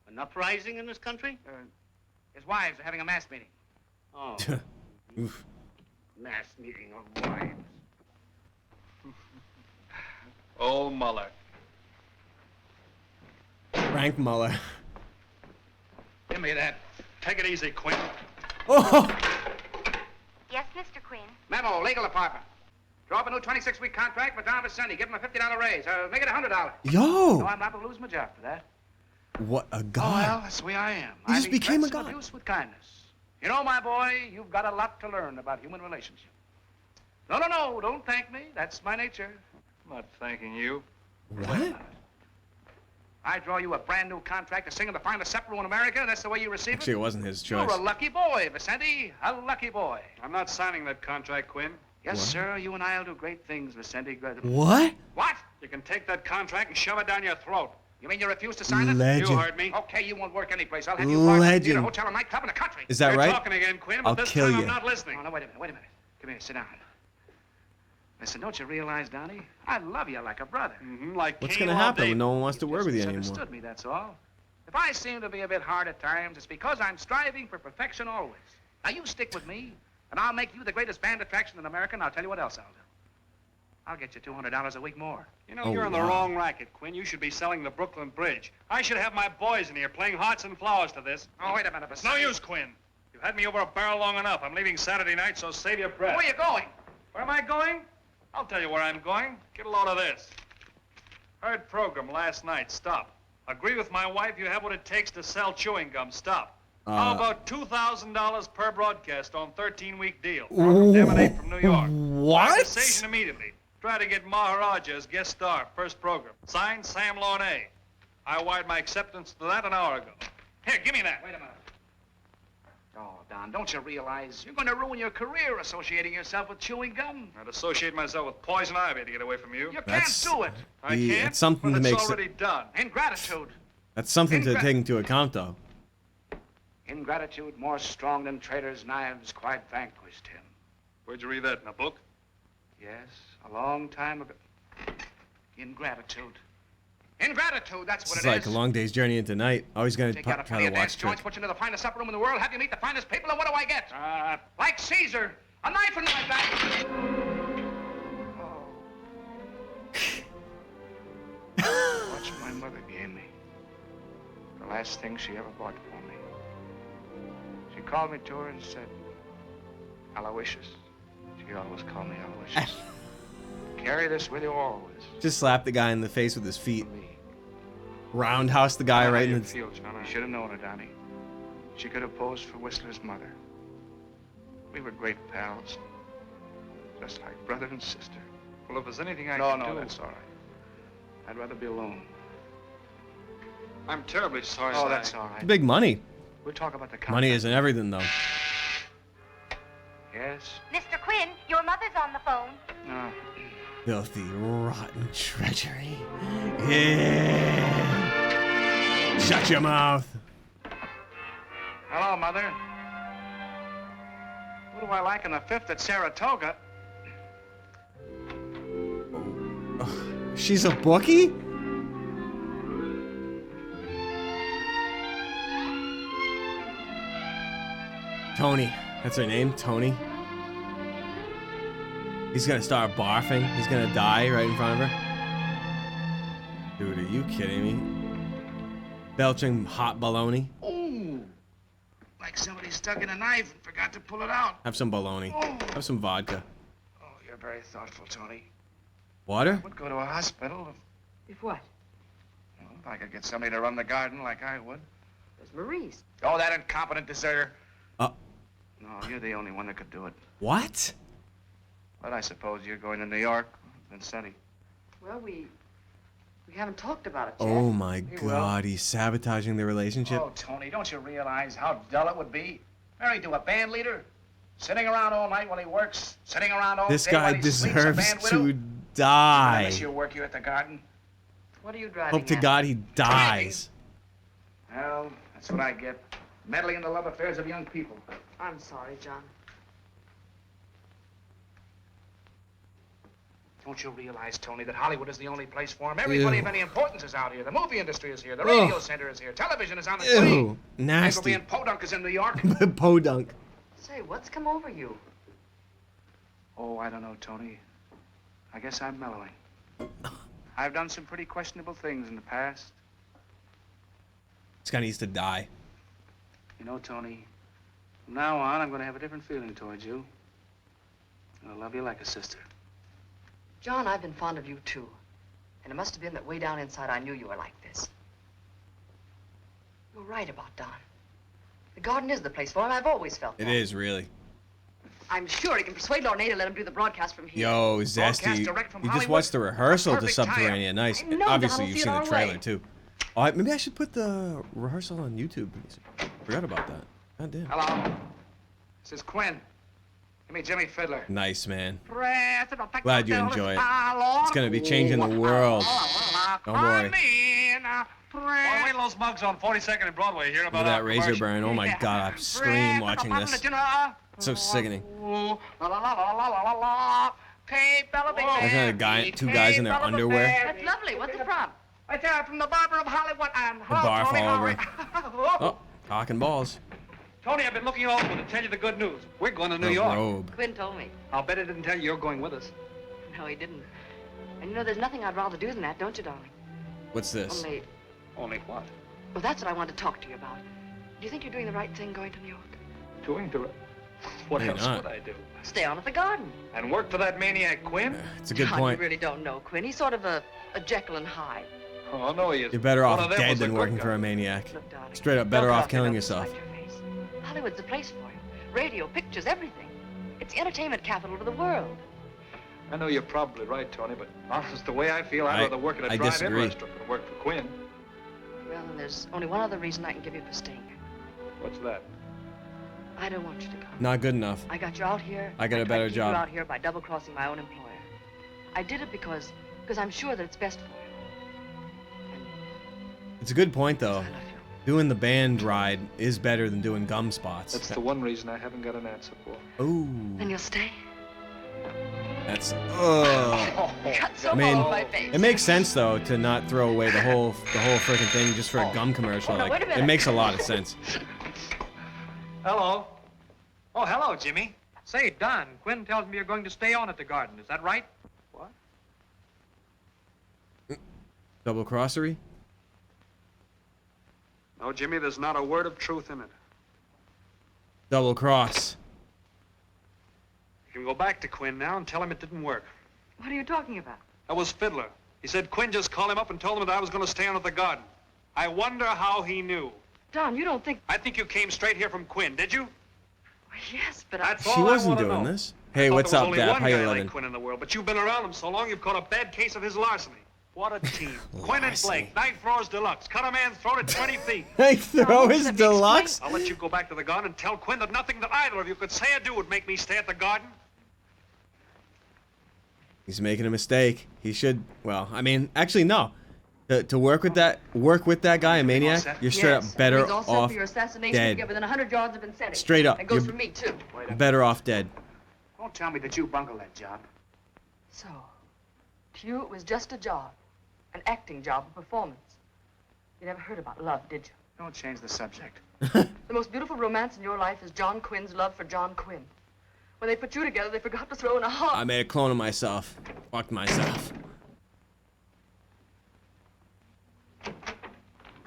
An uprising in this country? His wives are having a mass meeting. Oh, Oof. mass meeting of wives. Oh, Muller. Frank Muller. Give me that. Take it easy, Quinn. Oh! Yes, Mr. Quinn. Memo, legal department. Draw up a new 26-week contract for Don Vicente. Give him a $50 raise. Make it $100. Yo! No, I'm not to lose my job for that. What a Oh, guy. well, that's the way I am. He just I meet became a threats and god. abuse with kindness. You know, my boy, you've got a lot to learn about human relationships. No, don't thank me. That's my nature. I'm not thanking you. What? I draw you a brand new contract to sing in the finest opera in America. That's the way you receive Actually, it? it wasn't his You're choice. a lucky boy, Vicente. A lucky boy. I'm not signing that contract, Quinn. Yes, What? sir. You and I'll do great things, Vicente. What? What? You can take that contract and shove it down your throat. You mean you refuse to sign it? Legend. You heard me. Okay, you won't work anyplace. I'll have you barred from theater, Legend. hotel, and nightclub in the country. Is that You're right? talking again, Quinn, but I'll this kill time you. I'm not listening. Oh, no, wait a minute. Come here, sit down. Listen, don't you realize, Donnie? I love you like a brother. Like What's Cain gonna all happen day. when no one wants to work with you anymore? Misunderstood me, that's all. If I seem to be a bit hard at times, it's because I'm striving for perfection always. Now, you stick with me, and I'll make you the greatest band attraction in America, and I'll tell you what else I'll do. I'll get you $200 a week more. You know, Oh, you're in the wow. wrong racket, Quinn. You should be selling the Brooklyn Bridge. I should have my boys in here playing hearts and flowers to this. Oh, wait a minute, It's no Vicente. use, Quinn. You've had me over a barrel long enough. I'm leaving Saturday night, so save your breath. Where are you going? Where am I going? I'll tell you where I'm going. Get a load of this. Heard program last night. Stop. Agree with my wife you have what it takes to sell chewing gum. Stop. How about $2,000 per broadcast on 13-week deal? Program emanate from New York. What? Decision immediately. Try to get Maharaja as guest star, first program. Signed, Sam Launay. I wired my acceptance to that an hour ago. Here, give me that. Wait a minute. Oh, Don, don't you realize you're going to ruin your career associating yourself with chewing gum? I'd associate myself with poison ivy to get away from you. You That's- can't do it. I Yeah, can't, it's something but to it's make already done. Ingratitude. That's something to take into account, though. Ingratitude more strong than traitors' knives quite vanquished him. Where'd you read that, in a book? Yes, a long time ago. Ingratitude. Ingratitude, that's what It's it like is. a long day's journey into night. Always gonna Take you out of try plenty to of dance watch joints, Trick. put you into the finest supper room in the world, have you meet the finest people, and what do I get? Like Caesar, a knife in my back. Oh. What my mother gave me. The last thing she ever bought for me. She called me to her and said, Aloysius. She always called me Aloysius. Carry this with you always. Just slap the guy in the face with his feet. Roundhouse the guy right in the... You should have known her, Donnie. She could have posed for Whistler's mother. We were great pals. Just like brother and sister. Well, if there's anything I No, can no, do... that's all right. I'd rather be alone. I'm terribly sorry. Oh, Si. that's all right. It's big money. We'll talk about the Money contract. isn't everything, though. Yes? Mr. Quinn, your mother's on the phone. No. Filthy, rotten treachery. Yeah. Shut your mouth. Hello, Mother. What do I like in the Fifth at Saratoga? She's a bookie? Tony. That's her name, Tony. He's gonna start barfing. He's gonna die right in front of her. Dude, are you kidding me? Belching hot baloney. Oh. Like somebody stuck in a knife and forgot to pull it out. Have some bologna. Have some vodka. Oh, you're very thoughtful, Tony. Water? I would go to a hospital If what? if I could get somebody to run the garden like I would. There's Maurice. Oh, that incompetent deserter. Uh. No, you're the only one that could do it. What? But I suppose you're going to New York, Vincetti. Well, we haven't talked about it yet. Oh my He will. God, he's sabotaging the relationship. Oh, Tony, don't you realize how dull it would be? Married to a band leader? Sitting around all night while he works? Sitting around all This day guy while he sleeps, a deserves band widow? to die. I miss your work here at the garden. What are you driving Hope to at? God he dies. Well, that's what I get. Meddling in the love affairs of young people. I'm sorry, John. Don't you realize, Tony, that Hollywood is the only place for him? Everybody Ew. of any importance is out here. The movie industry is here. The radio center is here. Television is on the Ew, screen. nasty. Being Podunk is in New York. Podunk. Say, what's come over you? Oh, I don't know, Tony. I guess I'm mellowing. I've done some pretty questionable things in the past. This guy needs to die. You know, Tony, from now on, I'm going to have a different feeling towards you. I'll love you like a sister. John, I've been fond of you, too. And it must have been that way down inside I knew you were like this. You're right about Don. The garden is the place for him. I've always felt that. It is, really. I'm sure he can persuade Lornay to let him do the broadcast from here. Yo, Broadcast Zesty. direct from You just Hollywood? watched the rehearsal to Perfect Subterranean. tie-up. Nice. I know, Obviously, Donald, you've see seen it the our trailer, way. too. Oh, maybe I should put the rehearsal on YouTube. Forgot about that. God damn. Hello. This is Quinn. Give me Jimmy Fiddler. Nice, man. Glad Glad you enjoy it. It's gonna be changing the world. Don't worry. Boy, wait till those mugs on 42nd and Broadway hear Look about at that our razor commercial. burn. Oh my God, I scream watching this. It's so sickening. Imagine a guy, two guys in their underwear. That's lovely. What's it from? Right there, from the barber of Hollywood. And The barf all over. Oh, cock and balls. Tony, I've been looking all over to tell you the good news. We're going to New The York. robe. Quinn told me. I'll bet he didn't tell you you're going with us. No, he didn't. And you know, there's nothing I'd rather do than that, don't you, darling? What's this? Only what? Well, that's what I wanted to talk to you about. Do you think you're doing the right thing going to New York? Doing to it? What Maybe else not. would I do? Stay on at the garden. And work for that maniac Quinn? It's a good John, point. you really don't know Quinn. He's sort of a Jekyll and Hyde. Oh, no, he isn't. You're better One off of them dead was a than good working guy. for a maniac. Look, darling. Straight up, better don't off talk killing to yourself. Your face. Hollywood's the place for you. Radio, pictures, everything. It's the entertainment capital of the world. I know you're probably right, Tony, but honest, the way I feel, I'd rather work at a I drive-in disagree. restaurant than work for Quinn. Well, then there's only one other reason I can give you for staying here. What's that? I don't want you to go. Not good enough. I got you out here. I got a tried better to keep job. you out here by double-crossing my own employer. I did it because I'm sure that it's best for you. It's a good point, though. Doing the band ride is better than doing gum spots. That's the one reason I haven't got an answer for. Ooh. And you'll stay? That's. Got so I mean, all over my face. it makes sense though to not throw away the whole freaking thing just for a gum commercial. Oh, no, Like, wait a it minute. makes a lot of sense. Hello. Oh, hello, Jimmy. Say, Don, Quinn tells me you're going to stay on at the garden. Is that right? What? Double crossery. No, Jimmy, there's not a word of truth in it. Double cross. You can go back to Quinn now and tell him it didn't work. What are you talking about? That was Fiddler. He said Quinn just called him up and told him that I was going to stay on at the garden. I wonder how he knew. Don, you don't think... I think you came straight here from Quinn, did you? Yes, but That's She all wasn't I wanna doing know. this. I Hey, thought what's there was up, only Dap? one How you guy living? like Quinn in the world, but you've been around him so long you've caught a bad case of his larceny. What a team. Quinn and Blake, knife throwers deluxe. Cut a man's throat at 20 feet. Knife throwers deluxe? I'll let you go back to the garden and tell Quinn that nothing that either of you could say or do would make me stay at the garden. He's making a mistake. He should. Well, I mean, actually, no. To work with that guy, a maniac, you're straight up better He's all set off for your assassination dead. to get within 100 yards of Vincetti. Straight up, That goes you're for me, too. better off dead. Don't tell me that you bungled that job. So, to you it was just a job. An acting job, a performance. You never heard about love, did you? Don't change the subject. The most beautiful romance in your life is John Quinn's love for John Quinn. When they put you together, they forgot to throw in a heart. I made a clone of myself. Fucked myself.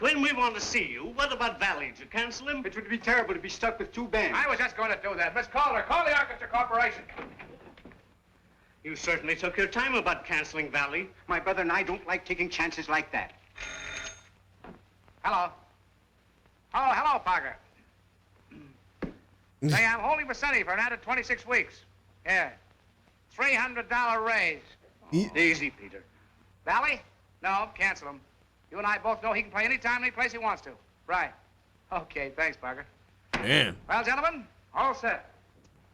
When we want to see you, what about Valley? Did you cancel him? It would be terrible to be stuck with two bands. I was just going to do that. Miss Calder, call the Orchestra Corporation. You certainly took your time about canceling Valley. My brother and I don't like taking chances like that. Hello. Oh, hello, Parker. Say, I'm holding Vicente for an added 26 weeks. Yeah. $300 raise. Easy, Peter. Valley? No, cancel him. You and I both know he can play any time, any place he wants to. Right. Okay, thanks, Parker. Man. Well, gentlemen, all set.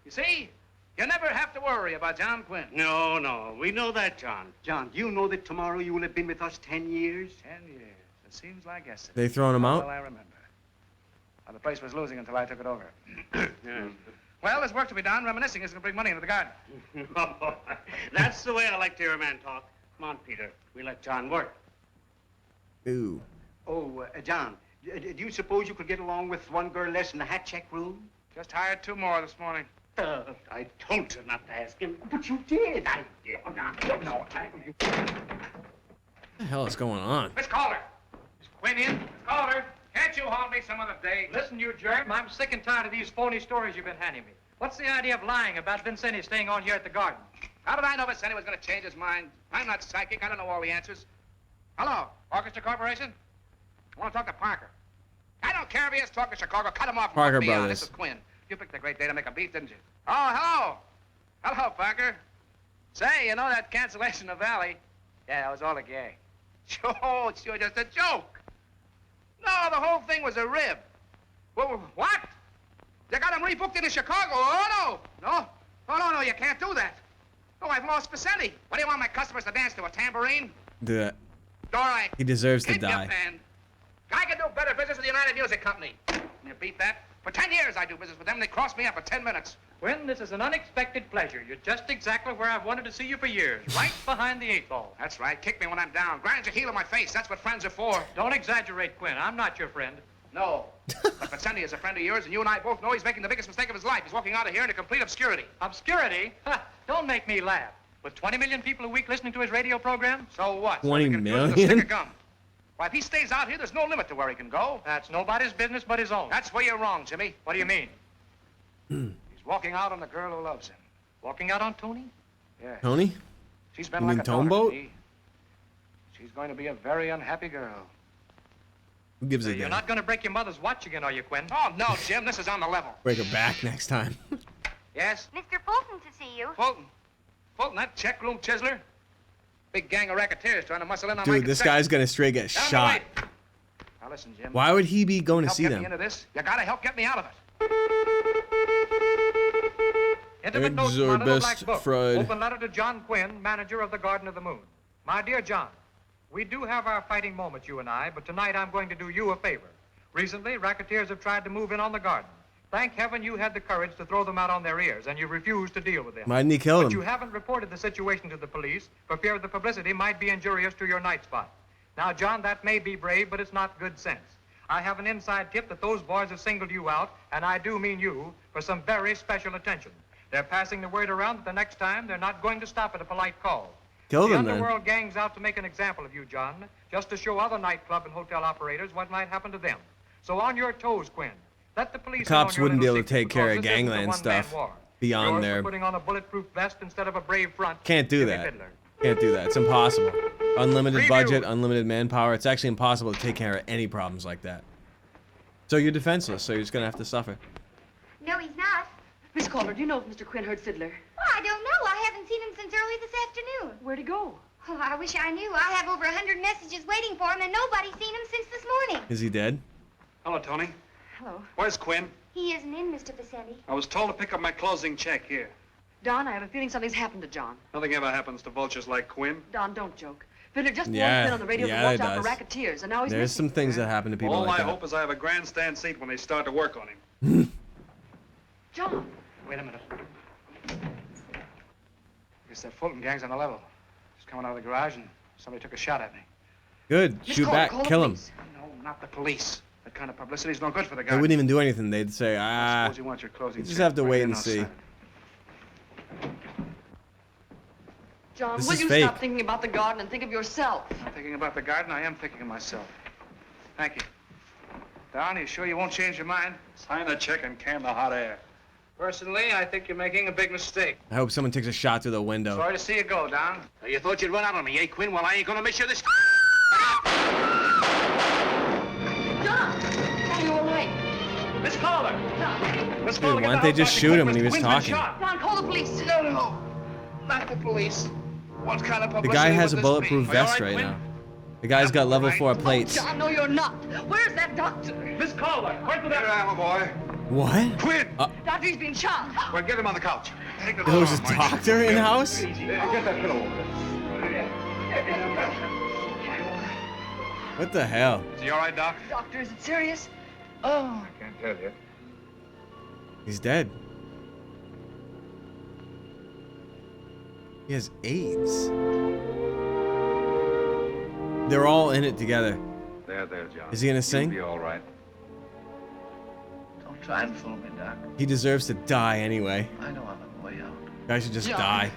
You see, you never have to worry about John Quinn. No, no, we know that, John. John, do you know that tomorrow you will have been with us 10 years? 10 years. It seems like yesterday. They throwing him out? Well, I remember. Well, the place was losing until I took it over. Well, there's work to be done. Reminiscing isn't going to bring money into the garden. That's the way I like to hear a man talk. Come on, Peter. We let John work. Ooh. Oh, John, do you suppose you could get along with one girl less in the hat check room? Just hired 2 more this morning. I told you not to ask him. But you did. I did. No, What the hell is going on? Miss Calder. Miss Quinn in. Miss Calder, can't you haunt me some other day? Listen, you germ, I'm sick and tired of these phony stories you've been handing me. What's the idea of lying about Vincenti staying on here at the garden? How did I know Vicente was going to change his mind? I'm not psychic. I don't know all the answers. Hello, Orchestra Corporation? I want to talk to Parker. I don't care if he is talking to Chicago. Cut him off. Parker Me on. Brothers. This is Quinn. You picked a great day to make a beat, didn't you? Oh, hello. Hello, Parker. Say, you know that cancellation of Valley? Yeah, that was all a gag. Sure, sure, just a joke. No, the whole thing was a rib. Well, what? You got him rebooked into Chicago? Oh, no. No? Oh, no, you can't do that. Oh, I've lost Vicente. What do you want my customers to dance to, a tambourine? Do that. All right. He deserves to Keep your die. band. I can do better business with the United Music Company. You beat that? For 10 years I do business with them, and they cross me up for 10 minutes. Quinn, this is an unexpected pleasure. You're just exactly where I've wanted to see you for years, right behind the 8 ball. That's right. Kick me when I'm down. Grind your heel in my face. That's what friends are for. Don't exaggerate, Quinn. I'm not your friend. No. But Vicente is a friend of yours, and you and I both know he's making the biggest mistake of his life. He's walking out of here into complete obscurity. Obscurity? Ha, don't make me laugh. With 20 million people a week listening to his radio program? So what? 20 so we can use it with a million? stick of gum. Why, if he stays out here, there's no limit to where he can go. That's nobody's business but his own. That's where you're wrong, Jimmy. What do you mean? He's walking out on the girl who loves him. Walking out on Tony? Yeah. Tony? She's been You like mean a daughter to Tomeboat? me. She's going to be a very unhappy girl. Who gives a You're damn? not going to break your mother's watch again, are you, Quinn? Oh, no, Jim. This is on the level. Break her back next time. Yes? Mr. Fulton to see you. Fulton. Fulton, that check room chiseler? Big gang of racketeers trying to muscle in on my Dude, this concession. guy's gonna straight get Down the shot. way. Now listen, Jim. Why would he be going to Help see get them? me into this. You gotta help get me out of it. Intimate notes Eggs from are our little best black book. fried. Open letter to John Quinn, manager of the Garden of the Moon. My dear John, we do have our fighting moments, you and I, but tonight I'm going to do you a favor. Recently, racketeers have tried to move in on the garden. Thank heaven you had the courage to throw them out on their ears, and you refused to deal with them. Why didn't he kill But him? you haven't reported the situation to the police for fear the publicity might be injurious to your night spot. Now, John, that may be brave, but it's not good sense. I have an inside tip that those boys have singled you out, and I do mean you, for some very special attention. They're passing the word around that the next time they're not going to stop at a polite call. Kill the them, then. underworld gang's out to make an example of you, John, just to show other nightclub and hotel operators what might happen to them. So on your toes, Quinn. Let the police The cops know on your wouldn't be little able to secret take care of because this isn't a gangland one-man stuff war. beyond Yours their. for putting on a bulletproof vest instead of a brave front. Can't do Jimmy that. Fiddler. Can't do that. It's impossible. Unlimited Preview. budget, unlimited manpower. It's actually impossible to take care of any problems like that. So you're defenseless. So you're just gonna have to suffer. No, he's not. Miss Calder, do you know if Mr. Quinn heard Fiddler? Oh, I don't know. I haven't seen him since early this afternoon. Where'd he go? Oh, I wish I knew. I have over 100 messages waiting for him, and nobody's seen him since this morning. Is he dead? Hello, Tony. Hello. Where's Quinn? He isn't in, Mr. Vicente. I was told to pick up my closing check here. Don, I have a feeling something's happened to John. Nothing ever happens to vultures like Quinn. Don, don't joke. Fiddler just Yeah, warned Quinn on the radio yeah, to watch it out for does. racketeers, and now he's There's missing. some things that happen to people All like I that. hope is I have a grandstand seat when they start to work on him. John. Wait a minute. I guess that Fulton gang's on the level. Just coming out of the garage, and somebody took a shot at me. Good. Miss Shoot Calder, back. call the Kill him. police. No, not the police. That kind of publicity's no good for the guy. They wouldn't even do anything. They'd say, ah. Suppose you want your closing You just check have to right wait in and see. outside. John, This will is you fake. stop thinking about the garden and think of yourself? I'm thinking about the garden. I am thinking of myself. Thank you. Don, you sure you won't change your mind? Sign the check and can the hot air. Personally, I think you're making a big mistake. I hope someone takes a shot through the window. Sorry to see you go, Don. You thought you'd run out on me, eh, Quinn? Well, I ain't gonna miss you this... John! Are you all right? Miss Calder! Miss Dude, Calder, why get don't the they house just back shoot quick. him when he Mr. was Quinn's been talking? shot. John, call the police. No. Not the police. What kind of The publicity guy has a would this bulletproof be? vest right now. The guy's got level 4 plates. John, no, you're not. Where's that doctor? Miss Calder, where's the doctor? Here I am, boy. What? Quinn! Doctor's been shot. Well, get him on the couch. There was a doctor in the house? Get that pillow over there. What the hell? Is he all right, Doc? Doctor, is it serious? Oh. I can't tell you. He's dead. He has AIDS. They're all in it together. There, John. Is he gonna sing? You'll be all right. Don't try and fool me, Doc. He deserves to die anyway. I know I'm on the way out. Guy should just John. die.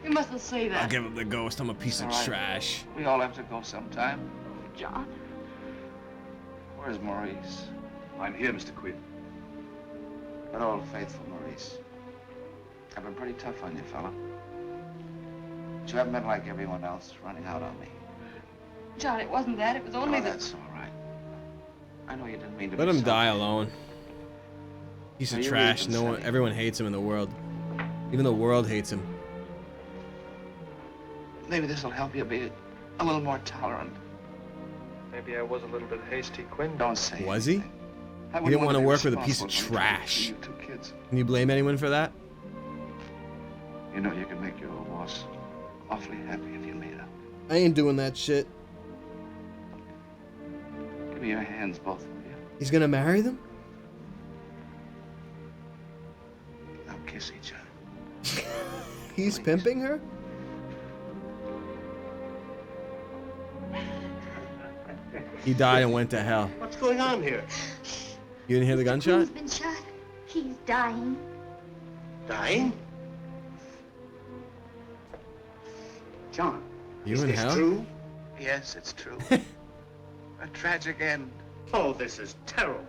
You mustn't say that. I'll give him the ghost. I'm a piece of All right. trash. We all have to go sometime. John. Where's Maurice? I'm here, Mr. Quinn. That old faithful Maurice. I've been pretty tough on you, fella. But you haven't been like everyone else, running out on me. John, it wasn't that. It was only that. That's all right. I know you didn't mean to Let be him so- die alone. Piece of Are you trash. leaving, No one, Sonny? everyone hates him in the world. Even the world hates him. Maybe this will help you be a little more tolerant. Maybe I was a little bit hasty, Quinn. Don't say Was he? anything. I He wouldn't didn't want to be work with a piece of responsible for trash. you two kids. Can you blame anyone for that? You know you can make your old boss awfully happy if you made up. I ain't doing that shit. Give me your hands, both of you. He's gonna marry them? Now kiss each other. He's pimping her? He died and went to hell. What's going on here? You didn't hear the gunshot? He's been shot. He's dying. Dying? John. You Is in this hell? true? Yes, it's true. A tragic end. Oh, this is terrible.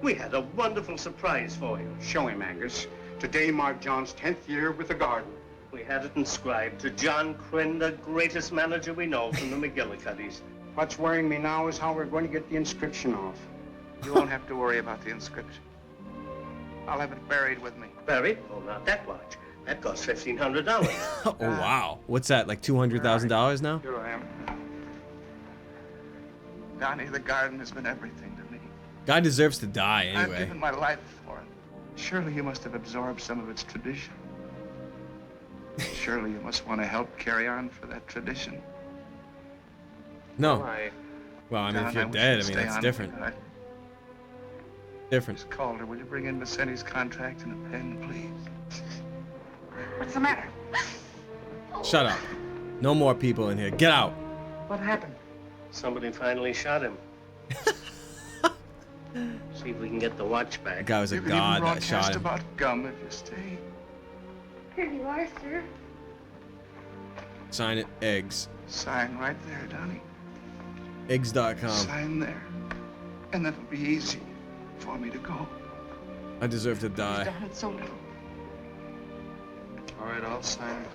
We had a wonderful surprise for you. Show him, Angus. Today marked John's 10th year with the Garden. We had it inscribed to John Quinn, the greatest manager we know from the McGillicuddies. What's worrying me now is how we're going to get the inscription off. You won't have to worry about the inscription. I'll have it buried with me. Buried? Oh, not that much. That costs $1,500. Oh, wow. What's that, like $200,000 now? Here I am. Donnie, the garden has been everything to me. Guy deserves to die I've anyway. given my life for it. Surely you must have absorbed some of its tradition. Surely you must want to help carry on for that tradition. No. Why? Well, I mean, if Don, you're wish dead, you'd I mean, stay that's on different. for good. Different. Miss Calder, will you bring in Massetti's contract and a pen, please? What's the matter? Shut up. No more people in here. Get out. What happened? Somebody finally shot him. See if we can get the watch back. That guy was a You can even god that broadcast shot him. about gum if you stay. Here you are, sir. Sign it, eggs. Sign right there, Donnie. Eggs.com. Sign there. And that'll be easy for me to go. I deserve to die. Done it so little. All right, I'll sign it.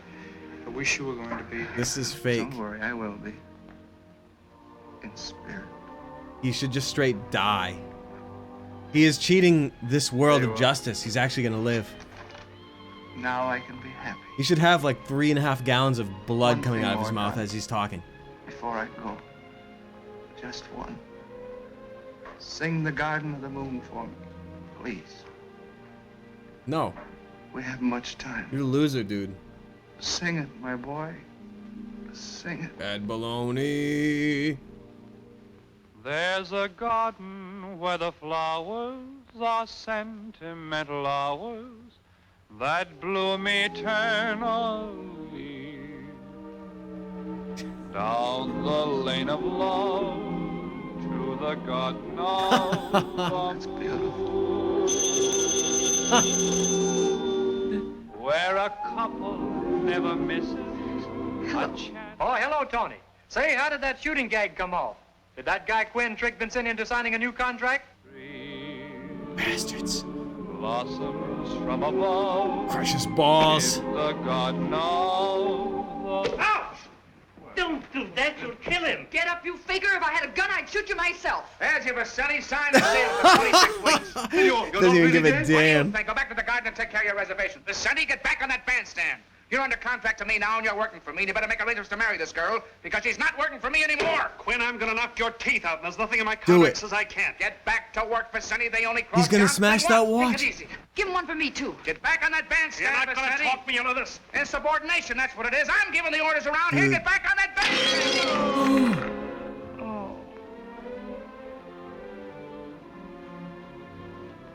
I wish you were going to be here. This is fake. Don't worry, I will be. In spirit. He should just straight die. He is cheating this world There you of are. justice. He's actually gonna live. Now I can be happy. He should have like 3.5 gallons of blood One coming thing out of his more, mouth Doc. as he's talking. Before I go. Just one. Sing the Garden of the Moon for me. Please. No. We haven't much time. You're a loser, dude. Sing it, my boy. Sing it. Bad baloney. There's a garden where the flowers are sentimental hours that bloom eternally. Down the lane of love to the garden of That's beautiful. where a couple never misses a chance. Oh, hello, Tony. Say, how did that shooting gag come off? Did that guy Quinn trick Vincent into signing a new contract? Bastards. Blossoms from above. Precious balls. In the garden of the... Ouch! Don't do that, you'll kill him. Get up, you faker. If I had a gun, I'd shoot you myself. There's your Vasselli. Sign the sale for 26 weeks. Doesn't even give a damn. Go back to the garden and take care of your reservation. Vasselli, get back on that bandstand. You're under contract to me now, and you're working for me. And you better make arrangements to marry this girl, because she's not working for me anymore. Quinn, I'm gonna knock your teeth out, and there's nothing in my Do contract it. says I can't. Get back to work, Vasselli. They only cross He's gonna jobs smash they that want. watch. Take it easy. Give him one for me, too. Get back on that bandstand, You're not gonna Vasselli. talk me out of this. Insubordination, that's what it is. I'm giving the orders around here. Get back on that bandstand.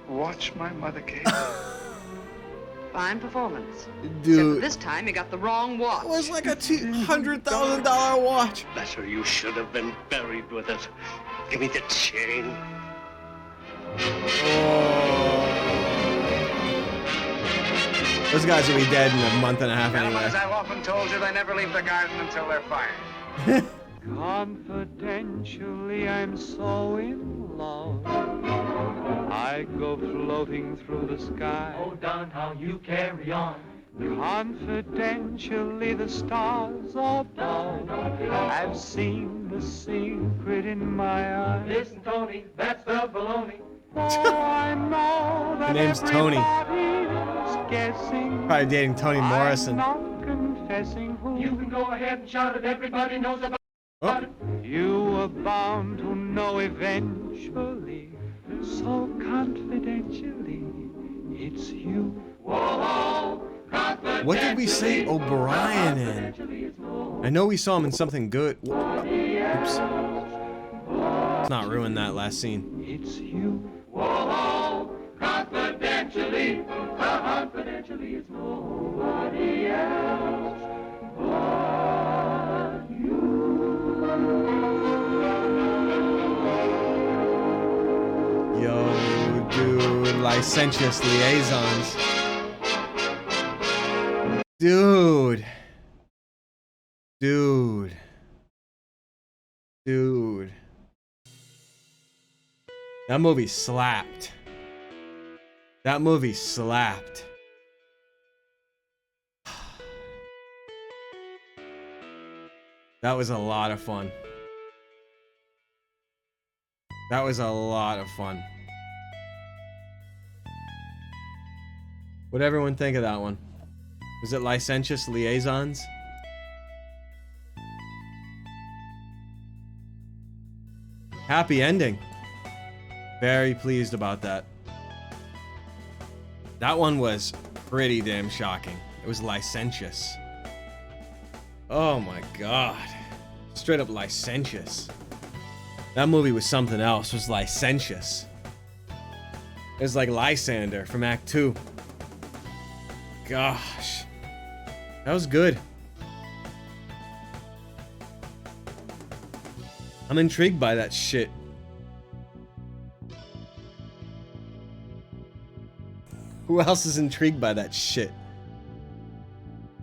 Watch my mother, Kate. Fine performance. Dude. Except this time you got the wrong watch. It was like a $200,000 watch. Better you should have been buried with it. Give me the chain. Those guys will be dead in a month and a half Gentlemen, anyway. as I've often told you, they never leave the garden until they're fired. Confidentially, I'm so in love. I go floating through the sky. Oh, Don, how you carry on. Confidentially, the stars above. I've seen the secret in my eyes. Listen, Tony, that's the baloney. Oh, I know that Her name's Tony. everybody's guessing. Probably dating Toni Morrison. I'm not confessing who. You can go ahead and shout it. Everybody knows about Oh. You were bound to know eventually, so confidentially, it's you. Whoa, What did we say O'Brien in? I know we saw him in something good. Oops. Let's not ruin that last scene. It's you. whoa, confidentially, it's nobody else but Yo, dude, licentious liaisons. Dude. Dude. Dude. That movie slapped. That movie slapped. That was a lot of fun. That was a lot of fun. What'd everyone think of that one? Was it licentious liaisons? Happy ending. Very pleased about that. That one was pretty damn shocking. It was licentious. Oh my god. Straight up licentious. That movie was something else. It was licentious. It was like Lysander from Act 2. Gosh. That was good. I'm intrigued by that shit. Who else is intrigued by that shit?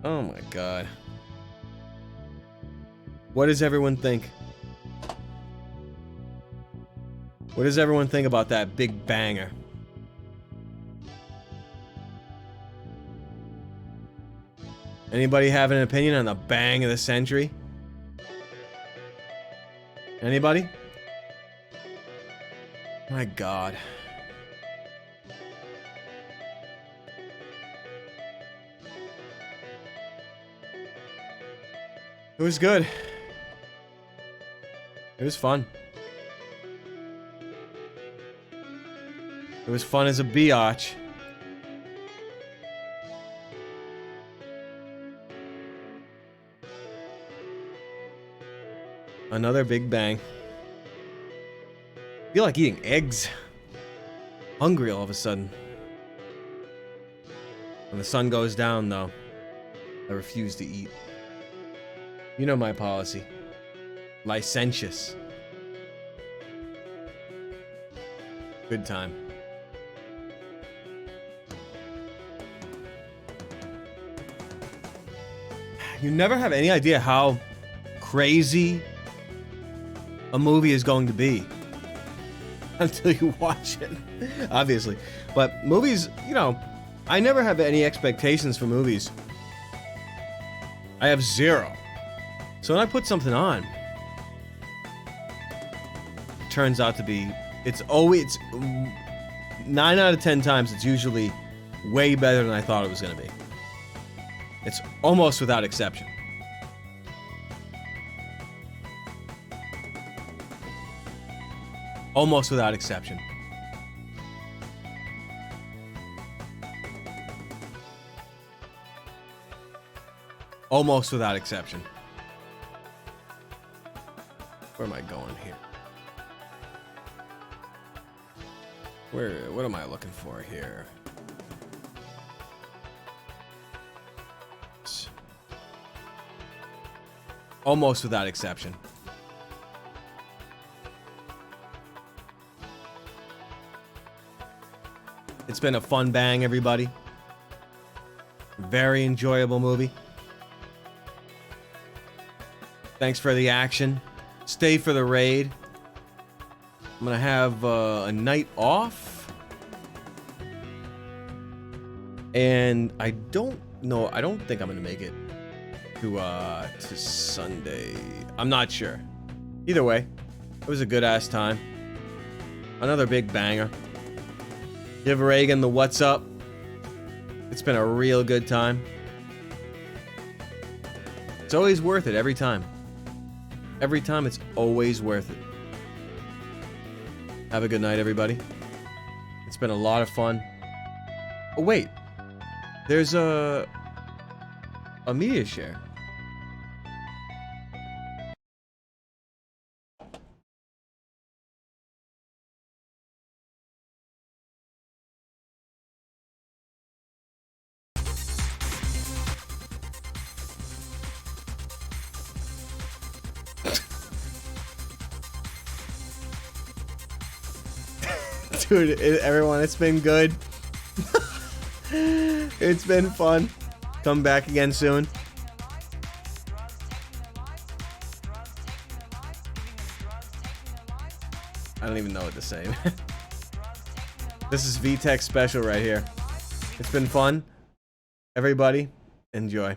Oh my god. What does everyone think? What does everyone think about that big banger? Anybody have an opinion on the bang of the century? Anybody? My god. It was good. It was fun. It was fun as a biatch. Another big bang. I feel like eating eggs. Hungry all of a sudden. When the sun goes down, though, I refuse to eat. You know my policy. Licentious. Good time. You never have any idea how crazy a movie is going to be until you watch it, obviously. But movies, you know, I never have any expectations for movies. I have zero. So when I put something on, it turns out to be, it's always, 9 out of 10 times, it's usually way better than I thought it was going to be. It's almost without exception. Almost without exception. Almost without exception. Where am I going here? What am I looking for here? Almost without exception. It's been a fun bang, everybody. Very enjoyable movie. Thanks for the action. Stay for the raid. I'm gonna have a night off. And I don't know. I don't think I'm gonna make it to Sunday. I'm not sure. Either way, it was a good ass time. Another big banger. Give Reagan the what's up. It's been a real good time. It's always worth it every time. Every time it's always worth it. Have a good night, everybody. It's been a lot of fun. Oh wait. There's a media share. Dude, everyone, it's been good. It's been fun. Come back again soon. I don't even know what to say. This is VTech special right here. It's been fun. Everybody, enjoy.